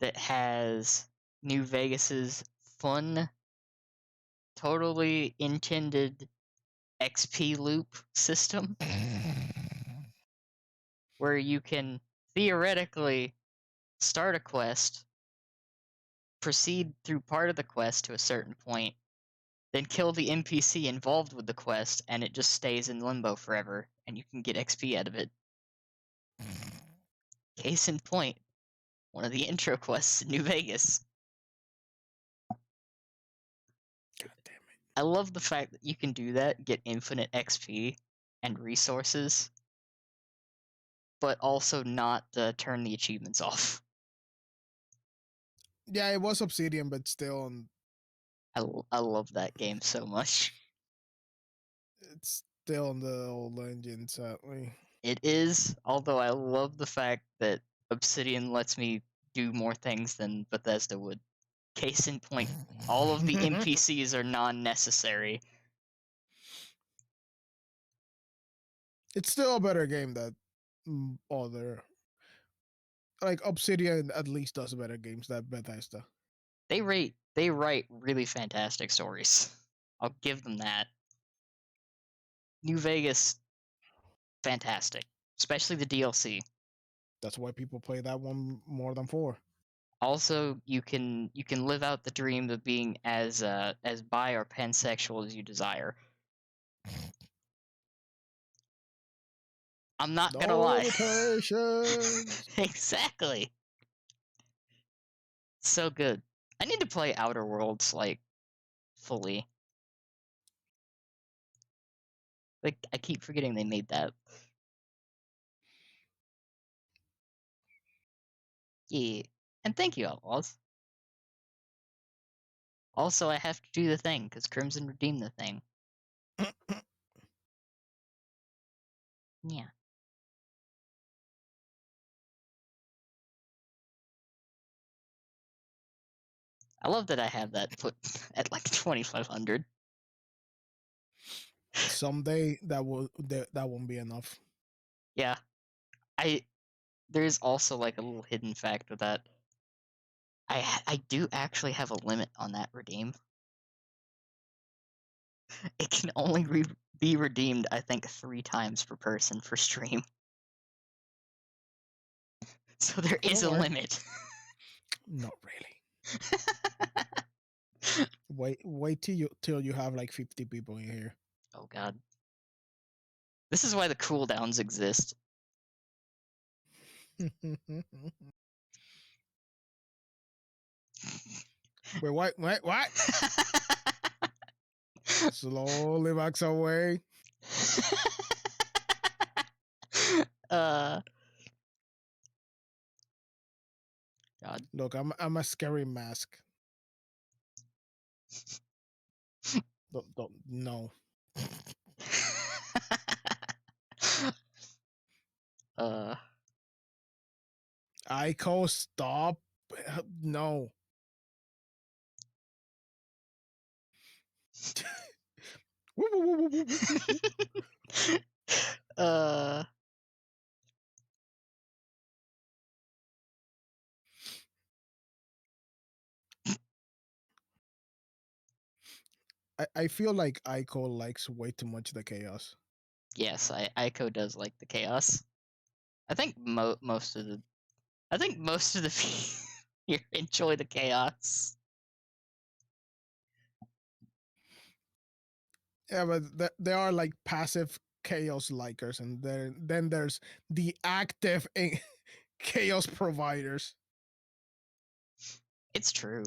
that has New Vegas's fun, totally intended XP loop system where you can theoretically start a quest, proceed through part of the quest to a certain point, then kill the NPC involved with the quest, and it just stays in limbo forever, and you can get XP out of it. Case in point, one of the intro quests in New Vegas. God damn it. I love the fact that you can do that, get infinite XP and resources, but also not turn the achievements off. Yeah, it was Obsidian, but still, I love that game so much. it's still on the old engine, sadly. It is, although I love the fact that Obsidian lets me do more things than Bethesda would. Case in point, all of the NPCs are non-necessary. It's still a better game than other. Like Obsidian at least does better games than Bethesda. They write really fantastic stories. I'll give them that. New Vegas, fantastic, especially the DLC. That's why people play that one more than 4. Also, you can live out the dream of being as bi or pansexual as you desire. I'm not gonna No lie. limitations. Exactly. So good. I need to play Outer Worlds like fully. Like I keep forgetting they made that. Yeah. And thank you, Outlaws. Also, I have to do the thing because Crimson redeemed the thing. Yeah. I love that I have that put at like 2,500. Someday that won't be enough. Yeah. There's also like a little hidden fact with that. I do actually have a limit on that redeem. It can only be redeemed, I think, 3 times per person for stream. So there is a Alright. limit. Not really. Wait till you have like 50 people in here. Oh god. This is why the cooldowns exist. Wait, what? Slowly backs away. uh God. Look, I'm a scary mask. Don't no. uh Ico, stop. No. Woo, woo, woo, woo, woo, woo, woo. uh, I feel like Aiko likes way too much the chaos. yes, Aiko does like the chaos. I think most of the here enjoy the chaos. Yeah, but there are like passive chaos likers, and then there's the active chaos providers. It's true.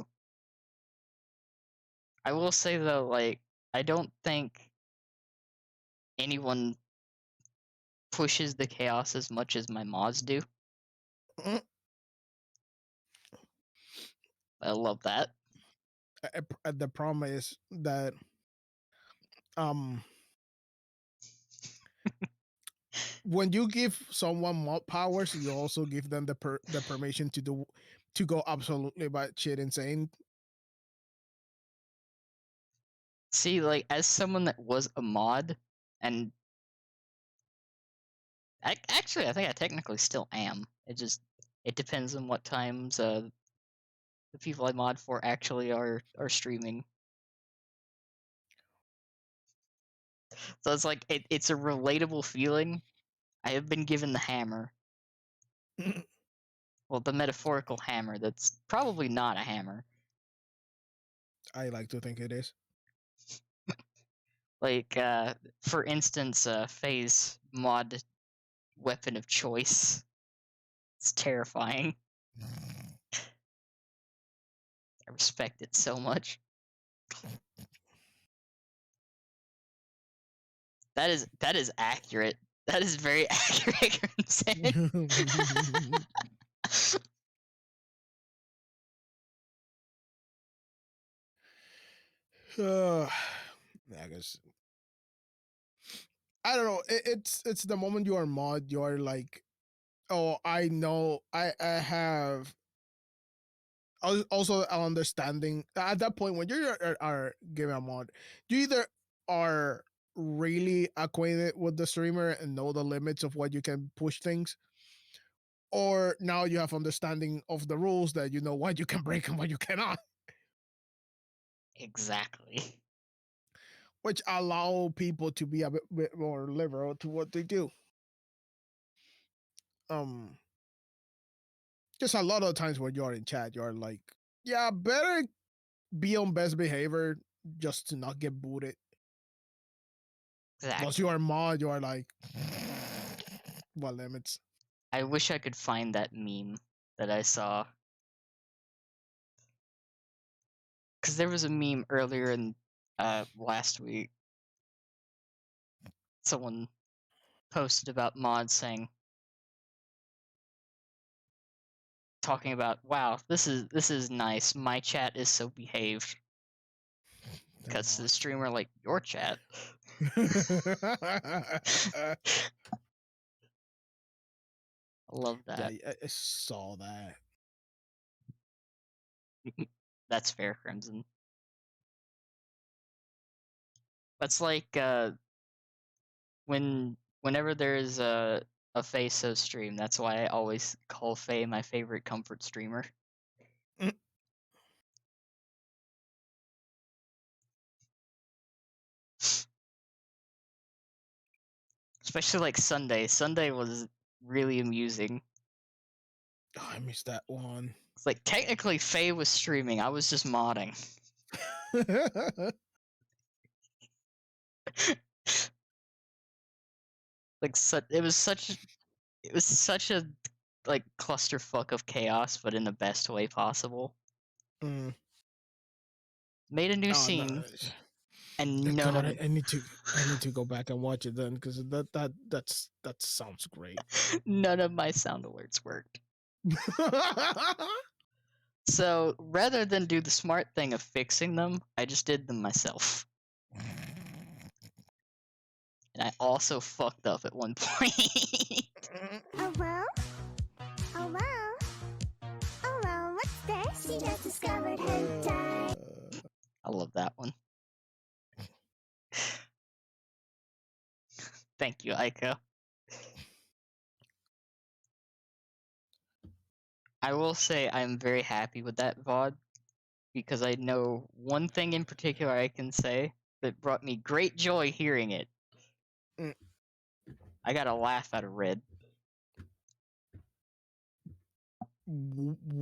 I will say though, like, I don't think anyone pushes the chaos as much as my mods do. Mm, I love that. The problem is that um when you give someone mod powers, you also give them the permission to go absolutely batshit insane. See, like, as someone that was a mod, and actually, I think I technically still am. It depends on what times the people I mod for actually are streaming. So it's like it's a relatable feeling. I have been given the hammer. Well, the metaphorical hammer that's probably not a hammer. I like to think it is. Like, for instance, Faye's mod weapon of choice. It's terrifying. I respect it so much. That is accurate. That is very accurate, Crimson. I guess I don't know. It's the moment you are mod, you are like, oh, I know, I have also an understanding at that point when you are giving a mod. You either are really acquainted with the streamer and know the limits of what you can push things, or now you have understanding of the rules that you know what you can break and what you cannot, Exactly. which allow people to be a bit more liberal to what they do. Um, just a lot of times when you're in chat, you're like, yeah, better be on best behavior just to not get booted. Once Exactly. you are mod, you are like, what limits? I wish I could find that meme that I saw. Because there was a meme earlier in last week. Someone posted about mods saying, talking about, wow, this is nice. My chat is so behaved. Cuts to the streamer like, your chat. I love Yeah, that. I saw that. That's fair, Crimson. That's like whenever there's a Faye stream, that's why I always call Faye my favorite comfort streamer. Mm. Especially like Sunday. Sunday was really amusing. Oh, I missed that one. It's like technically Faye was streaming, I was just modding. Like it was such a like clusterfuck of chaos, but in the best way possible. Mm. Made a new Oh no! scene, and none God, of I need to go back and watch it then because that sounds great. none of my sound alerts worked. So rather than do the smart thing of fixing them, I just did them myself. And I also fucked up at one point. Oh well? Oh well? Oh well, what's this? She just discovered her diary. I love that one. Thank you, Aiko. I will say I'm very happy with that VOD because I know one thing in particular I can say that brought me great joy hearing it. Mm. I got a laugh out of Red. All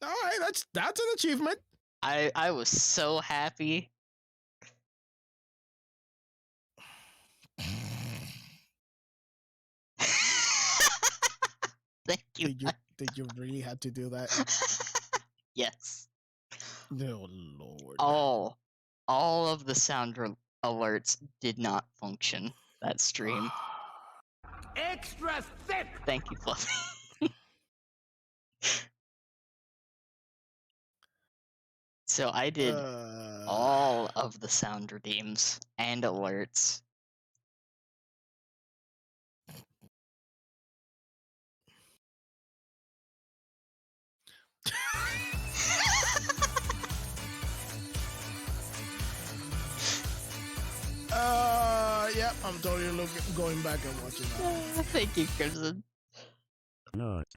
right, that's an achievement. I was so happy. Thank you. Did you really have to do that? Yes. Oh Lord. All of the sound alerts did not function that stream. Extra thick! Thank you, Fluffy. So I did all of the sound redeems and alerts. Yep, I'm totally going back and watching that. Thank you, Crimson. Nut.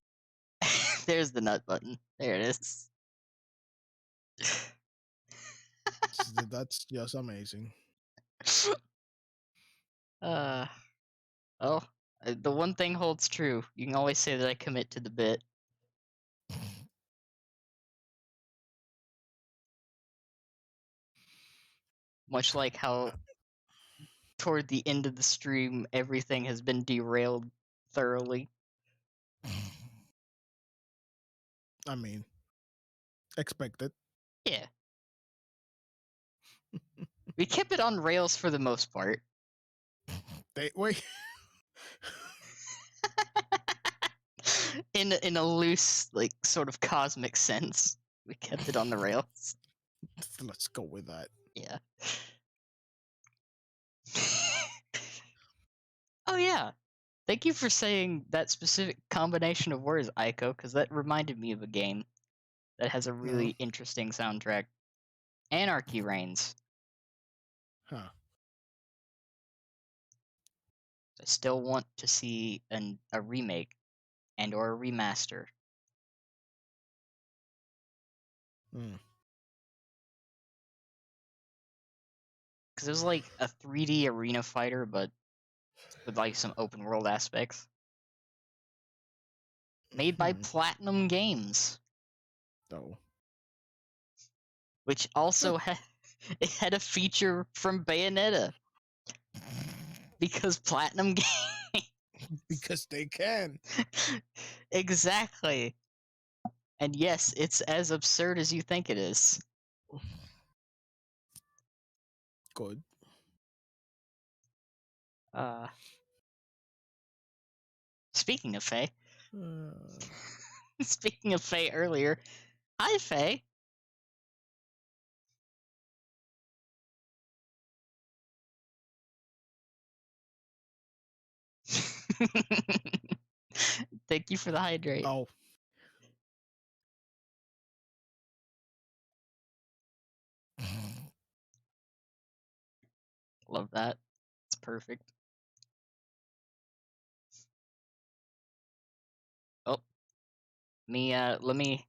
There's the nut button. There it is. That's just amazing. Oh, the one thing holds true. You can always say that I commit to the bit. Much like how toward the end of the stream, everything has been derailed thoroughly. I mean, expected. Yeah. We kept it on rails for the most part. Wait. in a loose, like, sort of cosmic sense, we kept it on the rails. Let's go with that. Yeah. Oh yeah. Thank you for saying that specific combination of words, Aiko, because that reminded me of a game that has a really interesting soundtrack. Anarchy Reigns. Huh. I still want to see a remake and or a remaster. Hmm. Because it was like a 3D arena fighter, but with like some open world aspects. Made by Platinum Games, Oh. which also it had a feature from Bayonetta. Because Platinum Games. Because they can. Exactly. And yes, it's as absurd as you think it is. Good. Speaking of Faye. Uh, Speaking of Faye earlier. Hi, Faye. Thank you for the hydrate. oh. Love that. It's perfect. Oh. Let me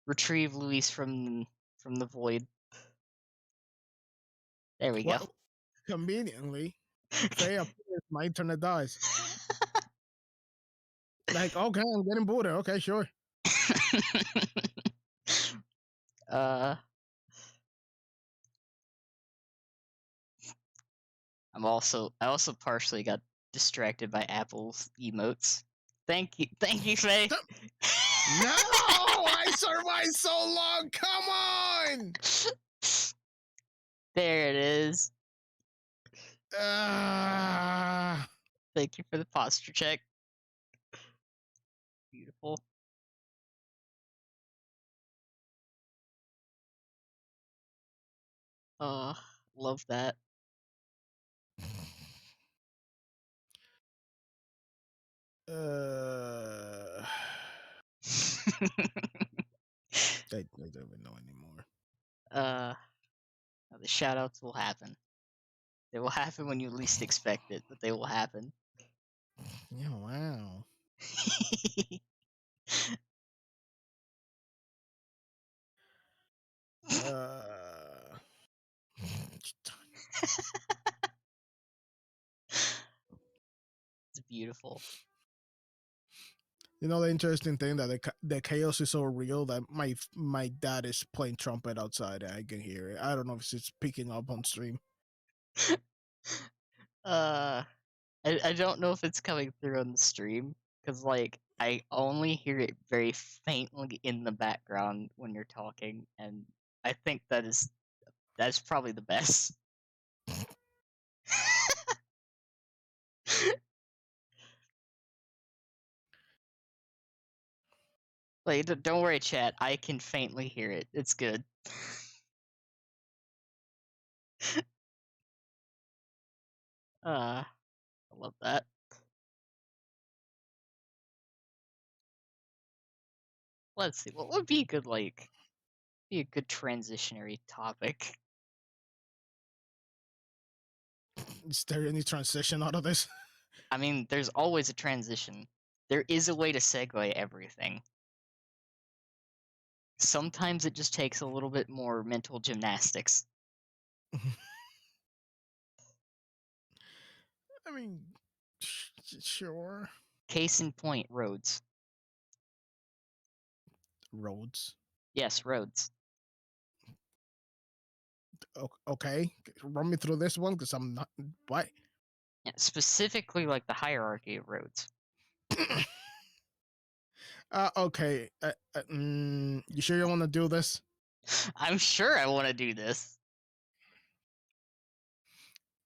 retrieve Luis from the void. There we go. Well, conveniently, Faye appears, my internet dies. Like, okay, I'm getting booted. Okay, sure. I also partially got distracted by Apple's emotes. Thank you, Faye. No, I survived so long. Come on. There it is. Thank you for the posture check. Beautiful. Love that. I don't even know anymore. The shoutouts will happen. They will happen when you least expect it, but they will happen. Yeah, wow. Uh, It's beautiful. you know the interesting thing that the chaos is so real that my dad is playing trumpet outside and I can hear it. I don't know if it's picking up on stream. Uh, I don't know if it's coming through on the stream because like I only hear it very faintly in the background when you're talking, and I think that's probably the best. Like, don't worry, chat. I can faintly hear it. It's good. I love that. Let's see. What would be a good be a good transitionary topic? Is there any transition out of this? I mean, there's always a transition. There is a way to segue everything. Sometimes it just takes a little bit more mental gymnastics. I mean, sure. Case in point, roads. Roads. Yes, roads. Okay, run me through this one because I'm not. What? Yeah, specifically, like the hierarchy of roads. Okay. You sure you want to do this? I'm sure I want to do this.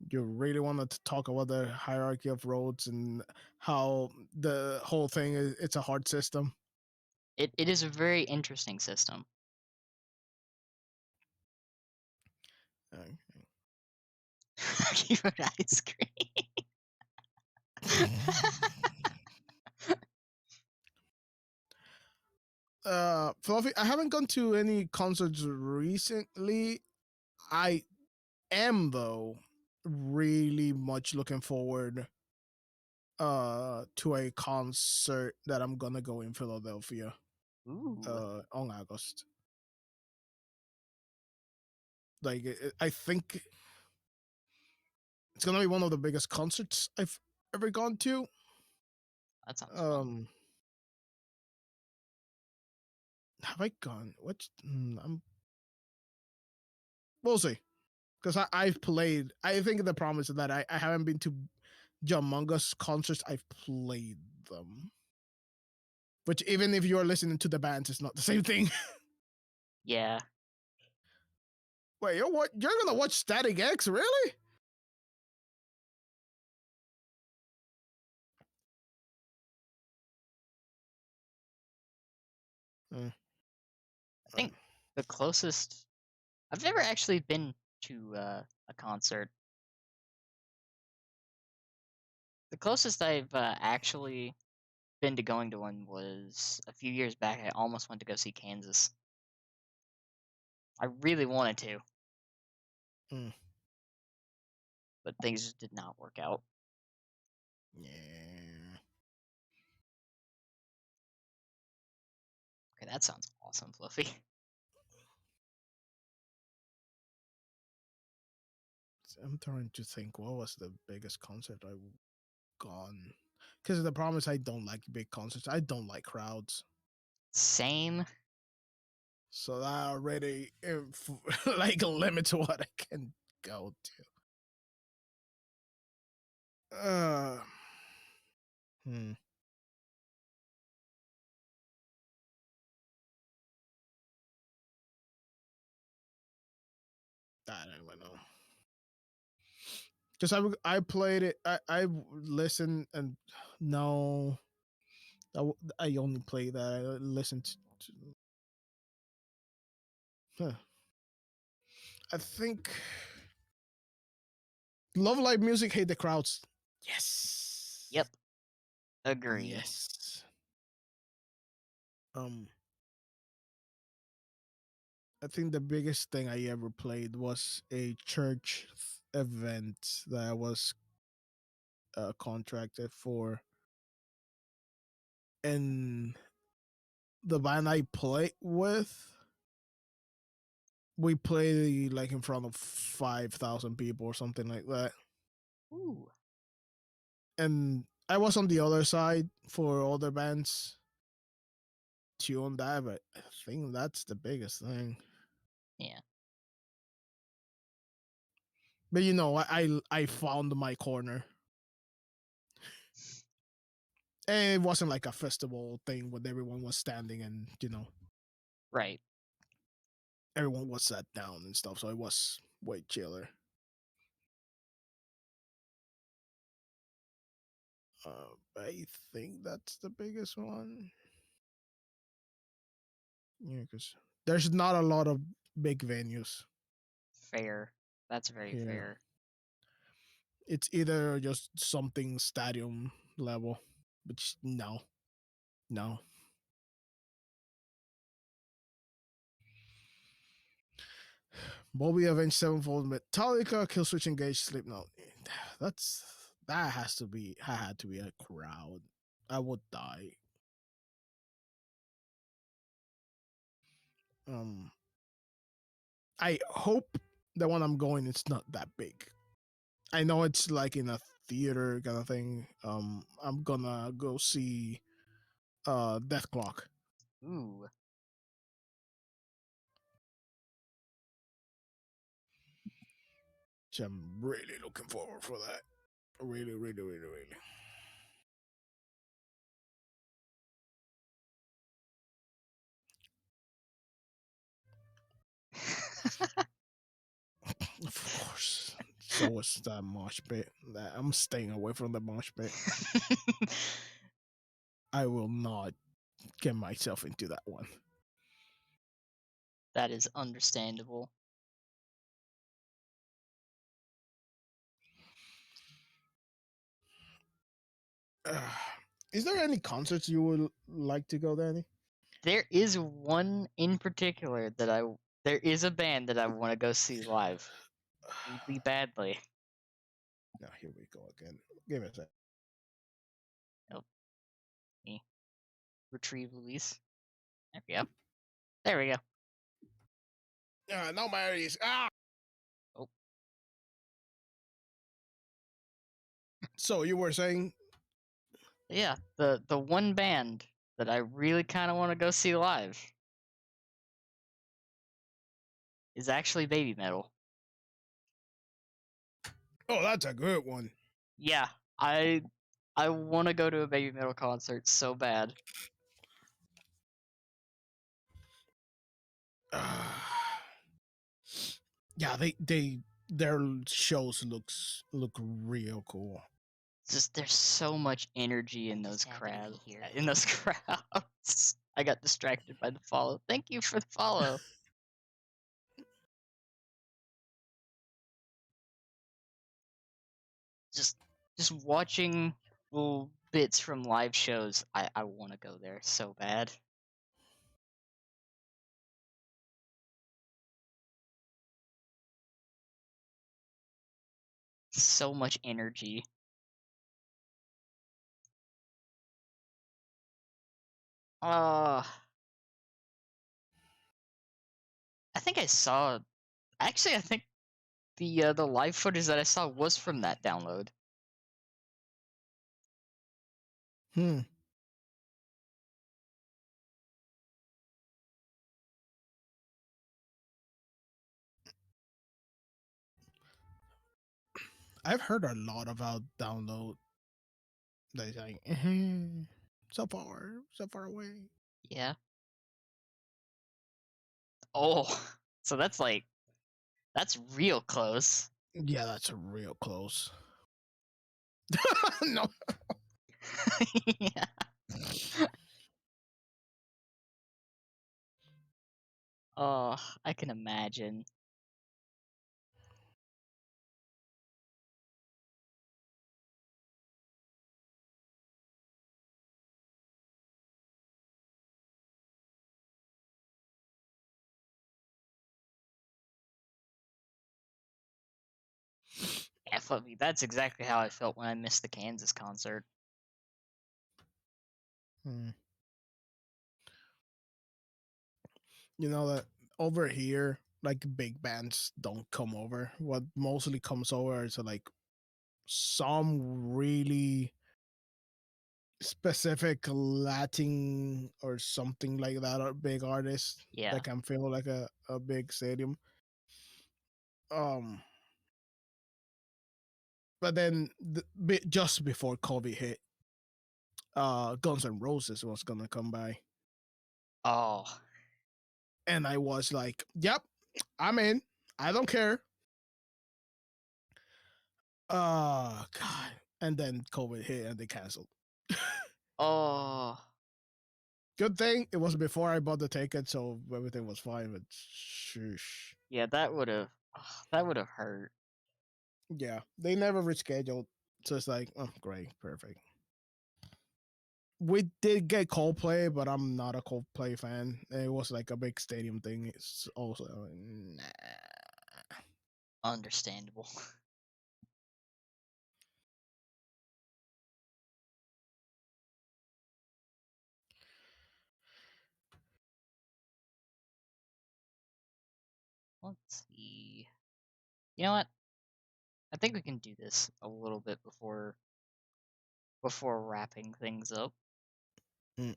You really want to talk about the hierarchy of roads and how the whole thing is? It's a hard system. It is a very interesting system. Okay. Cute ice cream. Fluffy, I haven't gone to any concerts recently. I am though really much looking forward to a concert that I'm gonna go in Philadelphia Ooh, on August. Like I think it's gonna be one of the biggest concerts I've ever gone to. that sounds fun. Have I gone? We'll see. Because I've played. I think the problem is that I haven't been to Jamunga's concerts. I've played them. Which even if you're listening to the bands, it's not the same thing. Yeah, Wait, you're gonna watch Static X, really? Uh, I think the closest I've never actually been to a concert. The closest I've actually been to going to one was a few years back. I almost went to go see Kansas. I really wanted to, mm, but things just did not work out. yeah. Okay, that sounds awesome, Fluffy. I'm trying to think what was the biggest concert I've gone. Because the problem is I don't like big concerts. I don't like crowds. Same. So that already like limits what I can go to. Hmm. I don't even know. Because I played it. I listened and no, I only play that. I listened to huh. I think love live music, hate the crowds. Yes. Yep. Agree. Yes. Um, I think the biggest thing I ever played was a church event that I was contracted for, and the band I play with, we play like in front of 5,000 people or something like that. Ooh. And I was on the other side for other bands too on that, but I think that's the biggest thing. Yeah. But you know, I found my corner. And it wasn't like a festival thing where everyone was standing and, you know, Right. everyone was sat down and stuff. So it was way chiller. I think that's the biggest one. Yeah, because there's not a lot of big venues Fair. That's very here. fair. It's either just something stadium level, which no. Bobby Avenged Sevenfold, Metallica, Killswitch Engage, Slipknot. That has to be had to be a crowd. I would die. Um, I hope the one I'm going it's not that big. I know it's like in a theater kind of thing. I'm gonna go see Death Clock. Ooh. So I'm really looking forward for that. Really, really, really, really. Of course. So is that mosh pit. That I'm staying away from the mosh pit. I will not get myself into that one. That is understandable. Is there any concerts you would like to go, Danny? There is one in particular that there is a band that I want to go see live really badly. Now here we go again. Give me a sec. Oh, me retrieve Luis. There we go. There we go. No, Marys. Ah. Oh. So you were saying? Yeah, the one band that I really kind of want to go see live is actually Baby Metal. Oh, that's a good one. Yeah, I want to go to a Baby Metal concert so bad. Yeah, their shows look real cool. Just there's so much energy in those crowds. In those crowds. I got distracted by the follow. Thank you for the follow. just just watching little bits from live shows. I want to go there so bad. So much energy. Uh I think I saw. Actually, I think the live footage that I saw was from that download. Hmm. I've heard a lot about download. They like so far away. Yeah. Oh, so that's real close. Yeah, that's a real close. No. Yeah. Oh, I can imagine. That's exactly how I felt when I missed the Kansas concert. Hmm. You know that over here, like big bands don't come over. What mostly comes over is like some really specific Latin or something like that, or big artist Yeah. that can fill like a big stadium. Um, but then just before COVID hit, Guns N' Roses was gonna come by, Oh, and I was like, "Yep, I'm in. I don't care." God. And then COVID hit and they canceled. oh, Good thing it was before I bought the ticket, so everything was fine. But shush. yeah. That would have hurt. Yeah, they never rescheduled. So it's like, oh, great, perfect. We did get Coldplay, but I'm not a Coldplay fan. It was like a big stadium thing. It's also, nah. Understandable. Let's see. You know what? I think we can do this a little bit before wrapping things up. Mm.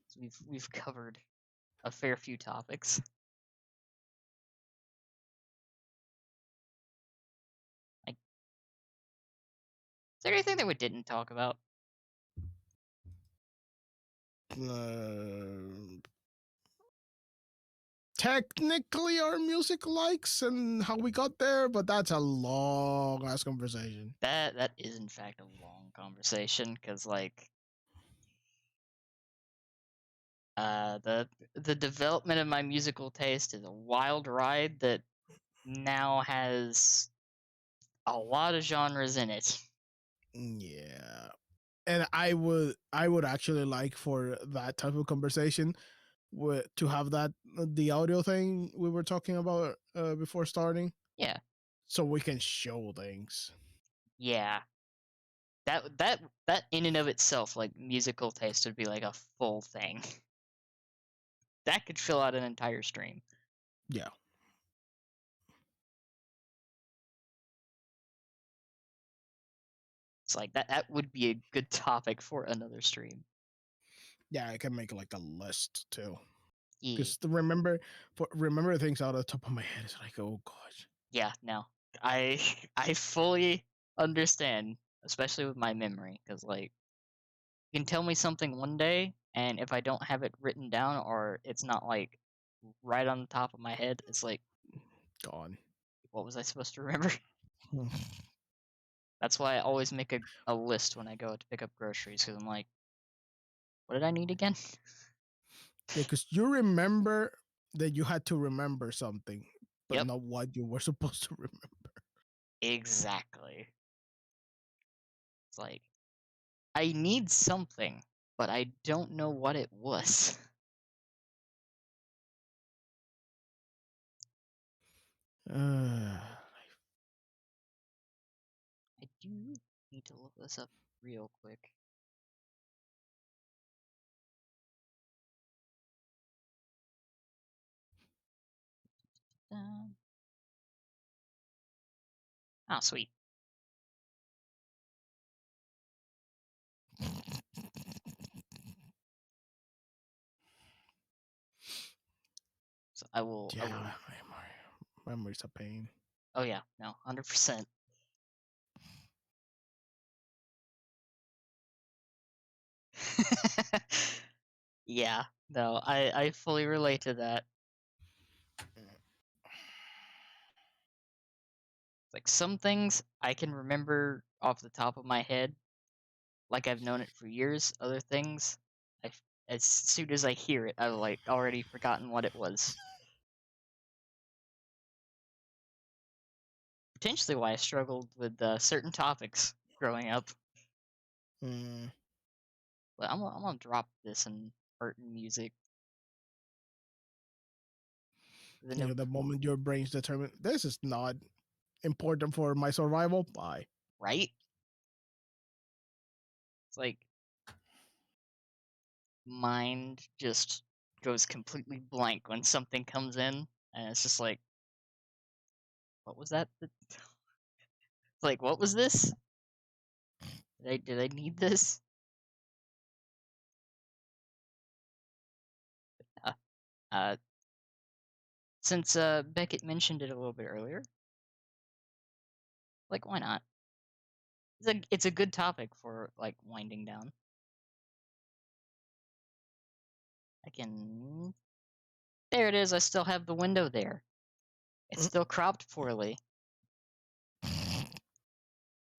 So we've covered a fair few topics. Like, is there anything that we didn't talk about? Uh, Technically, our music likes and how we got there, but that's a long ass conversation. That is in fact a long conversation because like the development of my musical taste is a wild ride that now has a lot of genres in it. Yeah. And I would actually like for that type of conversation to have that the audio thing we were talking about before starting, Yeah, so we can show things. yeah. That in and of itself, like musical taste, would be like a full thing. That could fill out an entire stream. Yeah. It's like that would be a good topic for another stream. Yeah, I can make like a list too. Yeah. Because remember things out of the top of my head is like, oh gosh. Yeah, no. I I fully understand, especially with my memory, because like you can tell me something one day, and if I don't have it written down or it's not like right on the top of my head, it's like, Gone. what was I supposed to remember? That's why I always make a list when I go to pick up groceries, because I'm like, what did I need again? Yeah, because you remember that you had to remember something, but Yep, not what you were supposed to remember. exactly. It's like, I need something, but I don't know what it was. Uh, I do need to look this up real quick. Um, oh, sweet. So I will. yeah, memory's a pain. Oh yeah, no, 100%. Yeah, no, I fully relate to that. Like some things I can remember off the top of my head, like I've known it for years. Other things, as soon as I hear it, I've like already forgotten what it was. Potentially why I struggled with certain topics growing up. Mm, But I'm gonna drop this in art and music. The you no, know, the moment your brain's determined, this is not important for my survival. Bye. right? It's like mind just goes completely blank when something comes in, and it's just like, what was that? It's like, what was this? Did I need this? Uh, uh, since Beckett mentioned it a little bit earlier, like, why not? It's a good topic for like winding down. I can. There it is. I still have the window there. It's still cropped poorly.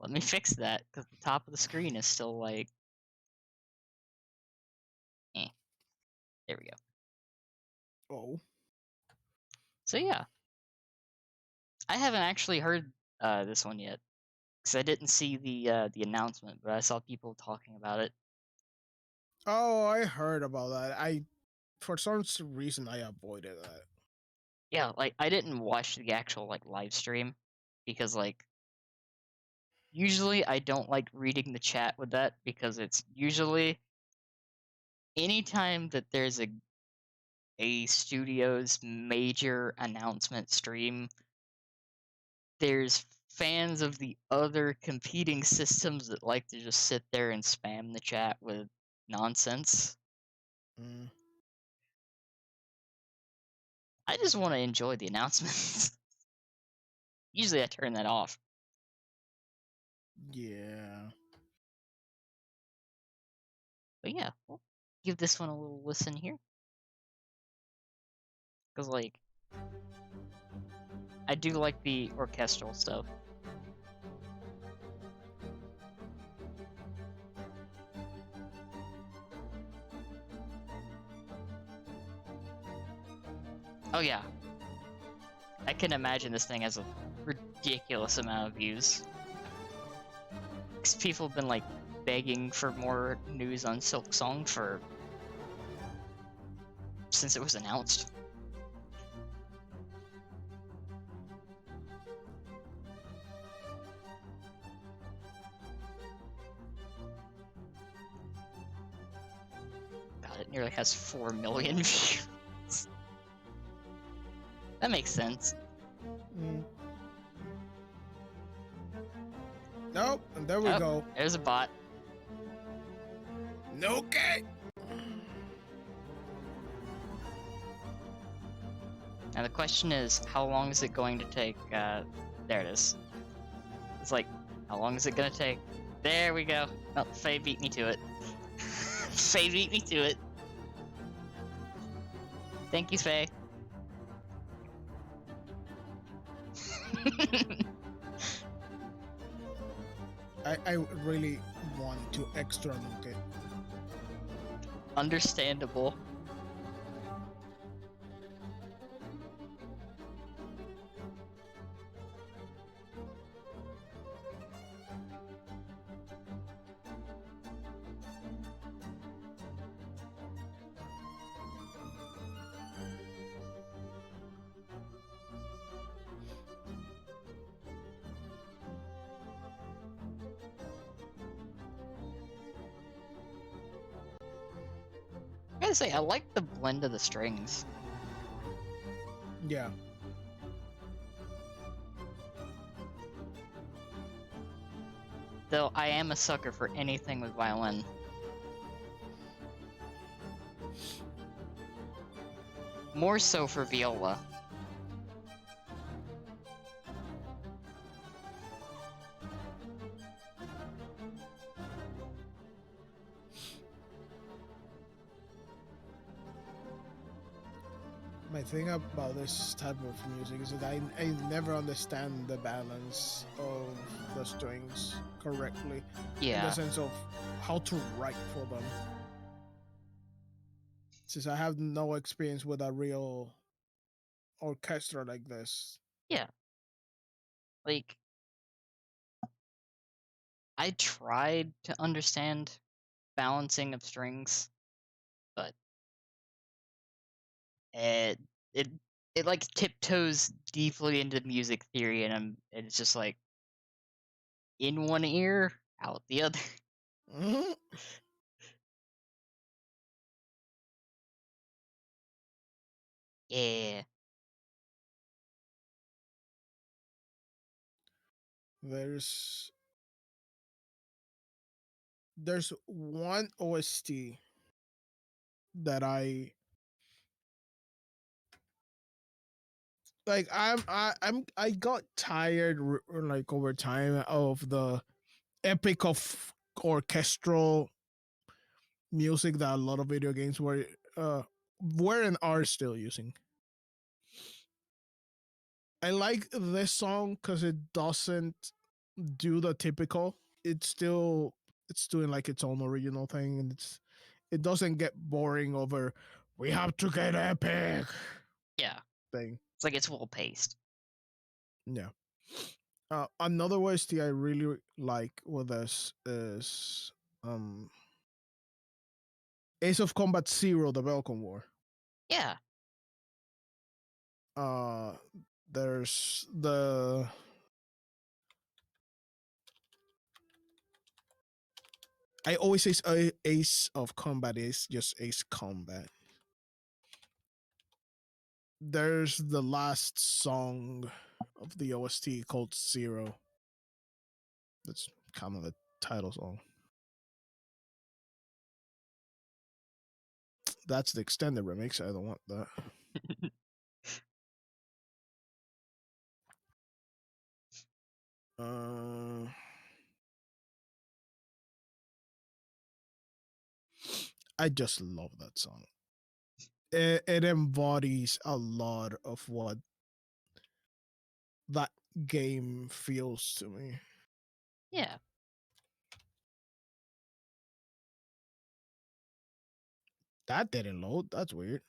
Let me fix that because the top of the screen is still like. Eh. There we go. Oh. So yeah, I haven't actually heard this one yet because I didn't see the announcement, but I saw people talking about it. Oh, I heard about that. For some reason, I avoided that. Yeah, like I didn't watch the actual like live stream because like usually I don't like reading the chat with that because it's usually anytime that there's a studio's major announcement stream, there's fans of the other competing systems that like to just sit there and spam the chat with nonsense. Mm, I just want to enjoy the announcements. Usually I turn that off. yeah. But yeah, we'll give this one a little listen here. Because, like, I do like the orchestral stuff. Oh yeah. I can imagine this thing has a ridiculous amount of views. Because people have been, like, begging for more news on Silk Song since it was announced. God, it nearly has 4 million views. That makes sense. Mm. Nope, and there we Oh, go. There's a bot. Okay. Now the question is, how long is it going to take? There it is. It's like, how long is it gonna take? There we go. Oh, Faye beat me to it. Faye beat me to it. Thank you, Faye. I really want to extra nuke it. Understandable. I gotta say, I like the blend of the strings. Yeah. Though I am a sucker for anything with violin. More so for viola. My thing about this type of music is that I never understand the balance of the strings correctly. In the Yeah. sense of how to write for them. Since I have no experience with a real orchestra like this. Yeah. Like, I tried to understand balancing of strings, but it it like tiptoes deeply into music theory, and it's just like in one ear, out the other. Mhm. Yeah. There's there's one OST that I got tired like over time of the epic of orchestral music that a lot of video games were and are still using. I like this song because it doesn't do the typical. It's doing like its own original thing, and it doesn't get boring over we have to get epic Yeah. thing. It's like it's well paced. Yeah. Another OST I really like with this is Ace of Combat Zero, the Belcon War. Yeah. Uh, there's the I always say Ace of Combat is just Ace Combat. There's the last song of the OST called Zero. That's kind of the title song. That's the extended remix. I don't want that. Uh, I just love that song. It embodies a lot of what that game feels to me. Yeah. That didn't load. That's weird.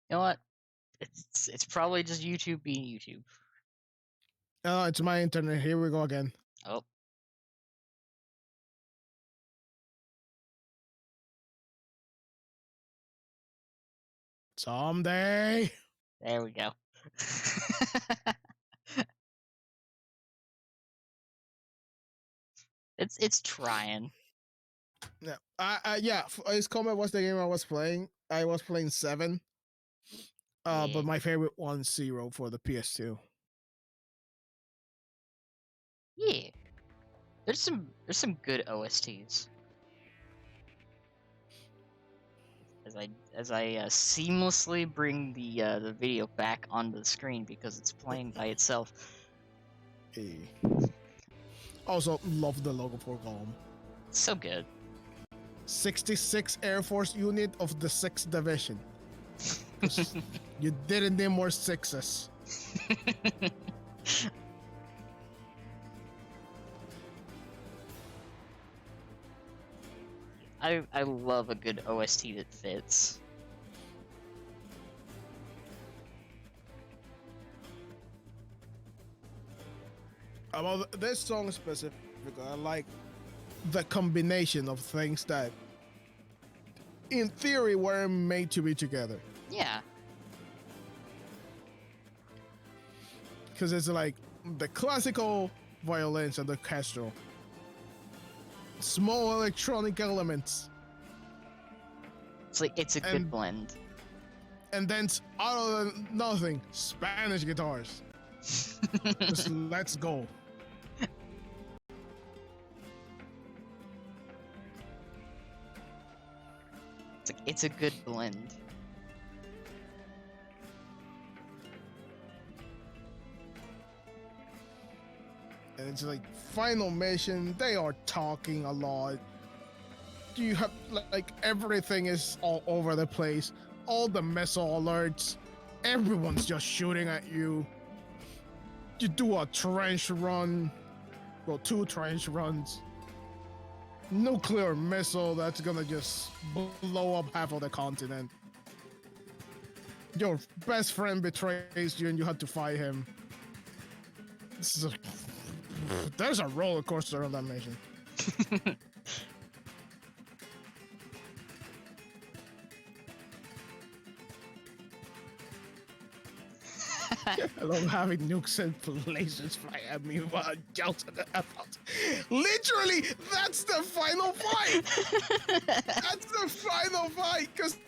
You know what? It's probably just YouTube being YouTube. Oh, it's my internet. Here we go again. Oh. Someday. There we go. It's trying. Yeah. Yeah. Ace Combat was the game I was playing. I was playing 7. Yeah. But my favorite one's 0 for the PS2. Yeah. There's some good OSTs. As I seamlessly bring the video back onto the screen because it's playing by itself. Hey. Also, love the logo for Golem. So good. 66 Air Force unit of the 6th Division. You didn't need more 6s. I love a good OST that fits. About this song specifically, I like the combination of things that, in theory, weren't made to be together. Yeah. Because it's like the classical violins and the orchestral, small electronic elements, It's like it's a good And- blend. and then out of nothing, Spanish guitars. Just let's go. It's a good blend. And it's like final mission. They are talking a lot. You have like everything is all over the place. All the missile alerts. Everyone's just shooting at you. You do a trench run. Well, 2 trench runs. Nuclear missile that's gonna just blow up half of the continent. Your best friend betrays you and you have to fight him. This is there's a roller coaster on that mission. I love having nukes and lasers fly at me while Johnson about. Literally, that's the final fight. That's the final fight because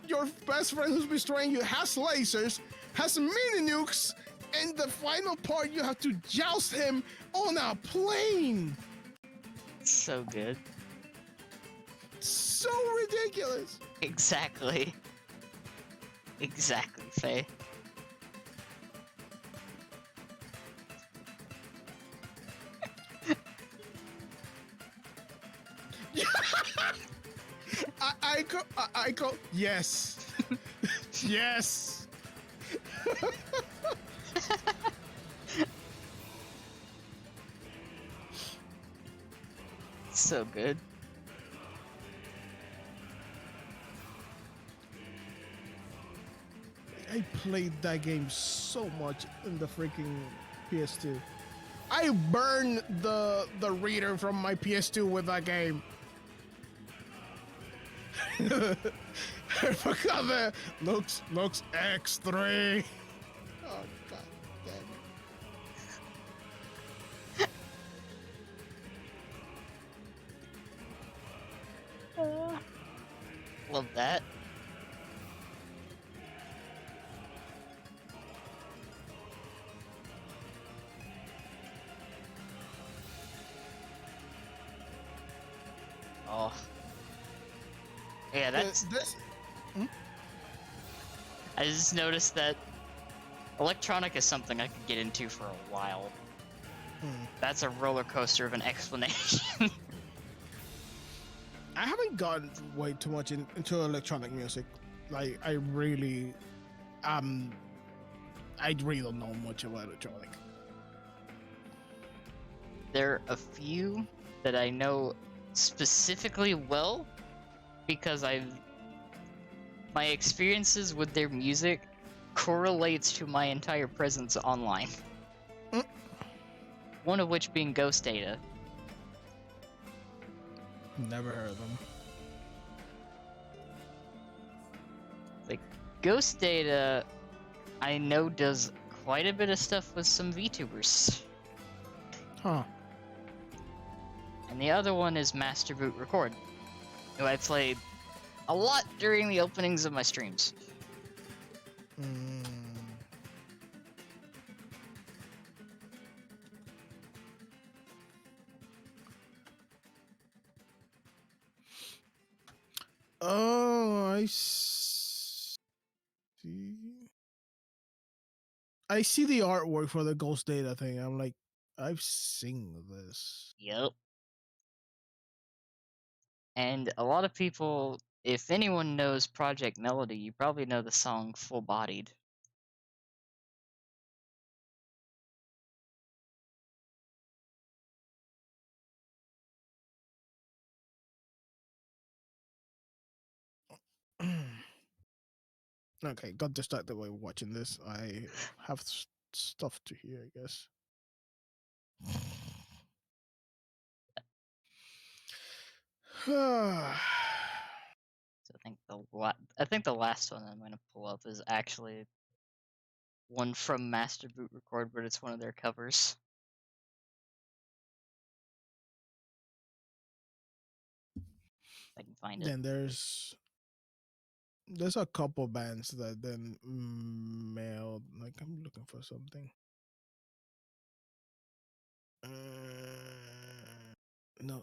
your best friend who's destroying you has lasers, has mini nukes, and the final part you have to joust him on a plane. So good. So ridiculous. Exactly. Exactly, Faye. I yes. Yes. So good. I played that game so much in the freaking PS2. I burned the reader from my PS2 with that game. I forgot the looks X3. Oh god damn Love that. Oh. Yeah, it. that's. This. I just noticed that electronic is something I could get into for a while. That's a roller coaster of an explanation. I haven't gotten way too much into electronic music. Like I really don't know much about electronic. There are a few that I know specifically well because my experiences with their music correlates to my entire presence online. One of which being Ghost Data. Never heard of them. Like, Ghost Data, I know does quite a bit of stuff with some VTubers. Huh. And the other one is Master Boot Record, who I played a lot during the openings of my streams. Oh, I see. I see the artwork for the Ghost Data thing. I'm like, I've seen this. Yep. And a lot of people, if anyone knows Project Melody, you probably know the song Full Bodied. Okay, got distracted while watching this. I have stuff to hear, I guess. So I think the last one I'm gonna pull up is actually one from Master Boot Record, but it's one of their covers. If I can find it. Then there's a couple bands that then mailed. Like I'm looking for something. No,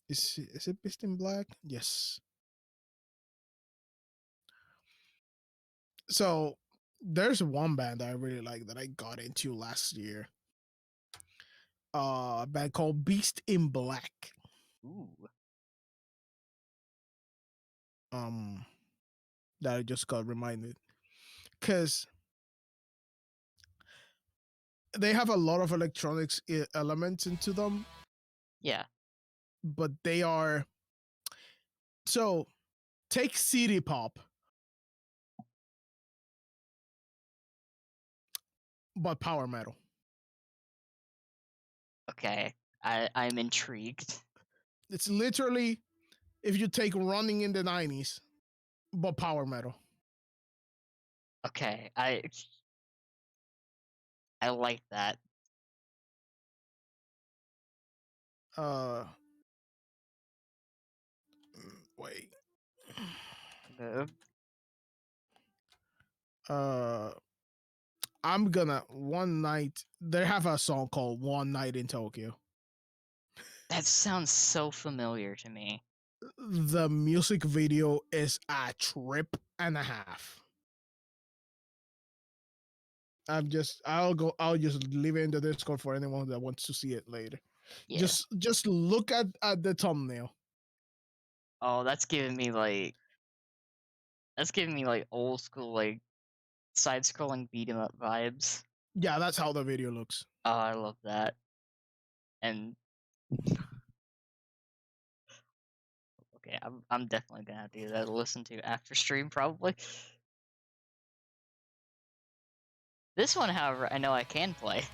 is it Beast in Black? Yes. So there's one band that I really like that I got into last year. A band called Beast in Black. Ooh. That I just got reminded. Cause they have a lot of electronics elements into them. Yeah. But they are so take city pop, but power metal. Okay. I'm intrigued. It's literally if you take Running in the 90s, but power metal. Okay, I like that. Uh, wait. Uh, Uh, I'm gonna one night. They have a song called "One Night in Tokyo." That sounds so familiar to me. The music video is a trip and a half. I'll just leave it in the Discord for anyone that wants to see it later. Yeah. Just look at the thumbnail. Oh, that's giving me like old school like side-scrolling beat 'em up vibes. Yeah, that's how the video looks. Oh, I love that. And okay, I'm definitely gonna have to give that a listen to after stream probably. This one, however, I know I can play.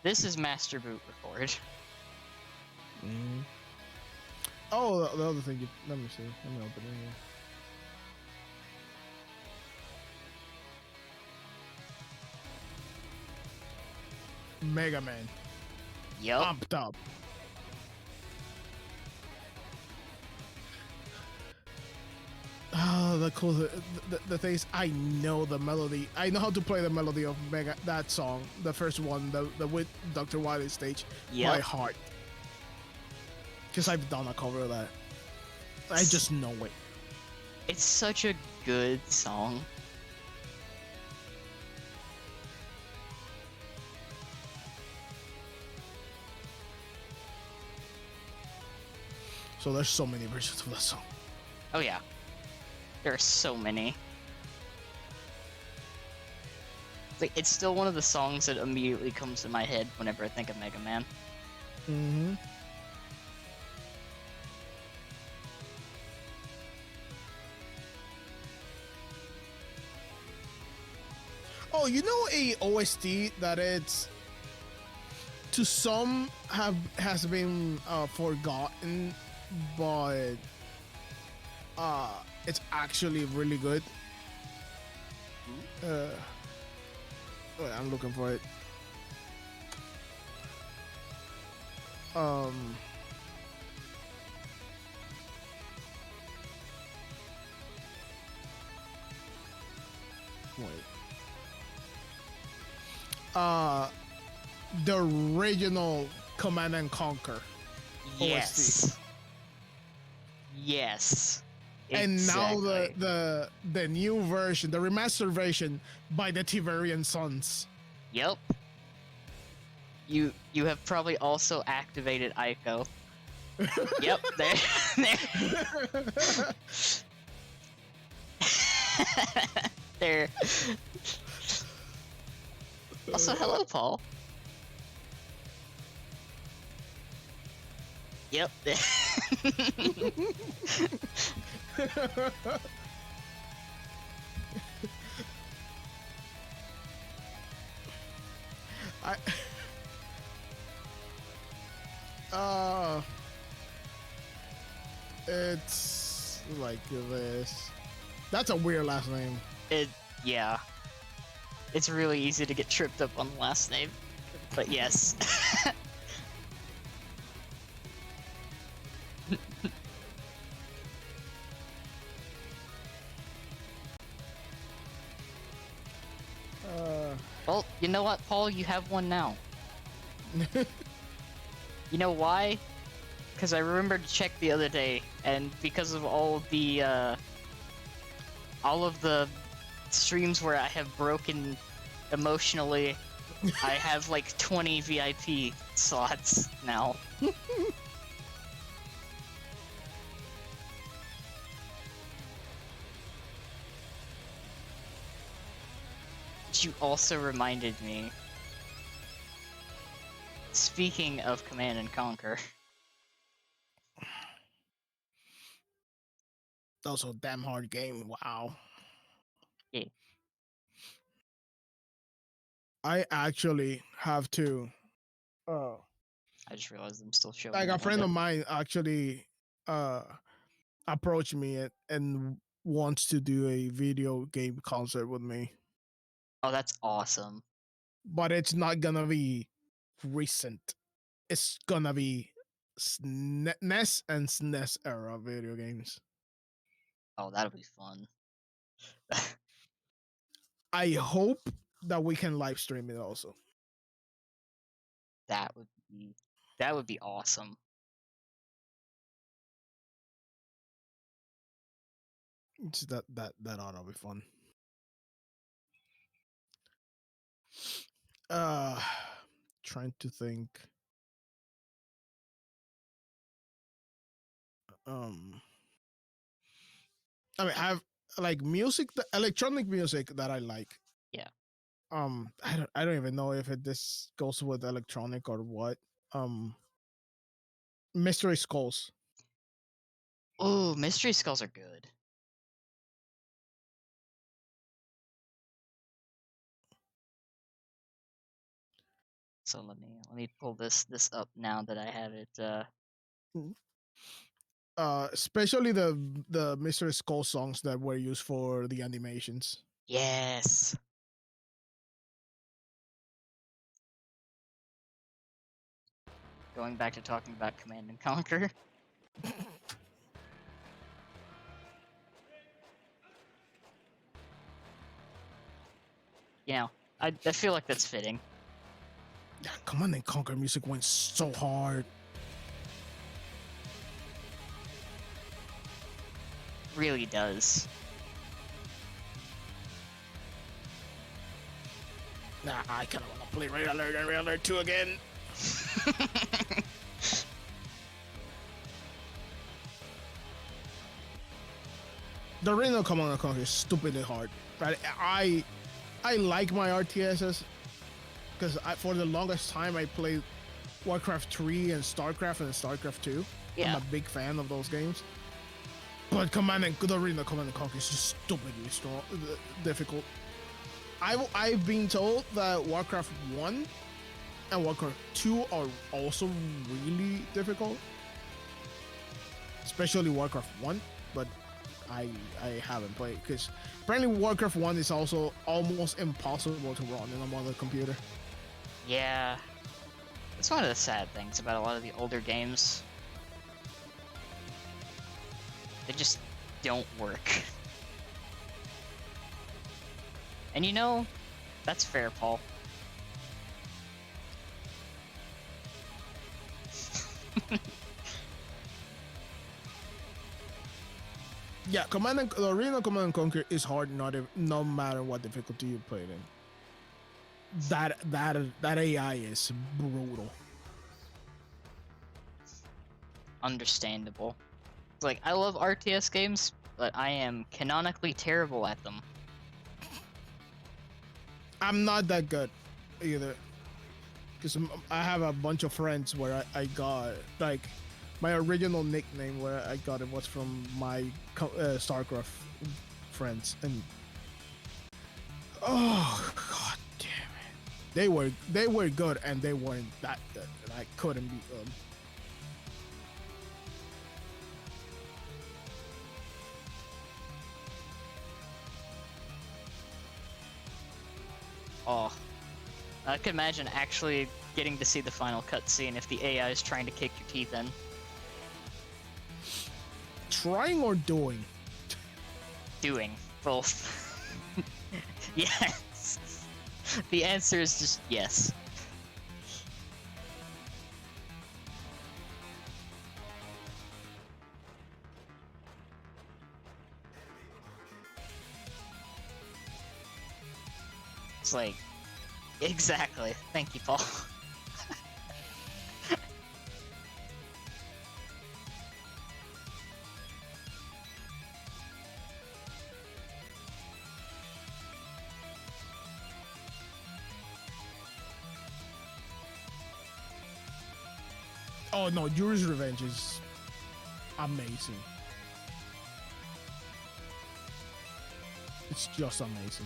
This is Master Boot Record. Oh, the other thing. Let me see. Let me open it here. Mega Man. Yup. Pumped up. Oh, the cool. The thing is, I know the melody. I know how to play the melody of Mega that song, the first one, the with Dr. Wily stage, by Yep. heart. Because I've done a cover of that. I just know it. It's such a good song. So there's so many versions of that song. Oh yeah. There are so many. Like, it's still one of the songs that immediately comes to my head whenever I think of Mega Man. Mm-hmm. Oh, you know a OST that it's to some has been forgotten, but it's actually really good. Wait, I'm looking for it. Wait. The original Command and Conquer. Yes. Yes. And now Exactly. the new version, the remastered version by the Tiverian Sons. Yep. You have probably also activated Ico. Yep, there. There. Also, hello, Paul. Yep. I it's like this. That's a weird last name. Yeah. It's really easy to get tripped up on the last name. But yes. Well, you know what, Paul? You have one now. You know why? Because I remembered to check the other day, and because of all of the streams where I have broken emotionally, I have like 20 VIP slots now. But you also reminded me. Speaking of Command and Conquer. Also, a damn hard game. Wow. Yeah. I actually have to. I just realized I'm still showing Like a that friend window. of mine actually uh approached me and wants to do a video game concert with me, Oh, that's awesome. but it's not gonna be recent. It's gonna be NES and SNES era video games. Oh, that'll be fun. I hope that we can live stream it also. That would be that would be awesome. It's that ought to be fun. Uh, trying to think. Um, I mean, I've like music, the electronic music that I like. Yeah. I don't even know if this goes with electronic or what. Mystery Skulls. Oh, mystery skulls are good. So let me pull this up now that I have it. Especially the Mystery Skull songs that were used for the animations. Yes. Going back to talking about Command and Conquer. You know, I feel like that's fitting. Yeah, Command and Conquer music went so hard. Really does. Nah, I kind of want to play Red Alert and Red Alert 2 again. The original Command and Conquer is stupidly hard. Right? I like my RTSs because for the longest time I played Warcraft 3 and StarCraft 2. Yeah. I'm a big fan of those games. But the original Command and Conquer is just stupidly difficult. I've been told that Warcraft 1 and Warcraft 2 are also really difficult, especially Warcraft 1, but I haven't played because apparently Warcraft 1 is also almost impossible to run on a modern computer. Yeah. It's one of the sad things about a lot of the older games. They just don't work. And you know, that's fair, Paul. Yeah, the original Command and Conquer is hard, no matter what difficulty you play it in. That AI is brutal. Understandable. Like, I love RTS games, but I am canonically terrible at them. I'm not that good either, because I have a bunch of friends where I got like my original nickname where I got it was from my StarCraft friends, and oh god damn it, they were good and they weren't that good, and I couldn't beat them. Oh, I could imagine actually getting to see the final cutscene if the AI is trying to kick your teeth in. Trying or doing? Doing both. Yes. The answer is just yes. It's like, exactly. Thank you, Paul. Oh no, Yuri's Revenge is amazing. It's just amazing.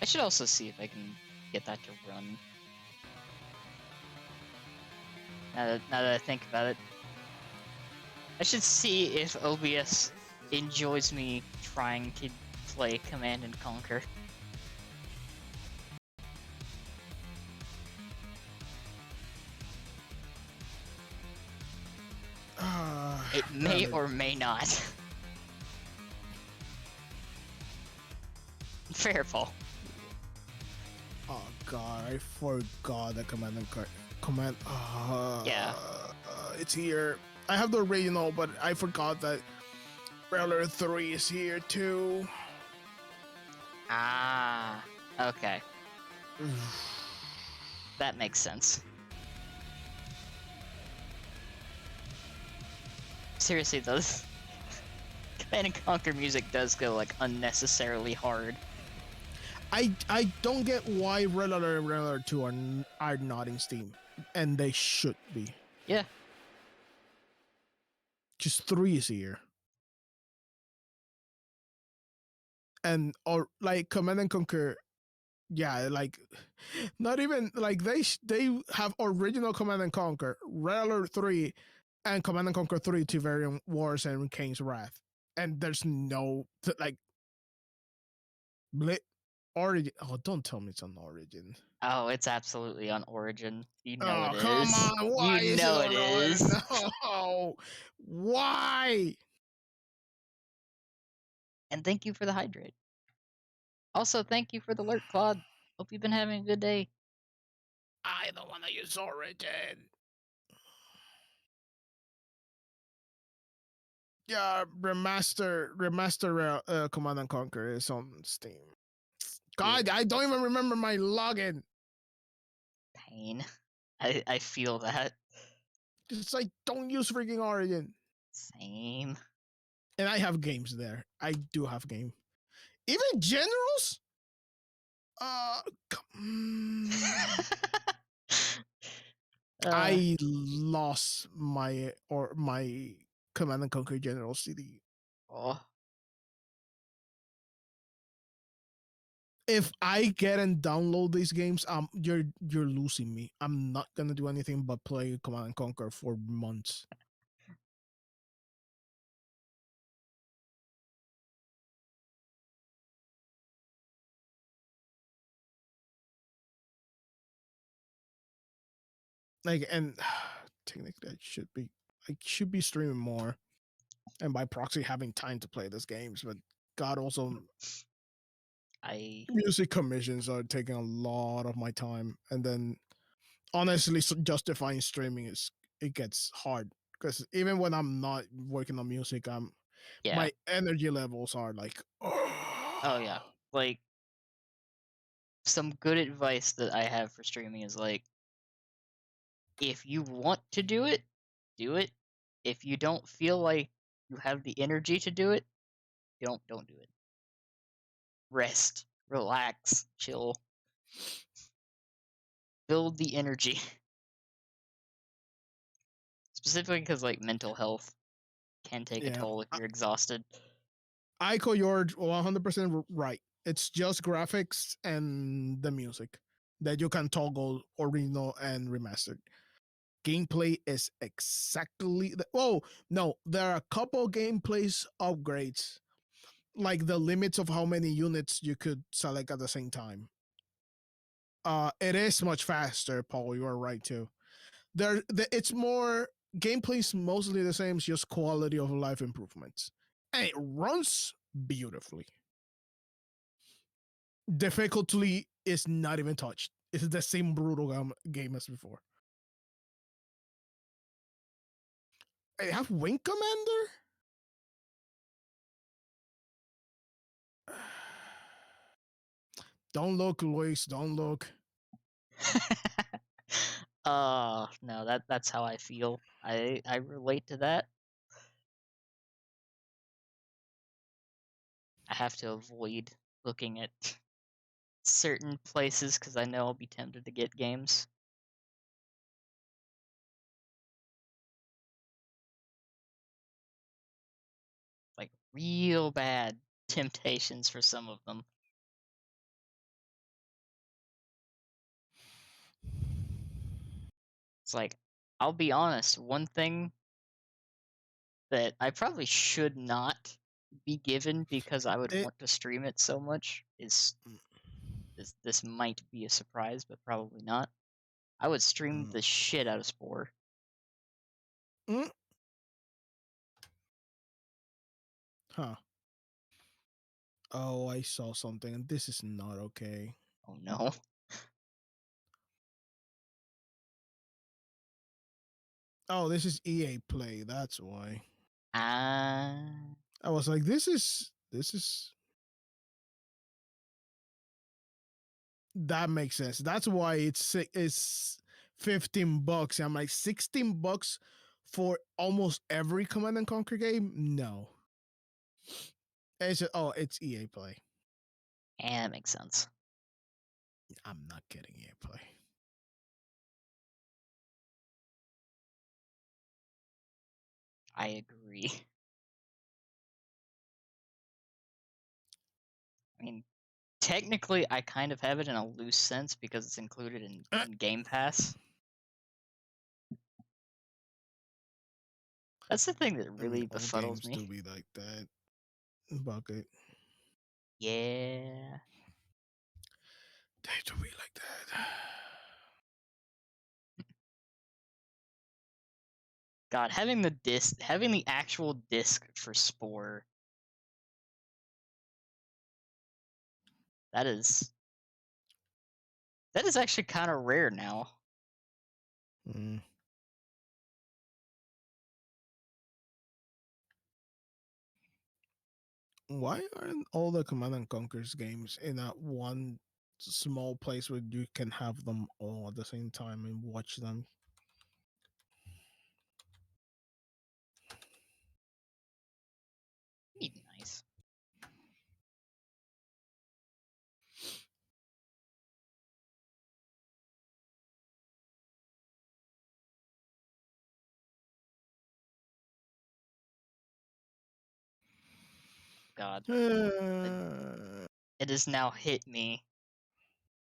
I should also see if I can get that to run. Now that I think about it, I should see if OBS enjoys me trying to play Command and Conquer. It may Damn it. or may not. Fair, Paul. Oh god, I forgot the command and command. Yeah. It's here. I have the original, but I forgot that Railer 3 is here too. Ah, okay. That makes sense. Seriously though, Command and Conquer music does go like unnecessarily hard. I don't get why Railer and Railer 2 are not in Steam, and they should be. Yeah. Just 3 is here. And or like Command and Conquer, yeah, like not even like they have original Command and Conquer, Railer 3, and Command and Conquer 3 Tiverian Wars and King's Wrath, and there's no like Origin. Oh, don't tell me it's on Origin. Oh, it's absolutely on Origin. You know Oh, it come is. on! Why You is it know on it Origin? is. No, why? And thank you for the hydrate. Also, thank you for the alert, Claude. Hope you've been having a good day. I don't want to use Origin. Yeah, remaster Command and Conquer is on Steam. God, Yeah. I don't even remember my login. Pain. I feel that. It's like don't use freaking Origin. Same. And I have games there. I do have game. Even generals. Uh, uh, I lost my Command and Conquer General CD. oh, If I get and download these games, you're losing me. I'm not gonna do anything but play Command and Conquer for months. Like, and technically I should be streaming more, and by proxy having time to play these games. But God, also music commissions are taking a lot of my time, and then honestly, justifying streaming it gets hard because even when I'm not working on music, yeah. my energy levels are like, Oh yeah. Like some good advice that I have for streaming is like, if you want to do it, do it. If you don't feel like you have the energy to do it, don't do it. Rest, relax, chill. Build the energy. Specifically because like mental health can take a yeah. toll if you're exhausted. I call yours 100% right. It's just graphics and the music that you can toggle original and remastered. Gameplay is exactly oh no, there are a couple gameplays upgrades, like the limits of how many units you could select at the same time. It is much faster, Paul. You are right too. It's more gameplay's mostly the same, it's just quality of life improvements, and it runs beautifully. Difficulty is not even touched. It's the same brutal game as before. I have Wing Commander. Don't look, Luis. Don't look. No, that's how I feel. I relate to that. I have to avoid looking at certain places because I know I'll be tempted to get games. Like real bad temptations for some of them. It's like I'll be honest, one thing that I probably should not be given because I would It, want to stream it so much is this might be a surprise, but probably not. I would stream mm, the shit out of Spore. mm, huh. Oh, I saw something, and this is not okay. Oh no. Oh, this is EA Play. That's why. Ah, I was like, this is that makes sense. That's why it's $15. I'm like $16 for almost every Command and Conquer game. No, it's EA Play. yeah, that makes sense. I'm not getting EA Play. I agree. I mean, technically, I kind of have it in a loose sense because it's included in Game Pass. That's the thing that I mean, really all befuddles games me. do be like that. Bucket. Yeah. They do be like that. God, having the actual disc for Spore, that is actually kind of rare now. Mm. Why aren't all the Command and Conquers games in that one small place where you can have them all at the same time and watch them? Be nice. God, it has now hit me.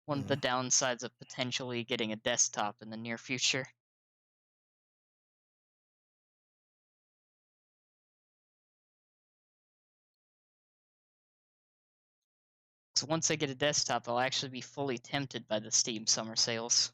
One of the downsides of potentially getting a desktop in the near future. So once I get a desktop, I'll actually be fully tempted by the Steam summer sales.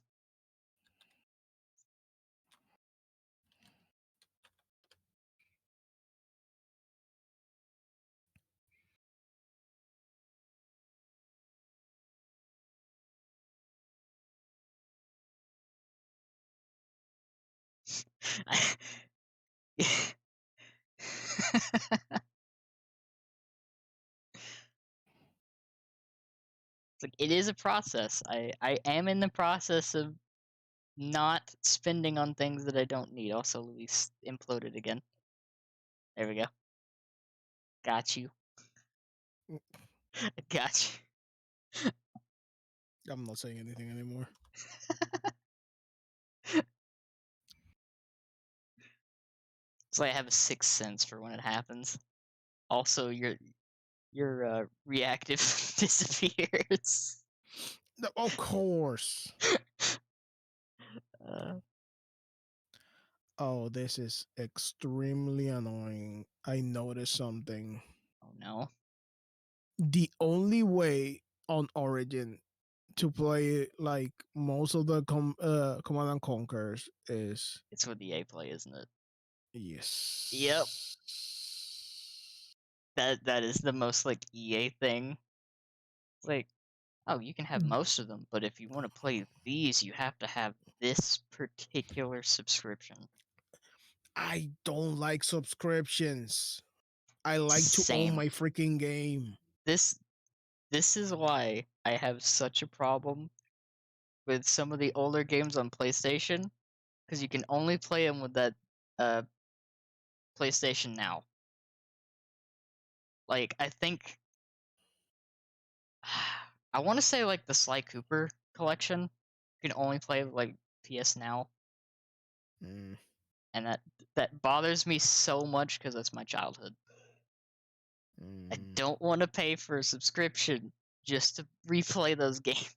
It's like it is a process. I am in the process of not spending on things that I don't need. Also, Luis imploded again. There we go. Got you. Got you. I'm not saying anything anymore. It's like I have a sixth sense for when it happens. Also, your reactive disappears. Of course. Uh, Oh, this is extremely annoying. I noticed something. oh no. The only way on Origin to play like most of the Command and Conquers is It's with the A play, isn't it? yes. Yep. That is the most like EA thing. It's like, oh, you can have most of them, but if you want to play these, you have to have this particular subscription. I don't like subscriptions. I like to own Same. my freaking game. This is why I have such a problem with some of the older games on PlayStation, because you can only play them with that uh PlayStation Now. Like I think I want to say like the Sly Cooper collection you can only play with, like PS Now, Mm, and that bothers me so much because that's my childhood. I mm. don't want to pay for a subscription just to replay those games.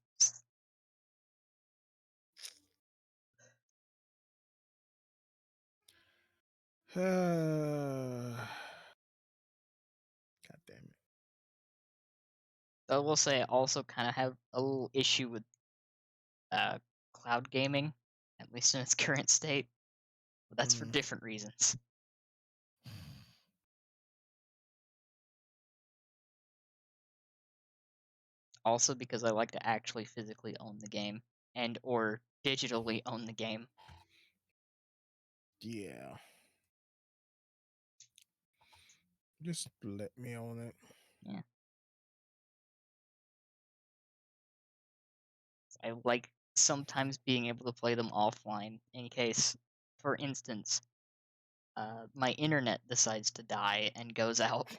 God damn it. I will say I also kind of have a little issue with uh, cloud gaming, at least in its current state. But that's for Mm. different reasons. Also because I like to actually physically own the game and or digitally own the game. Yeah. Just let me own it. Yeah. I like sometimes being able to play them offline in case, for instance, my internet decides to die and goes out.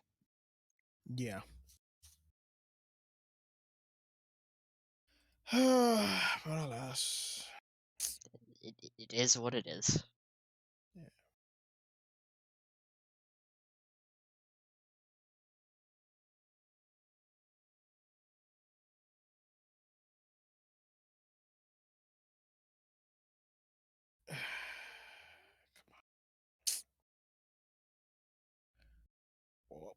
Yeah. But alas. It is what it is. Yeah. Whoop.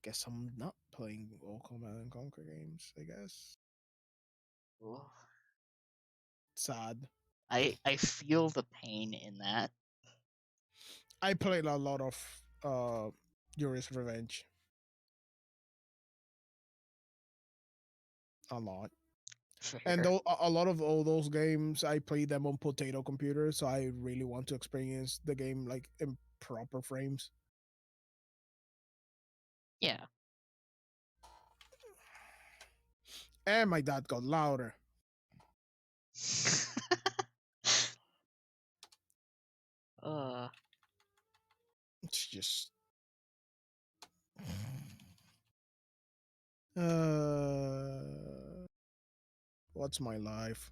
Guess I'm not playing all Command and Conquer games, I guess. Ooh. Sad. I feel the pain in that. I played a lot of Yuri's Revenge. A lot. And Fair. a lot of all those games, I played them on potato computers, so I really want to experience the game like in proper frames. Yeah. And my dad got louder. uh, It's just uh what's my life?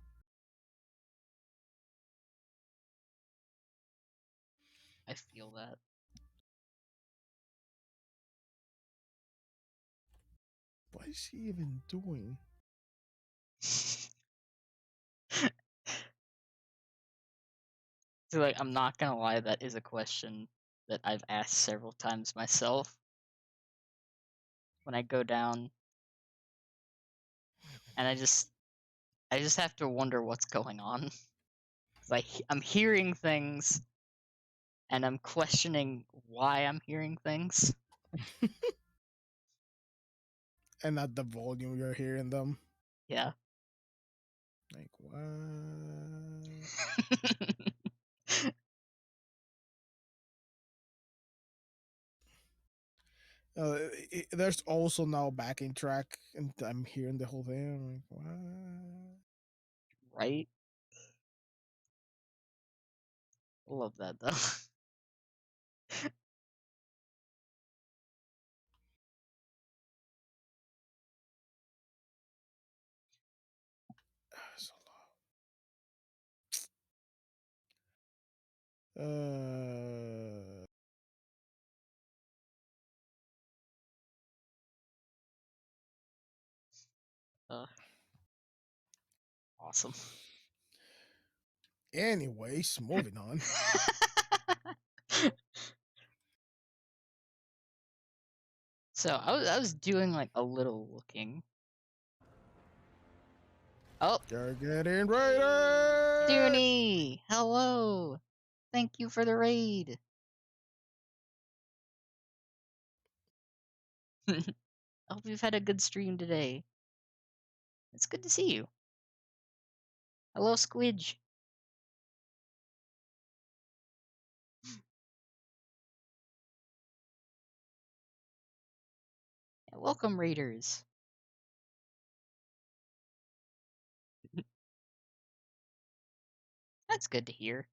I feel that. What is he even doing? So, like, I'm not gonna lie, that is a question that I've asked several times myself. When I go down, and I just have to wonder what's going on. 'Cause I'm hearing things, and I'm questioning why I'm hearing things. And at the volume you're hearing them. Yeah. Like what? There's also now backing track, and I'm hearing the whole thing. I'm like, what? Right? Love that though. So long. Uh, awesome. Anyways, moving on. So I was doing like a little looking. Oh, You're getting raided. Dooney! Hello! Thank you for the raid. I hope you've had a good stream today. It's good to see you. Hello, Squidge. Yeah, welcome, raiders. That's good to hear.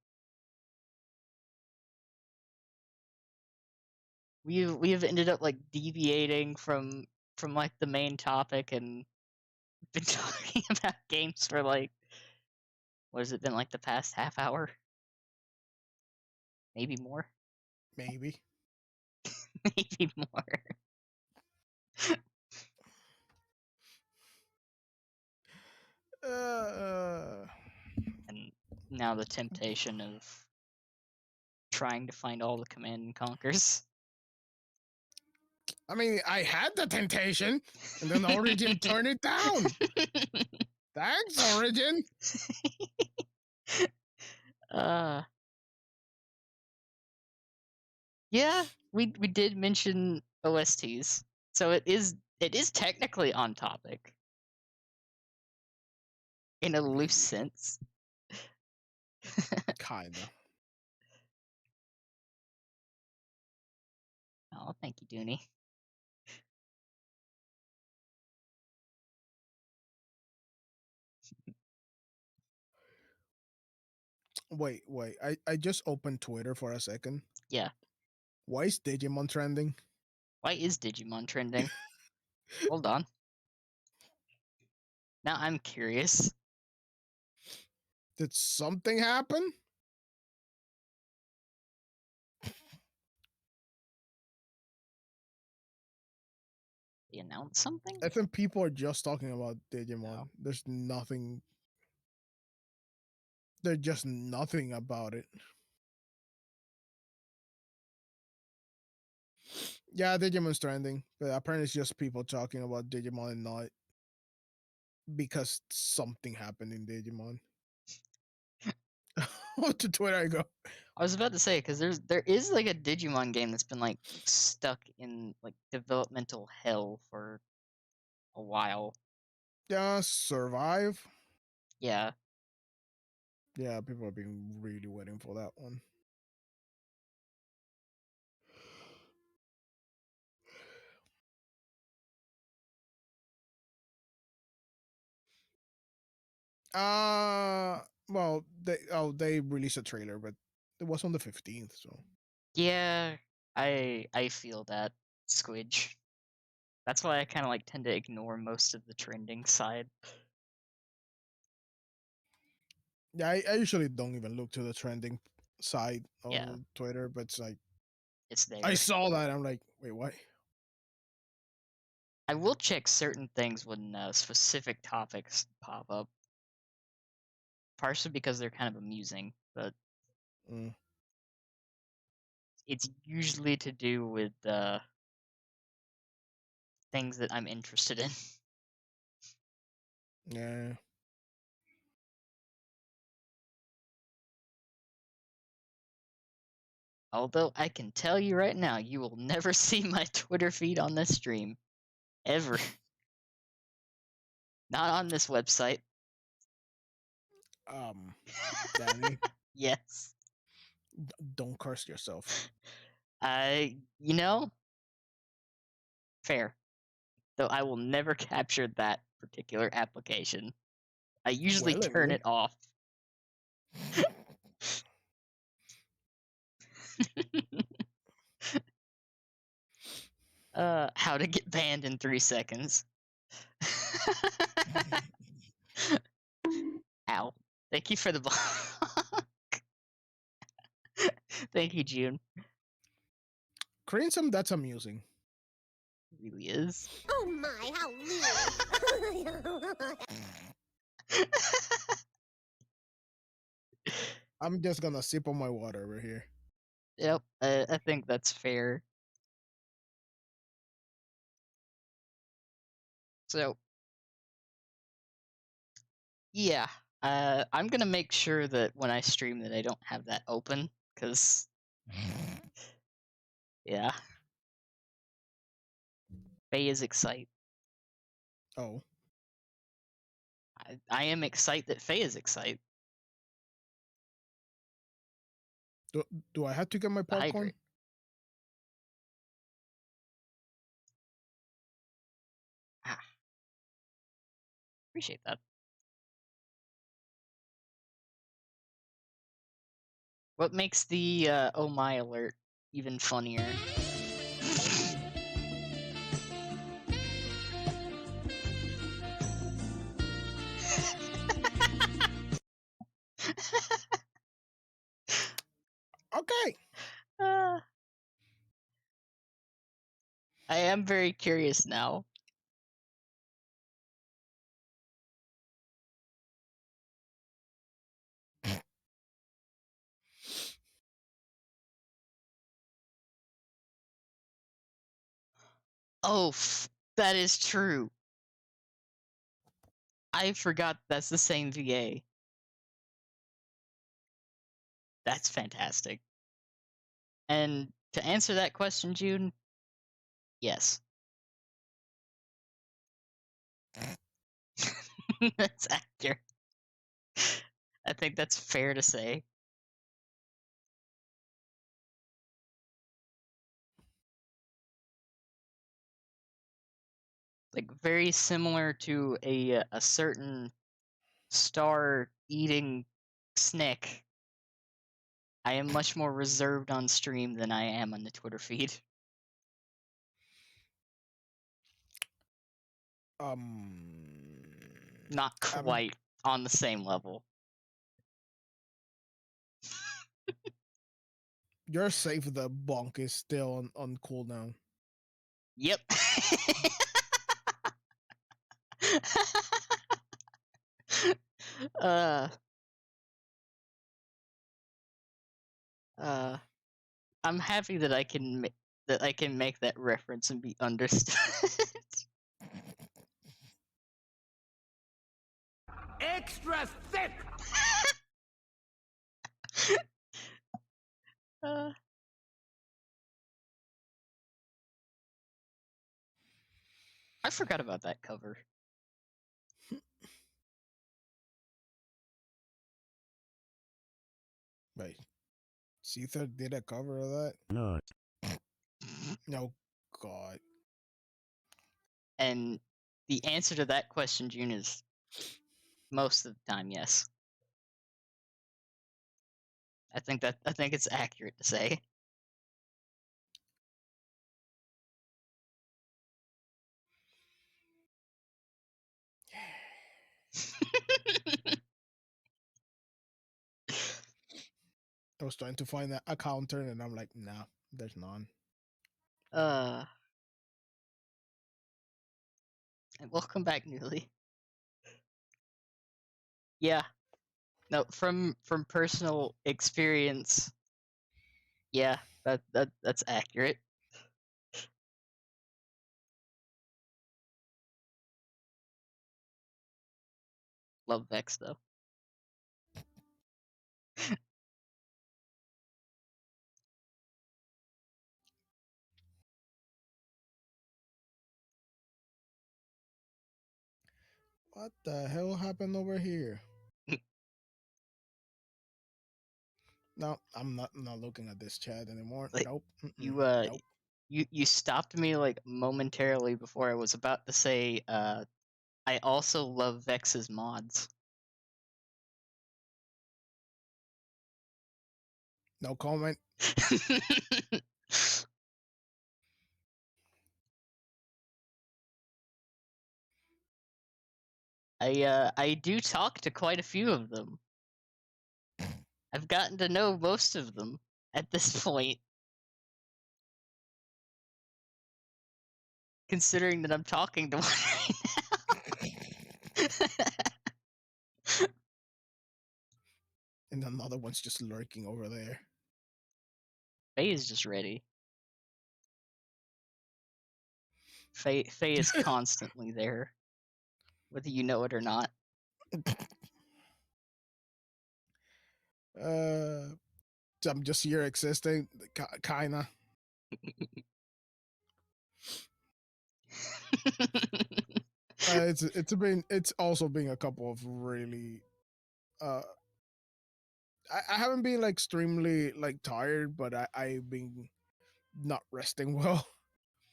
We've ended up like deviating from like the main topic and been talking about games for like what has it been like the past half hour? Maybe more. Maybe. Maybe more. Uh, And now the temptation of trying to find all the Command and Conquers. I mean, I had the temptation, and then Origin turned it down. Thanks, Origin. uh, yeah, we did mention OSTs, so it is technically on topic in a loose sense. Kinda. Oh, thank you, Dooney. Wait. I just opened Twitter for a second. Yeah. Why is Digimon trending? Why is Digimon trending? Hold on. Now I'm curious. Did something happen? They announced something? I think people are just talking about Digimon. Oh. There's nothing. There's just nothing about it. Yeah, Digimon's trending, but apparently it's just people talking about Digimon and not because something happened in Digimon. To Twitter I go. I was about to say because there is like a Digimon game that's been like stuck in like developmental hell for a while. Yeah, Survive. Yeah. Yeah, people have been really waiting for that one. Well, they released a trailer, but it was on the 15th, so Yeah, I feel that, Squidge. That's why I kind of like tend to ignore most of the trending side. yeah, I usually don't even look to the trending side of Yeah. Twitter, but it's like It's there. I saw that, I'm like, wait, what? I will check certain things when specific topics pop up. Partially because they're kind of amusing, but Mm, it's usually to do with things that I'm interested in. yeah. Although I can tell you right now, you will never see my Twitter feed on this stream. Ever. Not on this website. Danny, Yes. don't curse yourself. You know, fair. Though I will never capture that particular application. I usually Well, turn anyway. it off. How to get banned in 3 seconds. Ow. Thank you for the block. Thank you, June. Cranesome, that's amusing. It really is. Oh my, how weird. I'm just gonna sip on my water over here. Yep, I think that's fair. So, yeah, I'm gonna make sure that when I stream that I don't have that open, because, yeah. Faye is excite. Oh, I am excite that Faye is excite. do I have to get my popcorn? Hydrate. Ah. Appreciate that. What makes the oh my alert even funnier? Okay. Uh, I am very curious now. Oh, that is true. I forgot that's the same VA. That's fantastic. And to answer that question, June, yes. That's accurate. I think that's fair to say. Like very similar to a certain star eating snick. I am much more reserved on stream than I am on the Twitter feed. Not I'm quite on the same level. You're safe. The bonk is still on cooldown. Yep. uh, uh, I'm happy that I can make that reference and be understood. Extra thick! uh, I forgot about that cover. Wait, Caesar did a cover of that? Not. No, God. And the answer to that question, June, is most of the time yes. I think it's accurate to say. I was trying to find a counter, and I'm like, nah, there's none. And welcome back, Newly. Yeah. No, from personal experience, yeah, that's accurate. Love Vex though. What the hell happened over here? No, I'm not looking at this chat anymore. Like Nope. you Nope. you stopped me like momentarily before I was about to say I also love Vex's mods. No comment. I do talk to quite a few of them. I've gotten to know most of them at this point. Considering that I'm talking to one right now. And another one's just lurking over there. Faye is just ready. Faye is constantly there, whether you know it or not. I'm just here existing, kinda. It's also been a couple of really I haven't been like extremely like tired, but I've been not resting well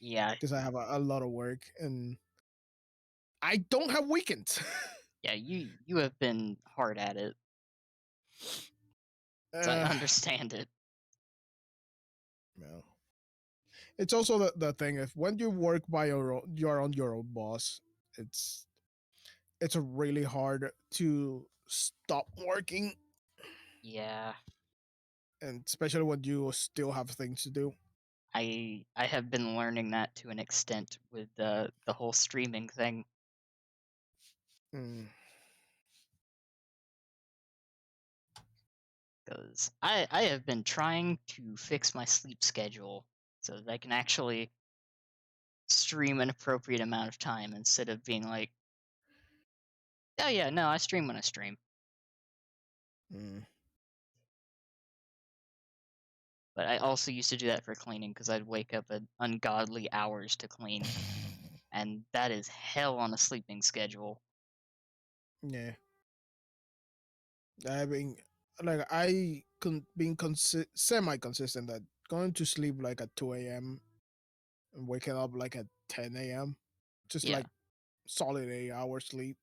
Yeah, because I have a lot of work and I don't have weekends. yeah, you have been hard at it, so I uh, understand it. no. It's also the thing if when you work by your own, you're on your own boss. It's really hard to stop working, Yeah, and especially when you still have things to do. I have been learning that to an extent with the whole streaming thing. Mm. Because I have been trying to fix my sleep schedule so that I can actually stream an appropriate amount of time instead of being like, oh yeah, no, I stream when I stream. Mm. But I also used to do that for cleaning because I'd wake up at ungodly hours to clean, and that is hell on a sleeping schedule. Yeah. I mean, like being semi consistent at going to sleep like at 2 a.m. and waking up like at 10 a.m. Just Yeah. like solid 8 hours sleep.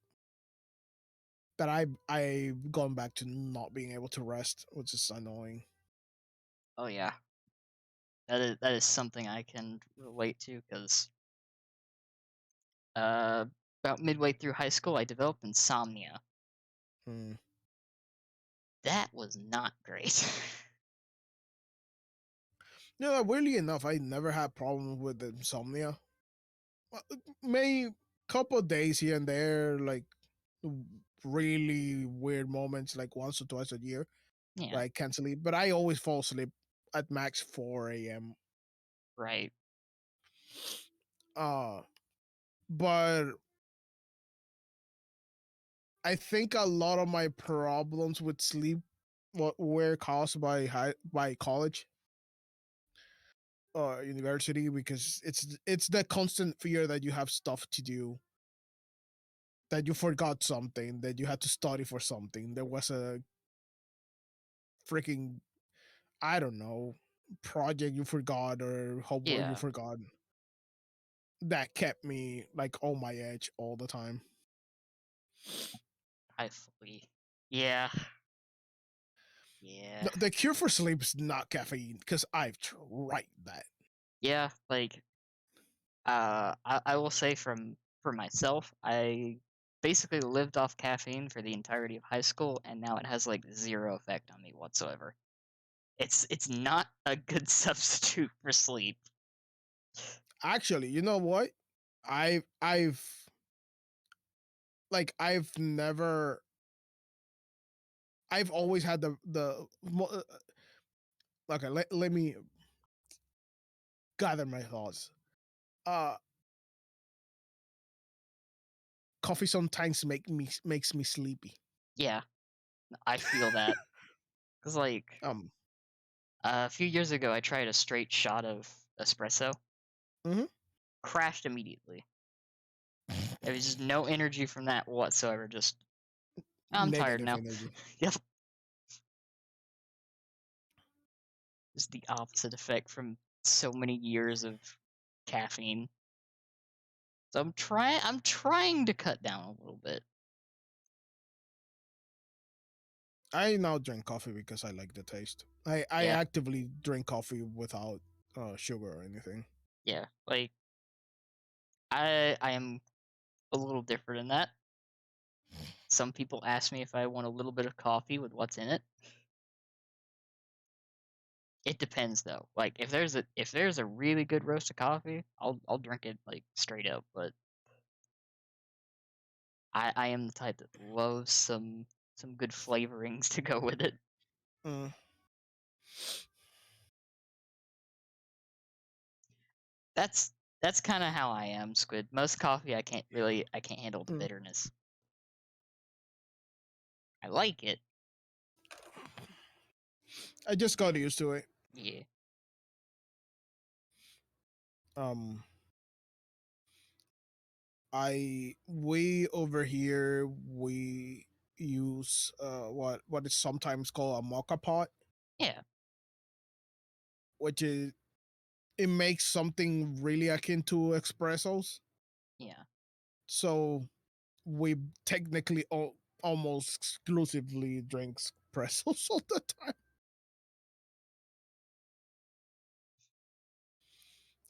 That I've gone back to not being able to rest, which is annoying. Oh yeah. That is something I can relate to because about midway through high school I developed insomnia. Hmm. That was not great. Weirdly enough, I never had problems with insomnia. May couple days here and there, like really weird moments, like once or twice a year, Yeah, where I can't sleep. But I always fall asleep at max 4 a.m. right. Uh, but I think a lot of my problems with sleep were caused by college or university because it's the constant fear that you have stuff to do, that you forgot something, that you had to study for something. There was a freaking, I don't know, project you forgot or homework you Yeah, forgot, that kept me like on my edge all the time. I fully. Yeah, yeah, The cure for sleep is not caffeine because I've tried that. yeah. Like, I will say for myself, I basically lived off caffeine for the entirety of high school, and now it has like zero effect on me whatsoever. It's not a good substitute for sleep. Actually, you know what? I've like I've always had okay, let me gather my thoughts. Uh Coffee sometimes makes me sleepy. Yeah, I feel that because like Um a few years ago, I tried a straight shot of espresso, mhm. crashed immediately. There was just no energy from that whatsoever. Just I'm tired Negative now. energy. Yep, just the opposite effect from so many years of caffeine. So I'm trying to cut down a little bit. I now drink coffee because I like the taste. I Yeah, actively drink coffee without sugar or anything. yeah. Like I am a little different in that. Some people ask me if I want a little bit of coffee with what's in it. It depends though. Like if there's a really good roast of coffee, I'll drink it like straight up. But I am the type that loves some good flavorings to go with it. Mm, That's that's kind of how I am, Squid. Most coffee I can't handle the mm. bitterness. I like it. I just got used to it. Yeah. Um I we over here we use what is sometimes called a mocha pot, Yeah. which is, it makes something really akin to espressos. Yeah. So we technically almost exclusively drink espressos all the time.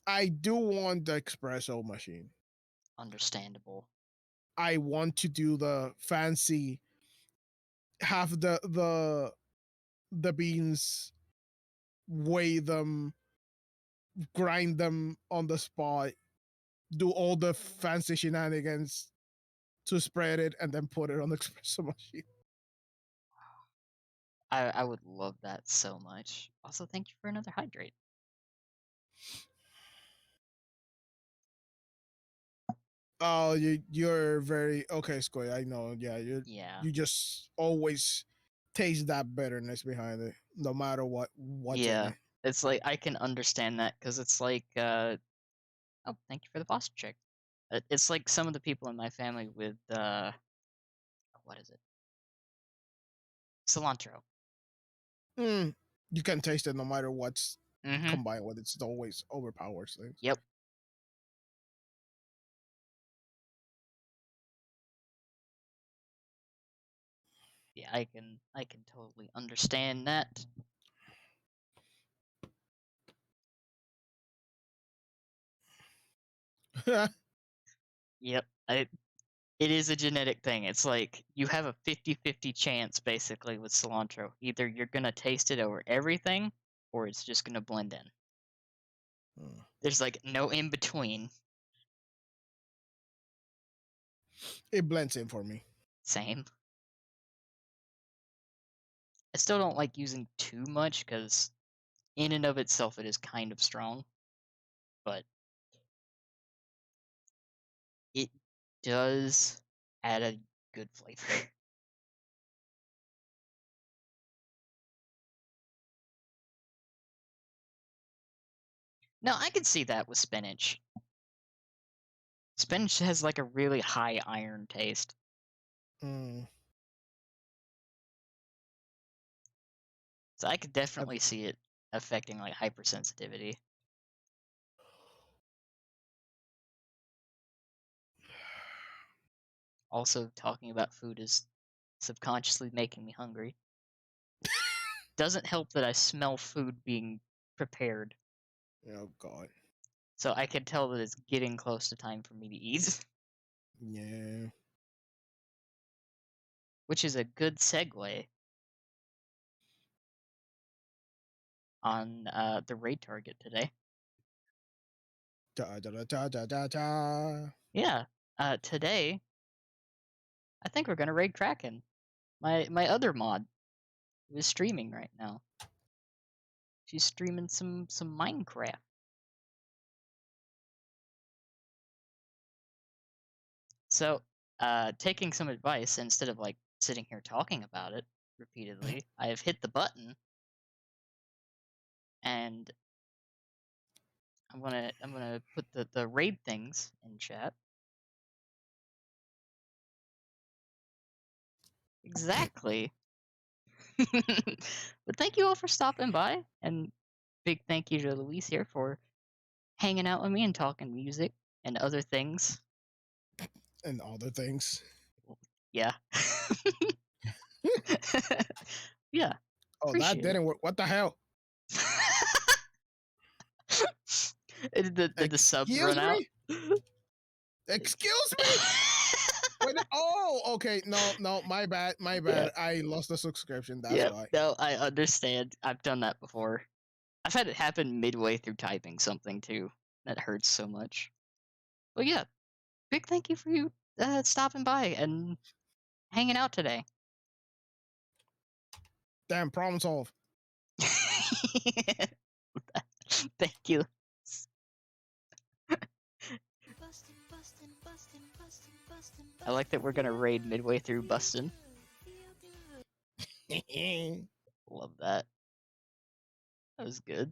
I do want the espresso machine. Understandable. I want to do the fancy, have the beans, weigh them, grind them on the spot, do all the fancy shenanigans to spread it, and then put it on the espresso machine. I would love that so much. Also, thank you for another hydrate. Oh, you're very okay, Squid. I know. Yeah, Yeah. you just always taste that bitterness behind it, no matter what's in Yeah. it. It's like I can understand that because it's like oh, thank you for the boss check. It's like some of the people in my family with what is it? Cilantro. Mm, you can taste it no matter what's Mm-hmm. combined with it. It's always overpowers things. Yep. Yeah, I can totally understand that. Yep. It is a genetic thing. It's like you have a 50-50 chance basically with cilantro. Either you're going to taste it over everything or it's just going to blend in. Mm. There's like no in between. It blends in for me. Same. I still don't like using too much because in and of itself it is kind of strong, but it does add a good flavor. No, I can see that with spinach. Spinach has like a really high iron taste. Mm. So I could I- definitely see it affecting like hypersensitivity. Also, talking about food is subconsciously making me hungry. Doesn't help that I smell food being prepared, oh God. so I can tell that it's getting close to time for me to eat. Yeah. Which is a good segue on the raid target today. Da da da da da da da. Yeah, today I think we're gonna raid Kraken. My other mod who is streaming right now. She's streaming some Minecraft. So, taking some advice instead of like sitting here talking about it repeatedly, I have hit the button and I'm gonna put the raid things in chat. Exactly. But thank you all for stopping by, and big thank you to Luis here for hanging out with me and talking music and other things. And other things. Yeah. Yeah, Oh, that appreciate it. didn't work. What the hell? Did the subs Excuse run out? me? Excuse me? Wait, oh, okay. No, no, my bad. My Yeah. bad. I lost the subscription. That's Yep. why. No, I understand. I've done that before. I've had it happen midway through typing something too. That hurts so much. But yeah, big thank you for you stopping by and hanging out today. Damn, problem solved. Thank you. I like that we're gonna raid midway through Bustin'. Love that. That was good.